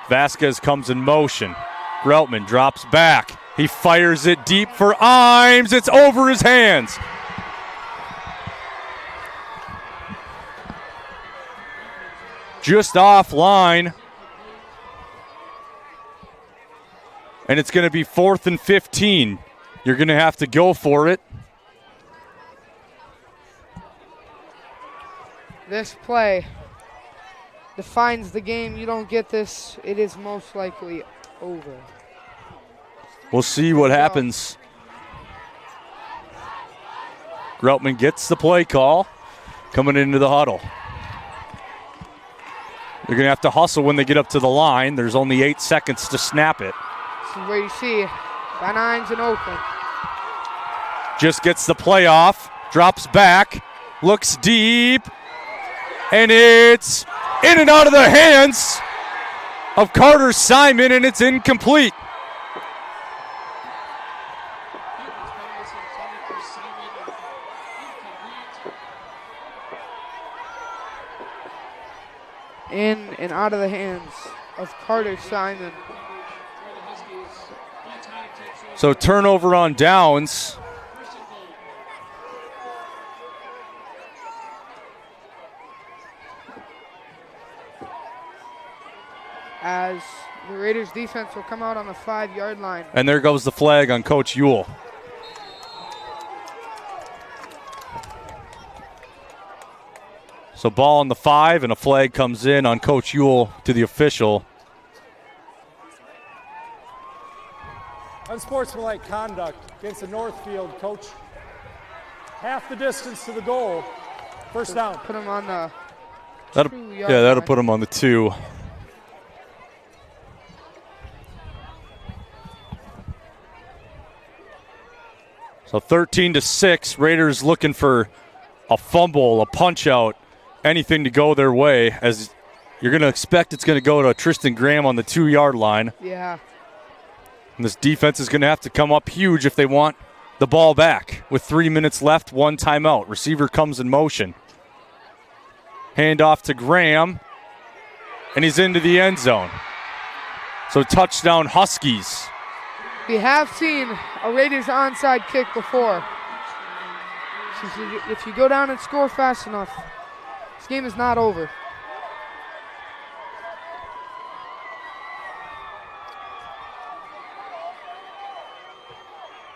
Vasquez comes in motion. Groutman drops back. He fires it deep for Imes. It's over his hands. Just offline. And it's going to be 4th and 15. You're going to have to go for it. This play defines the game. You don't get this, it is most likely over. We'll see what happens. Groutman gets the play call coming into the huddle. They're going to have to hustle when they get up to the line. There's only 8 seconds to snap it. This is where you see Van Hines and Oakland. Just gets the play off, drops back, looks deep, and it's in and out of the hands of Carter Simon, and it's incomplete. In and out of the hands of Carter Simon. So turnover on downs. As the Raiders defense will come out on the 5-yard line. And there goes the flag on Coach Ewell. So ball on the 5, and a flag comes in on Coach Ewell to the official. Unsportsmanlike conduct against the Northfield coach. Half the distance to the goal. First down. Put him on the That'll 2-yard that'll line. put him on the 2. So 13-6, Raiders looking for a fumble, a punch out, anything to go their way, as you're going to expect it's going to go to Tristan Graham on the 2-yard line. Yeah. And this defense is going to have to come up huge if they want the ball back. With 3 minutes left, 1 timeout. Receiver comes in motion. Hand off to Graham, and he's into the end zone. So touchdown Huskies. We have seen a Raiders onside kick before. If you go down and score fast enough, this game is not over.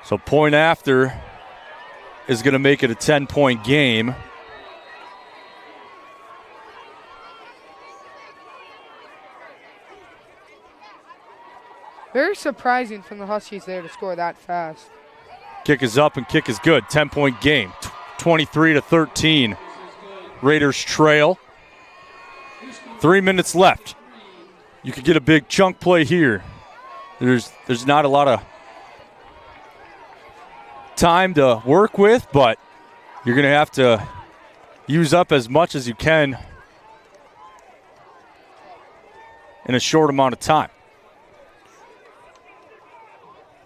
So point after is going to make it a 10-point game. Very surprising from the Huskies there to score that fast. Kick is up and kick is good. 10-point game. 23-13. Raiders trail. 3 minutes left. You could get a big chunk play here. There's not a lot of time to work with, but you're going to have to use up as much as you can in a short amount of time.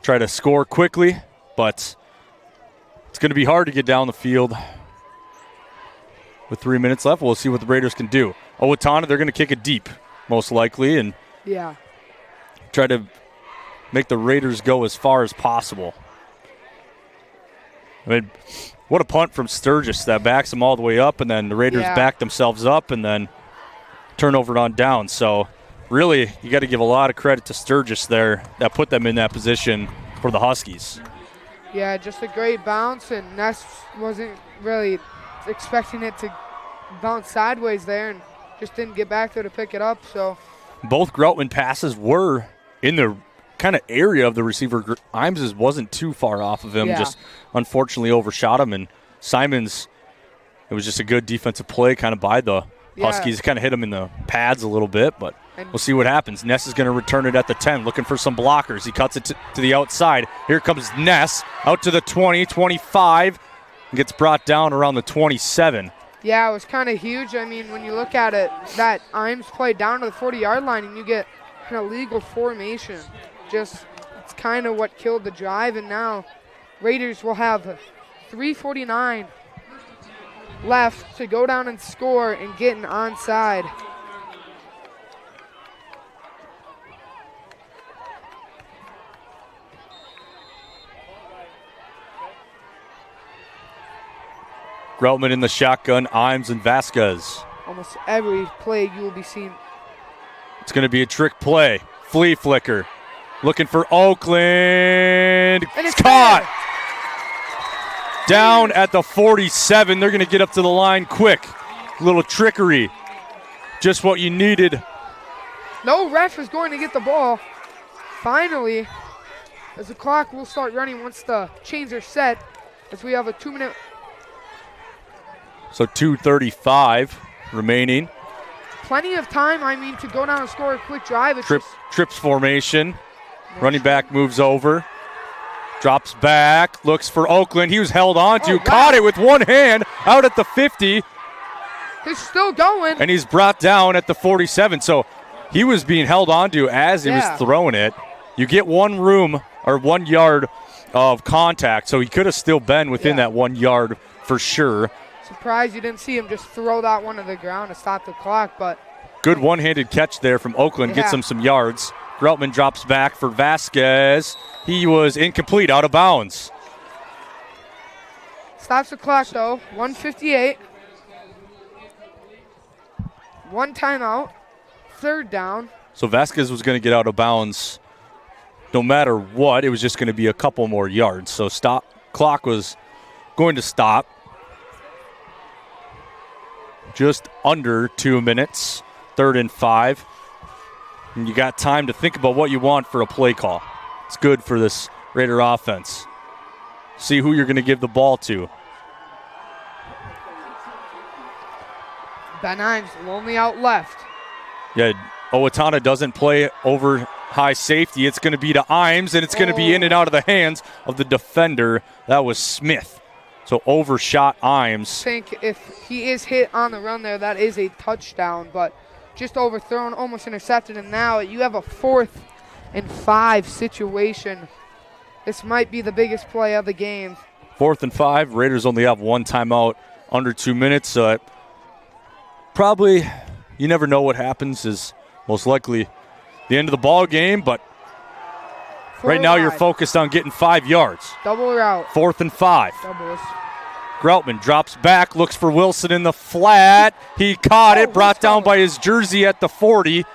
Try to score quickly, but it's going to be hard to get down the field with 3 minutes left. We'll see what the Raiders can do. Owatonna, they're going to kick it deep, most likely, and try to make the Raiders go as far as possible. I mean, what a punt from Sturgis that backs them all the way up, and then the Raiders back themselves up, and then turnover on down. So really, you got to give a lot of credit to Sturgis there that put them in that position for the Huskies. Yeah, just a great bounce, and Ness wasn't really expecting it to bounce sideways there and just didn't get back there to pick it up. So both Groutman passes were in the kind of area of the receiver. Imes's wasn't too far off of him, just unfortunately overshot him, and Simons, it was just a good defensive play kind of by the Huskies. Kind of hit him in the pads a little bit, but we'll see what happens. Ness is going to return it at the 10, looking for some blockers. He cuts it to the outside. Here comes Ness out to the 20, 25, and gets brought down around the 27. Yeah, it was kind of huge. I mean, when you look at it, that Imes played down to the 40-yard line, and you get an illegal formation. Just, it's kind of what killed the drive, and now Raiders will have 3:49 left to go down and score and get an onside. Groutman in the shotgun, Imes and Vasquez. Almost every play you will be seeing. It's going to be a trick play. Flea flicker. Looking for Oakland. And it's caught. Down at the 47. They're going to get up to the line quick. Little trickery. Just what you needed. No ref is going to get the ball. Finally, as the clock will start running once the chains are set, as we have a 2-minute. So 2:35 remaining. Plenty of time, to go down and score a quick drive. It's Trips formation. Running back moves over. Drops back. Looks for Oakland. He was held on to. Caught it with one hand out at the 50. He's still going. And he's brought down at the 47. So he was being held on to as he was throwing it. You get 1 yard of contact. So he could have still been within that 1 yard for sure. Surprised you didn't see him just throw that one to the ground to stop the clock, but good one-handed catch there from Oakland. Gets him some yards. Groutman drops back for Vasquez. He was incomplete, out of bounds. Stops the clock though. 1:58. One timeout. Third down. So Vasquez was going to get out of bounds no matter what. It was just going to be a couple more yards. So clock was going to stop. Just under 2 minutes, 3rd and 5. And you got time to think about what you want for a play call. It's good for this Raider offense. See who you're going to give the ball to. Ben Imes lonely out left. Yeah, Owatonna doesn't play over high safety. It's going to be to Imes, and it's going to be in and out of the hands of the defender. That was Smith. So overshot Imes. I think if he is hit on the run there, that is a touchdown, but just overthrown, almost intercepted, and now you have a 4th and 5 situation. This might be the biggest play of the game. 4th and 5. Raiders only have 1 timeout under 2 minutes. Probably, you never know what happens, is most likely the end of the ball game, but right now you're focused on getting 5 yards. Double route. 4th and 5. Doubles. Groutman drops back, looks for Wilson in the flat. He caught it, brought down by his jersey at the 40.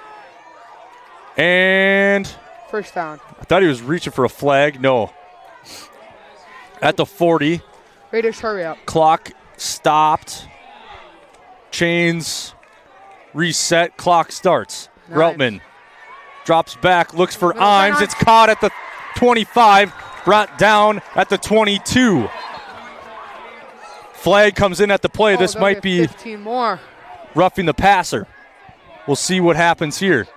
And first down. I thought he was reaching for a flag. No. At the 40. Raiders, hurry up. Clock stopped. Chains reset. Clock starts. Nice. Groutman drops back, looks for Imes. It's caught at the 25, brought down at the 22. Flag comes in at the play. This might be 15 more. Roughing the passer. We'll see what happens here.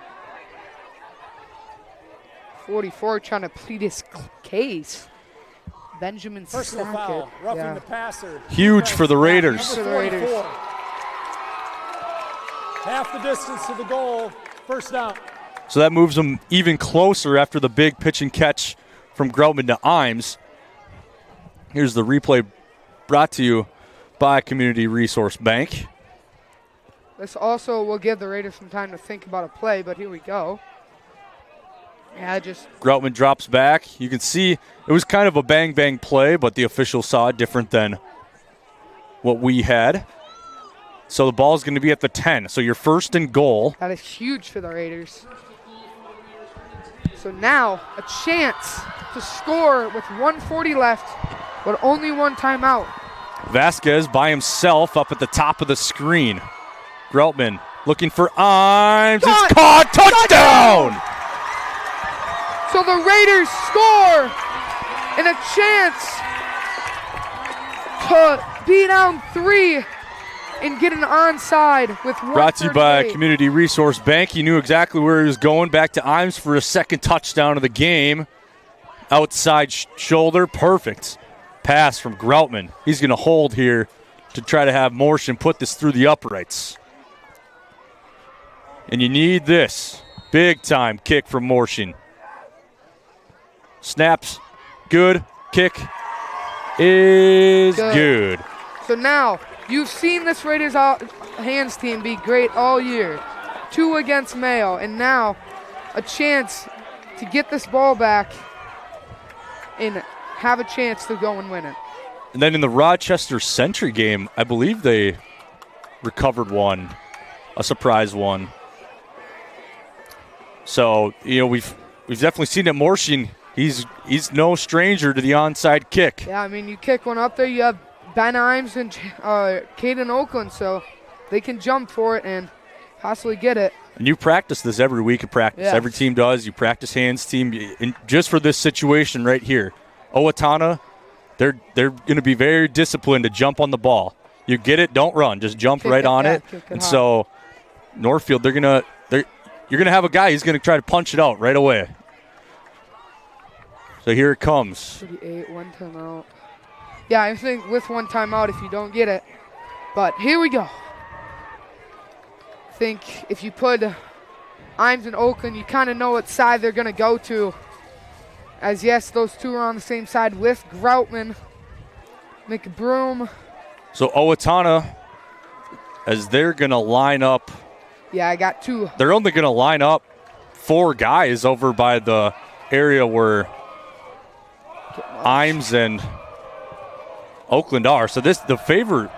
44 trying to plead his case. Benjamin Personal foul, roughing the passer. Huge for the Raiders. Half the distance to the goal. First down. So that moves them even closer after the big pitch and catch from Groutman to Imes. Here's the replay brought to you by Community Resource Bank. This also will give the Raiders some time to think about a play, but here we go. Groutman drops back. You can see it was kind of a bang-bang play, but the officials saw it different than what we had. So the ball's going to be at the 10. So your 1st and goal. That is huge for the Raiders. So now a chance to score with 1:40 left, but only 1 timeout. Vasquez by himself up at the top of the screen. Groutman looking for Imes. It's caught. Touchdown! So the Raiders score and a chance to be down 3 and get an onside with 1:38. Brought to you by Community Resource Bank. He knew exactly where he was going. Back to Imes for a 2nd touchdown of the game. Outside shoulder. Perfect pass from Groutman. He's going to hold here to try to have Morshin put this through the uprights. And you need this. Big time kick from Morshin. Snaps. Good. Kick is good. So now you've seen this Raiders hands team be great all year. 2 against Mayo, and now a chance to get this ball back and have a chance to go and win it. And then in the Rochester Century game, I believe they recovered one, a surprise one. So, we've we've definitely seen it. Morshin, he's no stranger to the onside kick. Yeah, I mean, you kick one up there, you have Ben Imes and Caden Oakland, so they can jump for it and possibly get it. And you practice this every week of practice. Yes. Every team does. You practice hands team. And just for this situation right here, Owatonna, they're going to be very disciplined to jump on the ball. You get it, don't run. Just jump Kick right it, on yeah, it. kick it And hard. so Northfield, you're going to have a guy, he's going to try to punch it out right away. So here it comes. 38, one timeout. Yeah, I think with one timeout if you don't get it. But here we go. I think if you put Imes and Oakland, you kind of know what side they're going to go to. As yes, those two are on the same side with Groutman, McBroom. So Owatonna, as they're going to line up, Yeah, I got two. they're only going to line up 4 guys over by the area where Imes and Oakland are. So the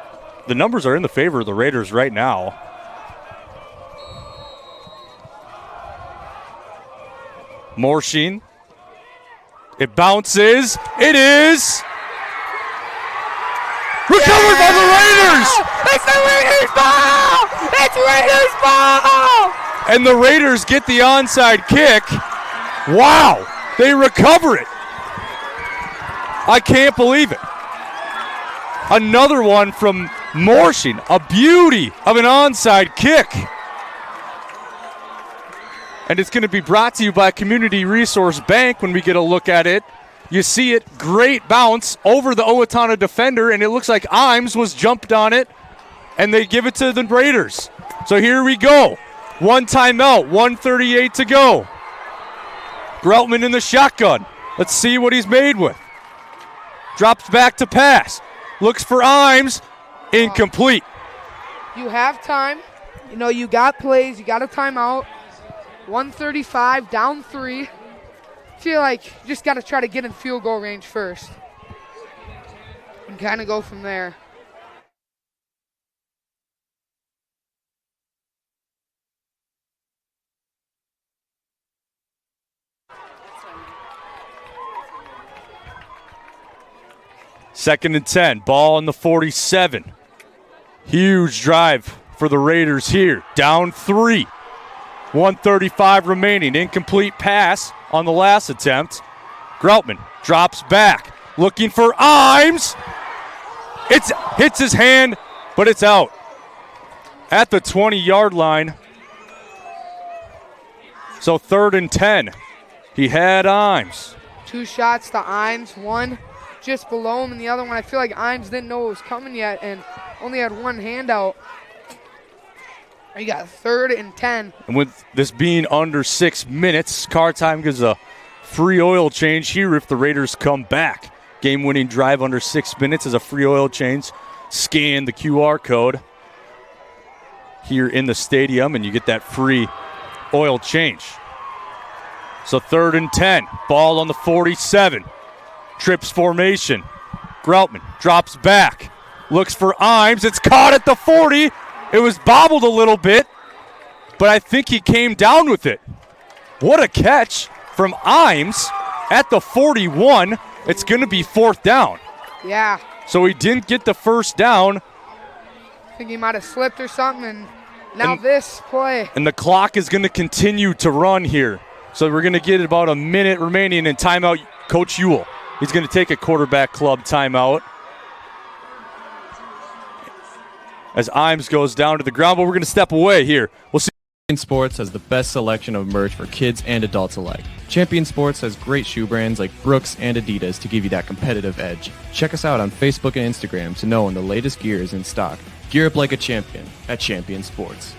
numbers are in the favor of the Raiders right now. Morshin. It bounces. It is recovered by the Raiders. It's the Raiders ball! It's Raiders ball! And the Raiders get the onside kick. Wow. They recover it. I can't believe it. Another one from Morshin. A beauty of an onside kick. And it's going to be brought to you by Community Resource Bank when we get a look at it. You see it, great bounce over the Owatonna defender, and it looks like Imes was jumped on it, and they give it to the Raiders. So here we go. One timeout, 1:38 to go. Groutman in the shotgun. Let's see what he's made with. Drops back to pass. Looks for Imes. Incomplete. You have time. You know, you got plays. You got a timeout. 135, down 3. Feel like you just got to try to get in field goal range first. And kind of go from there. Second and 10. Ball on the 47. Huge drive for the Raiders here. Down 3. 1:35 remaining. Incomplete pass on the last attempt. Groutman drops back. Looking for Imes. It hits his hand, but it's out. At the 20-yard line. So 3rd and 10. He had Imes. 2 shots to Imes, one just below him, and the other one, I feel like Imes didn't know it was coming yet and only had one hand out. You got 3rd and 10. And with this being under 6 minutes, car time gives a free oil change here if the Raiders come back. Game-winning drive under 6 minutes is a free oil change. Scan the QR code here in the stadium, and you get that free oil change. So 3rd and 10. Ball on the 47. Trips formation. Groutman drops back. Looks for Imes. It's caught at the 40. It was bobbled a little bit, but I think he came down with it. What a catch from Imes at the 41. It's going to be 4th down. Yeah. So he didn't get the first down. I think he might have slipped or something, and now this play. And the clock is going to continue to run here. So we're going to get about a minute remaining in timeout. Coach Ewell, he's going to take a quarterback club timeout. As Imes goes down to the ground, but we're going to step away here. We'll see. Champion Sports has the best selection of merch for kids and adults alike. Champion Sports has great shoe brands like Brooks and Adidas to give you that competitive edge. Check us out on Facebook and Instagram to know when the latest gear is in stock. Gear up like a champion at Champion Sports.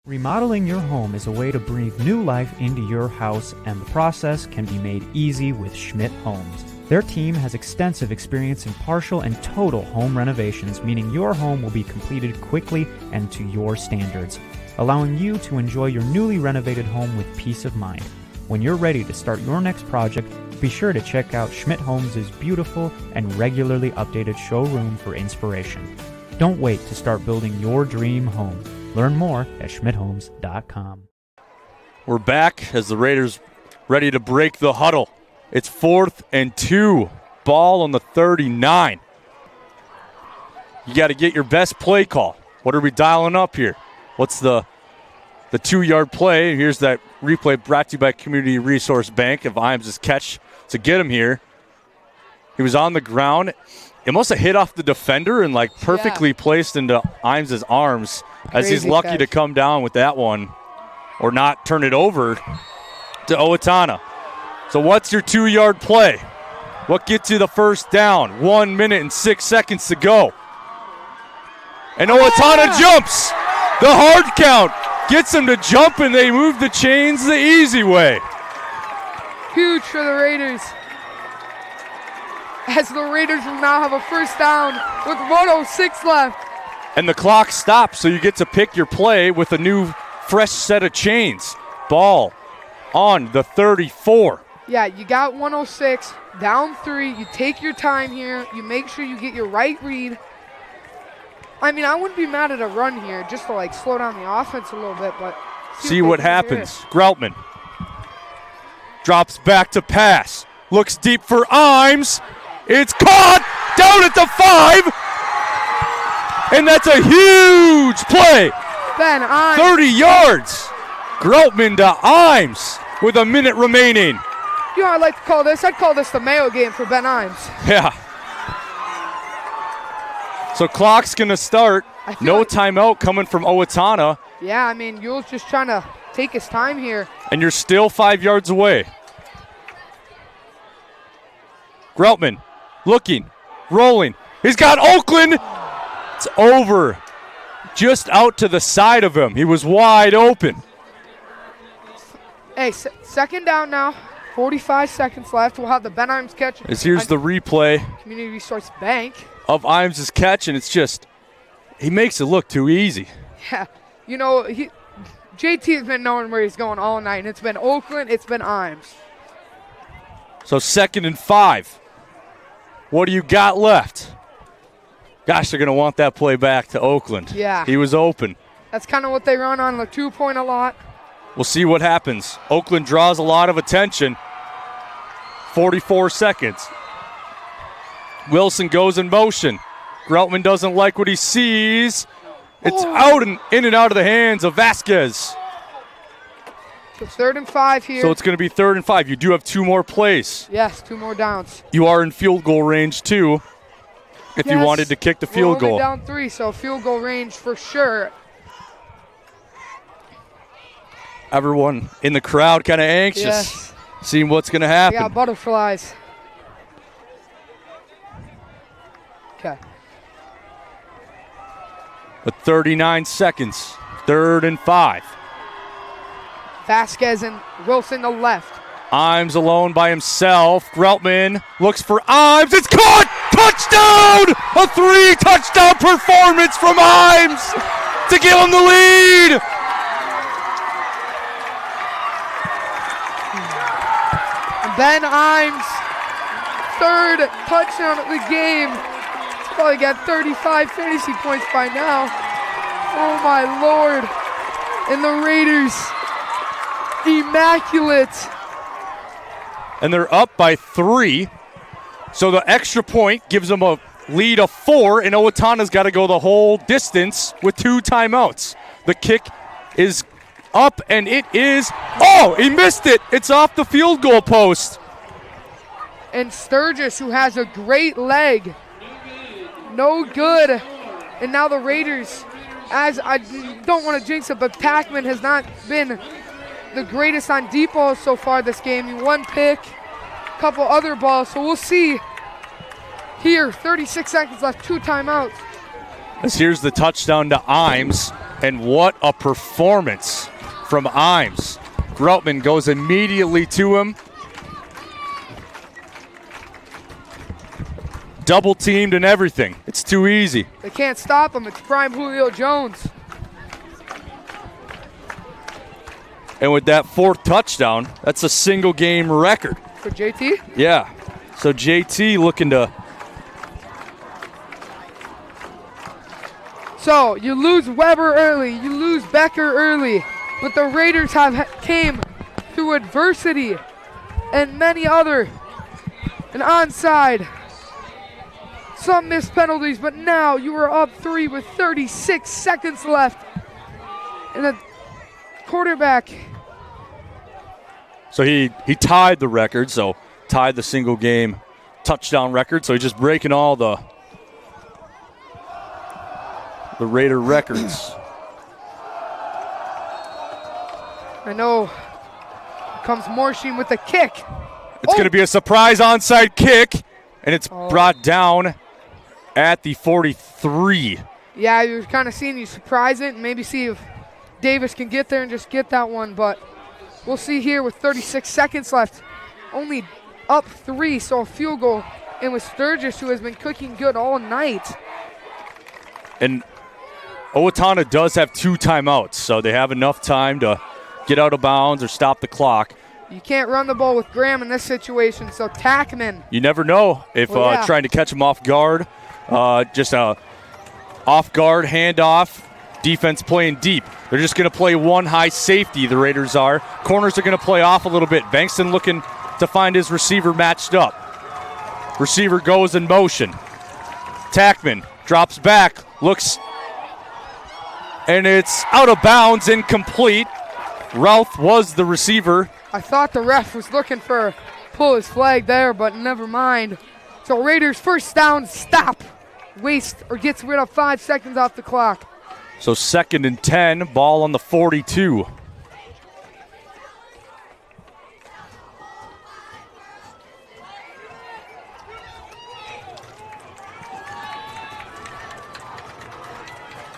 Remodeling your home is a way to breathe new life into your house, and the process can be made easy with Schmidt Homes. Their team has extensive experience in partial and total home renovations, meaning your home will be completed quickly and to your standards, allowing you to enjoy your newly renovated home with peace of mind. When you're ready to start your next project, be sure to check out Schmidt Homes' beautiful and regularly updated showroom for inspiration. Don't wait to start building your dream home. Learn more at schmidthomes.com. We're back as the Raiders ready to break the huddle. It's 4th and 2. Ball on the 39. You got to get your best play call. What are we dialing up here? What's the 2-yard play? Here's that replay brought to you by Community Resource Bank of Imes' catch to get him here. He was on the ground. It must have hit off the defender and like perfectly placed into Imes' arms as he's lucky to come down with that one or not turn it over to Owatonna. So what's your 2-yard play? What gets you the first down? 1 minute and 6 seconds to go. And Owatonna jumps. The hard count gets them to jump, and they move the chains the easy way. Huge for the Raiders. As the Raiders will now have a first down with 1:06 left. And the clock stops, so you get to pick your play with a new fresh set of chains. Ball on the 34. Yeah, you got 1:06, down 3. You take your time here. You make sure you get your right read. I mean, I wouldn't be mad at a run here just to like slow down the offense a little bit, but see what happens. Groutman drops back to pass. Looks deep for Imes. It's caught down at the 5. And that's a huge play. Ben Imes. 30 yards. Groutman to Imes with a minute remaining. You know what I'd like to call this? I'd call this the Mayo game for Ben Imes. Yeah. So clock's going to start. No timeout coming from Owatonna. Yeah, I mean, Yule's just trying to take his time here. And you're still 5 yards away. Groutman looking, rolling. He's got Oakland. It's over. Just out to the side of him. He was wide open. Hey, second down now. 45 seconds left. We'll have the Ben Imes catch. Here's the replay. Community Resource Bank. Of Imes' catch, and it's just, he makes it look too easy. Yeah, you know, JT has been knowing where he's going all night, and it's been Oakland, it's been Imes. So 2nd and 5. What do you got left? Gosh, they're going to want that play back to Oakland. Yeah. He was open. That's kind of what they run on the 2-point a lot. We'll see what happens. Oakland draws a lot of attention. 44 seconds. Wilson goes in motion. Groutman doesn't like what he sees. It's out and in and out of the hands of Vasquez. So 3rd and 5 here. So it's going to be 3rd and 5. You do have 2 more plays. Yes, 2 more downs. You are in field goal range, too, if you wanted to kick the field goal. goal. Down 3, so field goal range for sure. Everyone in the crowd kind of anxious, seeing what's going to happen. They got butterflies. Okay. With 39 seconds, 3rd and 5. Vasquez and Wilson to left. Imes alone by himself. Groutman looks for Imes. It's caught! Touchdown! A 3-touchdown performance from Imes to give him the lead. Ben Imes, 3rd touchdown of the game. He's probably got 35 fantasy points by now. Oh my Lord. And the Raiders, immaculate. And they're up by 3. So the extra point gives them a lead of 4, and Owatonna's got to go the whole distance with 2 timeouts. The kick is up, and it is, oh, he missed it. It's off the field goal post. And Sturgis, who has a great leg, no good. And now the Raiders, as I don't want to jinx it, but Packman has not been the greatest on deep balls so far this game. 1 pick, a couple other balls, so we'll see. Here, 36 seconds left, 2 timeouts. As here's the touchdown to Imes, and what a performance from Imes. Groutman goes immediately to him. Double teamed and everything. It's too easy. They can't stop him. It's prime Julio Jones. And with that 4th touchdown, that's a single game record. For JT? Yeah. So JT looking to. So you lose Weber early, you lose Becker early, but the Raiders came through adversity and many other. An onside. Some missed penalties, but now you are up 3 with 36 seconds left. And the quarterback. So he tied the record, so tied the single game touchdown record. So he's just breaking all the Raider records. I know. Comes Morsheen with the kick. It's going to be a surprise onside kick, and it's brought down at the 43. Yeah, you're kind of seeing you surprise it and maybe see if Davis can get there and just get that one, but we'll see here with 36 seconds left. Only up 3, so a field goal. And with Sturgis, who has been cooking good all night. And Owatonna does have 2 timeouts, so they have enough time to get out of bounds or stop the clock. You can't run the ball with Graham in this situation, so Tackman. You never know if trying to catch him off guard, just a off-guard handoff, defense playing deep. They're just going to play one high safety, the Raiders are. Corners are going to play off a little bit. Bankston looking to find his receiver matched up. Receiver goes in motion. Tackman drops back, looks, and it's out of bounds, incomplete. Routh was the receiver. I thought the ref was looking for pull his flag there, but never mind. So Raiders first down, stop, waste, or gets rid of 5 seconds off the clock. So 2nd and 10, ball on the 42.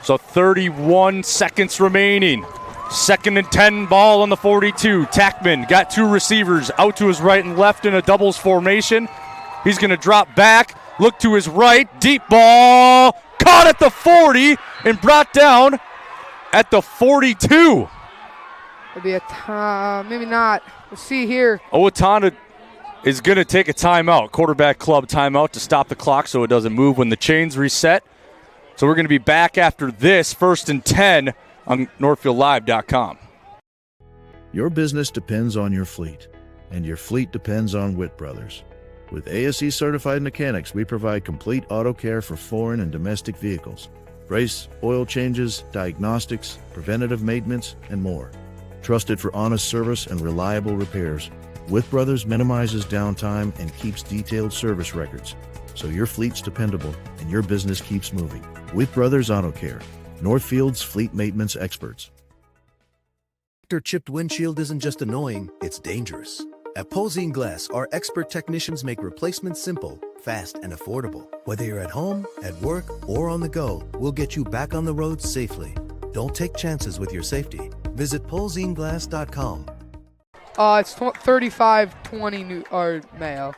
So 31 seconds remaining. 2nd and 10, ball on the 42. Tackman got 2 receivers out to his right and left in a doubles formation. He's going to drop back, look to his right, deep ball, caught at the 40 and brought down at the 42. It'll be maybe not. We'll see here. Owatonna is going to take a timeout, quarterback club timeout to stop the clock so it doesn't move when the chains reset. So we're going to be back after this, 1st and 10 on NorthfieldLive.com. Your business depends on your fleet, and your fleet depends on Witt Brothers. With ASE certified mechanics, we provide complete auto care for foreign and domestic vehicles. Brace, oil changes, diagnostics, preventative maintenance, and more. Trusted for honest service and reliable repairs, Witt Brothers minimizes downtime and keeps detailed service records, so your fleet's dependable and your business keeps moving. Witt Brothers Auto Care, Northfield's fleet maintenance experts. Chipped windshield isn't just annoying, it's dangerous. At Polzine Glass, our expert technicians make replacements simple, fast, and affordable. Whether you're at home, at work, or on the go, we'll get you back on the road safely. Don't take chances with your safety. Visit polzineglass.com. It's 35-20 Mayo.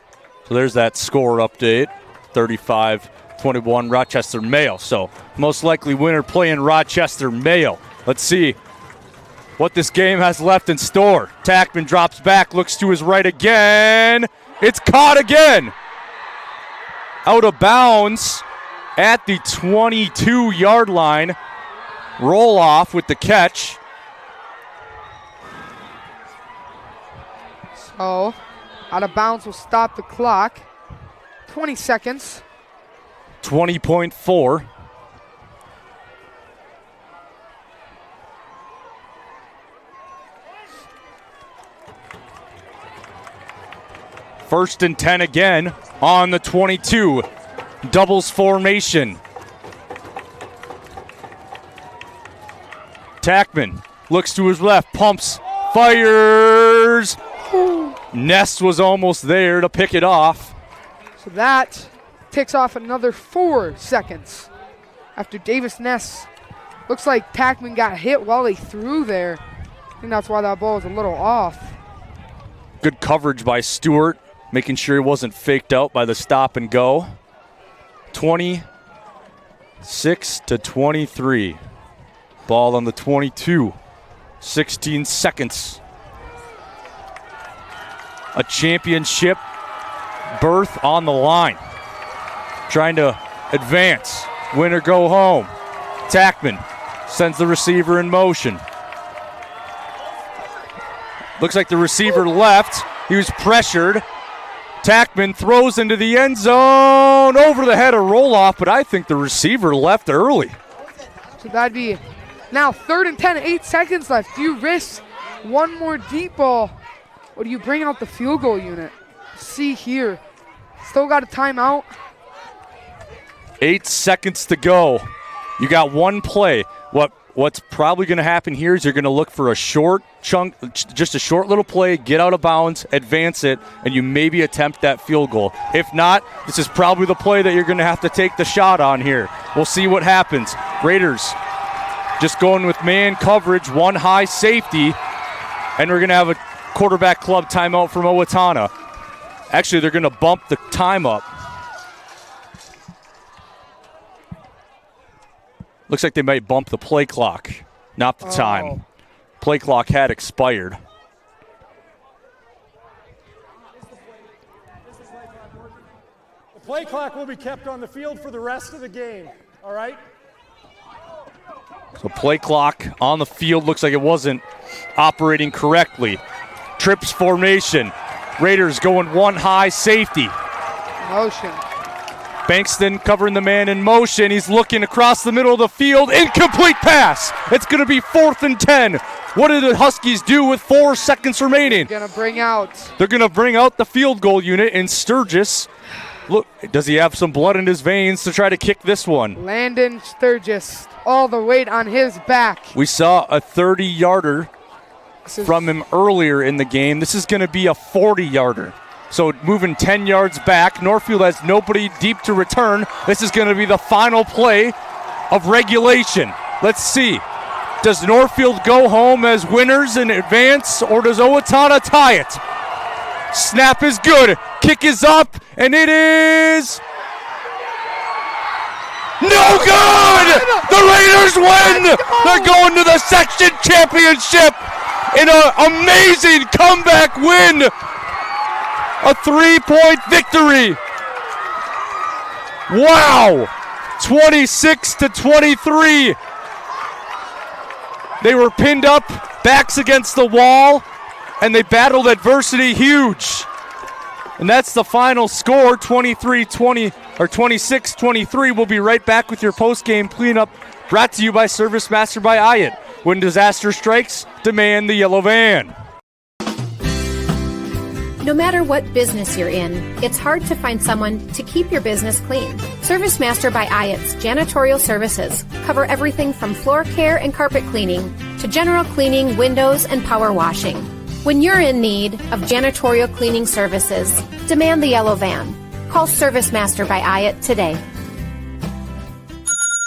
So there's that score update, 35-21 Rochester Mayo. So most likely winner playing Rochester Mayo. Let's see what this game has left in store. Tackman drops back, looks to his right again. It's caught again. Out of bounds at the 22-yard line. Roll off with the catch. So, out of bounds will stop the clock. 20 seconds. 20.4. First and 10 again on the 22. Doubles formation. Tackman looks to his left, pumps, fires. Ness was almost there to pick it off. So that takes off another 4 seconds after Davis Ness. Looks like Tackman got hit while he threw there. I think that's why that ball was a little off. Good coverage by Stewart, making sure he wasn't faked out by the stop and go. 26-23. Ball on the 22. 16 seconds. A championship berth on the line. Trying to advance. Win or go home. Tackman sends the receiver in motion. Looks like the receiver left. He was pressured. Tackman throws into the end zone, over the head, a roll-off, but I think the receiver left early. So that'd be now 3rd and 10, 8 seconds left. Do you risk one more deep ball, or do you bring out the field goal unit? See here. Still got a timeout. 8 seconds to go. You got one play. What's probably going to happen here is you're going to look for a short chunk, just a short little play, get out of bounds, advance it, and you maybe attempt that field goal. If not, this is probably the play that you're going to have to take the shot on here. We'll see what happens. Raiders just going with man coverage, one high safety, and we're going to have a quarterback club timeout from Owatonna. Actually, they're going to bump the time up. Looks like they might bump the play clock, not the time. Play clock had expired. The play clock will be kept on the field for the rest of the game, all right? So play clock on the field looks like it wasn't operating correctly. Trips formation. Raiders going one high safety. Motion. Bankston covering the man in motion. He's looking across the middle of the field. Incomplete pass. It's going to be 4th and 10. What do the Huskies do with 4 seconds remaining? They're going to bring out the field goal unit, and Sturgis, look, does he have some blood in his veins to try to kick this one? Landon Sturgis, all the weight on his back. We saw a 30-yarder from him earlier in the game. This is going to be a 40-yarder. So moving 10 yards back. Northfield has nobody deep to return. This is going to be the final play of regulation. Let's see. Does Northfield go home as winners and advance, or does Owatonna tie it? Snap is good. Kick is up, and it is no good! The Raiders win! They're going to the section championship in an amazing comeback win. A 3-point victory. Wow. 26-23. They were pinned up, backs against the wall, and they battled adversity huge. And that's the final score, 23-20 or 26-23. We'll be right back with your post-game cleanup, brought to you by Service Master by Hyatt. When disaster strikes, demand the yellow van. No matter what business you're in, it's hard to find someone to keep your business clean. Service Master by Hyatt's janitorial services cover everything from floor care and carpet cleaning to general cleaning, windows, and power washing. When you're in need of janitorial cleaning services, demand the yellow van. Call Service Master by Hyatt today.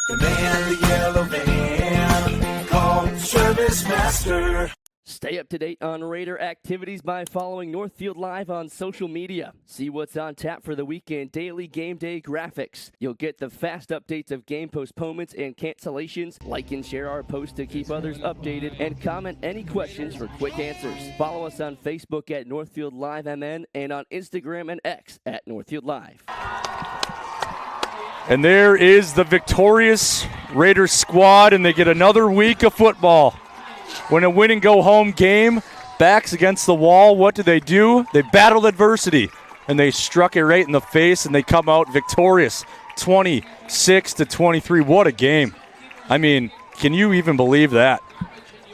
Demand the yellow van. Call Service Master. Stay up to date on Raider activities by following Northfield Live on social media. See what's on tap for the weekend daily game day graphics. You'll get the fast updates of game postponements and cancellations. Like and share our posts to keep others updated, and comment any questions for quick answers. Follow us on Facebook at Northfield Live MN and on Instagram and X at Northfield Live. And there is the victorious Raiders squad, and they get another week of football. When a win-and-go-home game, backs against the wall, what do? They battled adversity, and they struck it right in the face, and they come out victorious, 26-23. What a game. I mean, can you even believe that?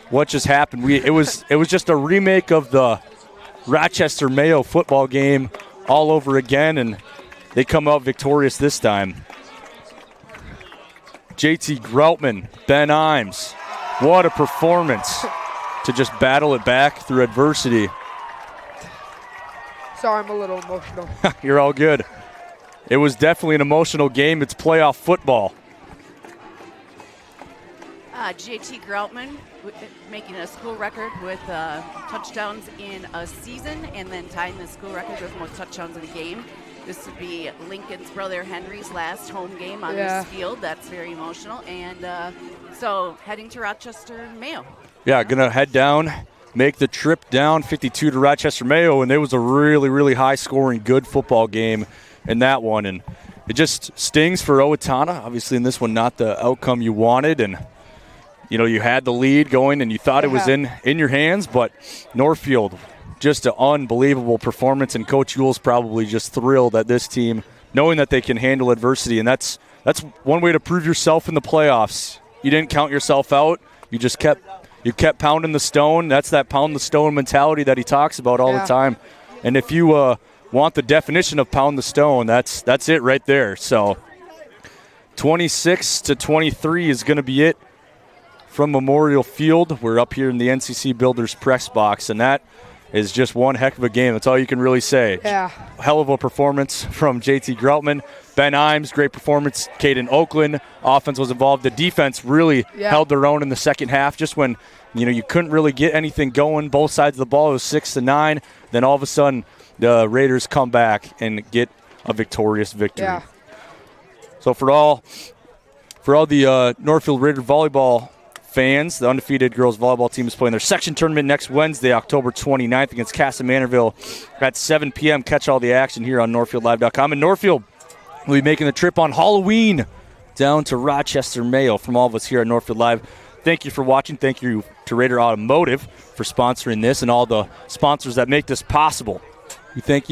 What just happened? It was just a remake of the Rochester Mayo football game all over again, and they come out victorious this time. JT Groutman, Ben Imes. What a performance to just battle it back through adversity. Sorry, I'm a little emotional. You're all good. It was definitely an emotional game. It's playoff football. JT Groutman making a school record with touchdowns in a season, and then tying the school record with most touchdowns in a game. This would be Lincoln's brother Henry's last home game on this field. That's very emotional. And so heading to Rochester Mayo. Yeah, going to head down, make the trip down 52 to Rochester Mayo, and it was a really, really high-scoring, good football game in that one. And it just stings for Owatonna. Obviously, in this one, not the outcome you wanted. And, you know, you had the lead going, and you thought it was in your hands, but Northfield just an unbelievable performance, and Coach Yule's probably just thrilled at this team, knowing that they can handle adversity, and that's one way to prove yourself in the playoffs. You didn't count yourself out. You just kept pounding the stone. That's that pound the stone mentality that he talks about all the time. And if you want the definition of pound the stone, that's it right there. So 26-23 is going to be it from Memorial Field. We're up here in the NCC Builders press box, and that is just one heck of a game. That's all you can really say. Yeah. Hell of a performance from JT Groutman. Ben Imes, great performance. Caden Oakland, offense was involved. The defense really held their own in the second half. Just when you couldn't really get anything going, both sides of the ball, it was 6-9. Then all of a sudden, the Raiders come back and get a victorious victory. Yeah. So for all the Northfield Raider volleyball fans, the undefeated girls volleyball team is playing their section tournament next Wednesday, October 29th against Casa Manorville at 7 p.m. Catch all the action here on NorthfieldLive.com. And Northfield will be making the trip on Halloween down to Rochester, Mayo. From all of us here at Northfield Live, thank you for watching. Thank you to Raider Automotive for sponsoring this and all the sponsors that make this possible. We thank you.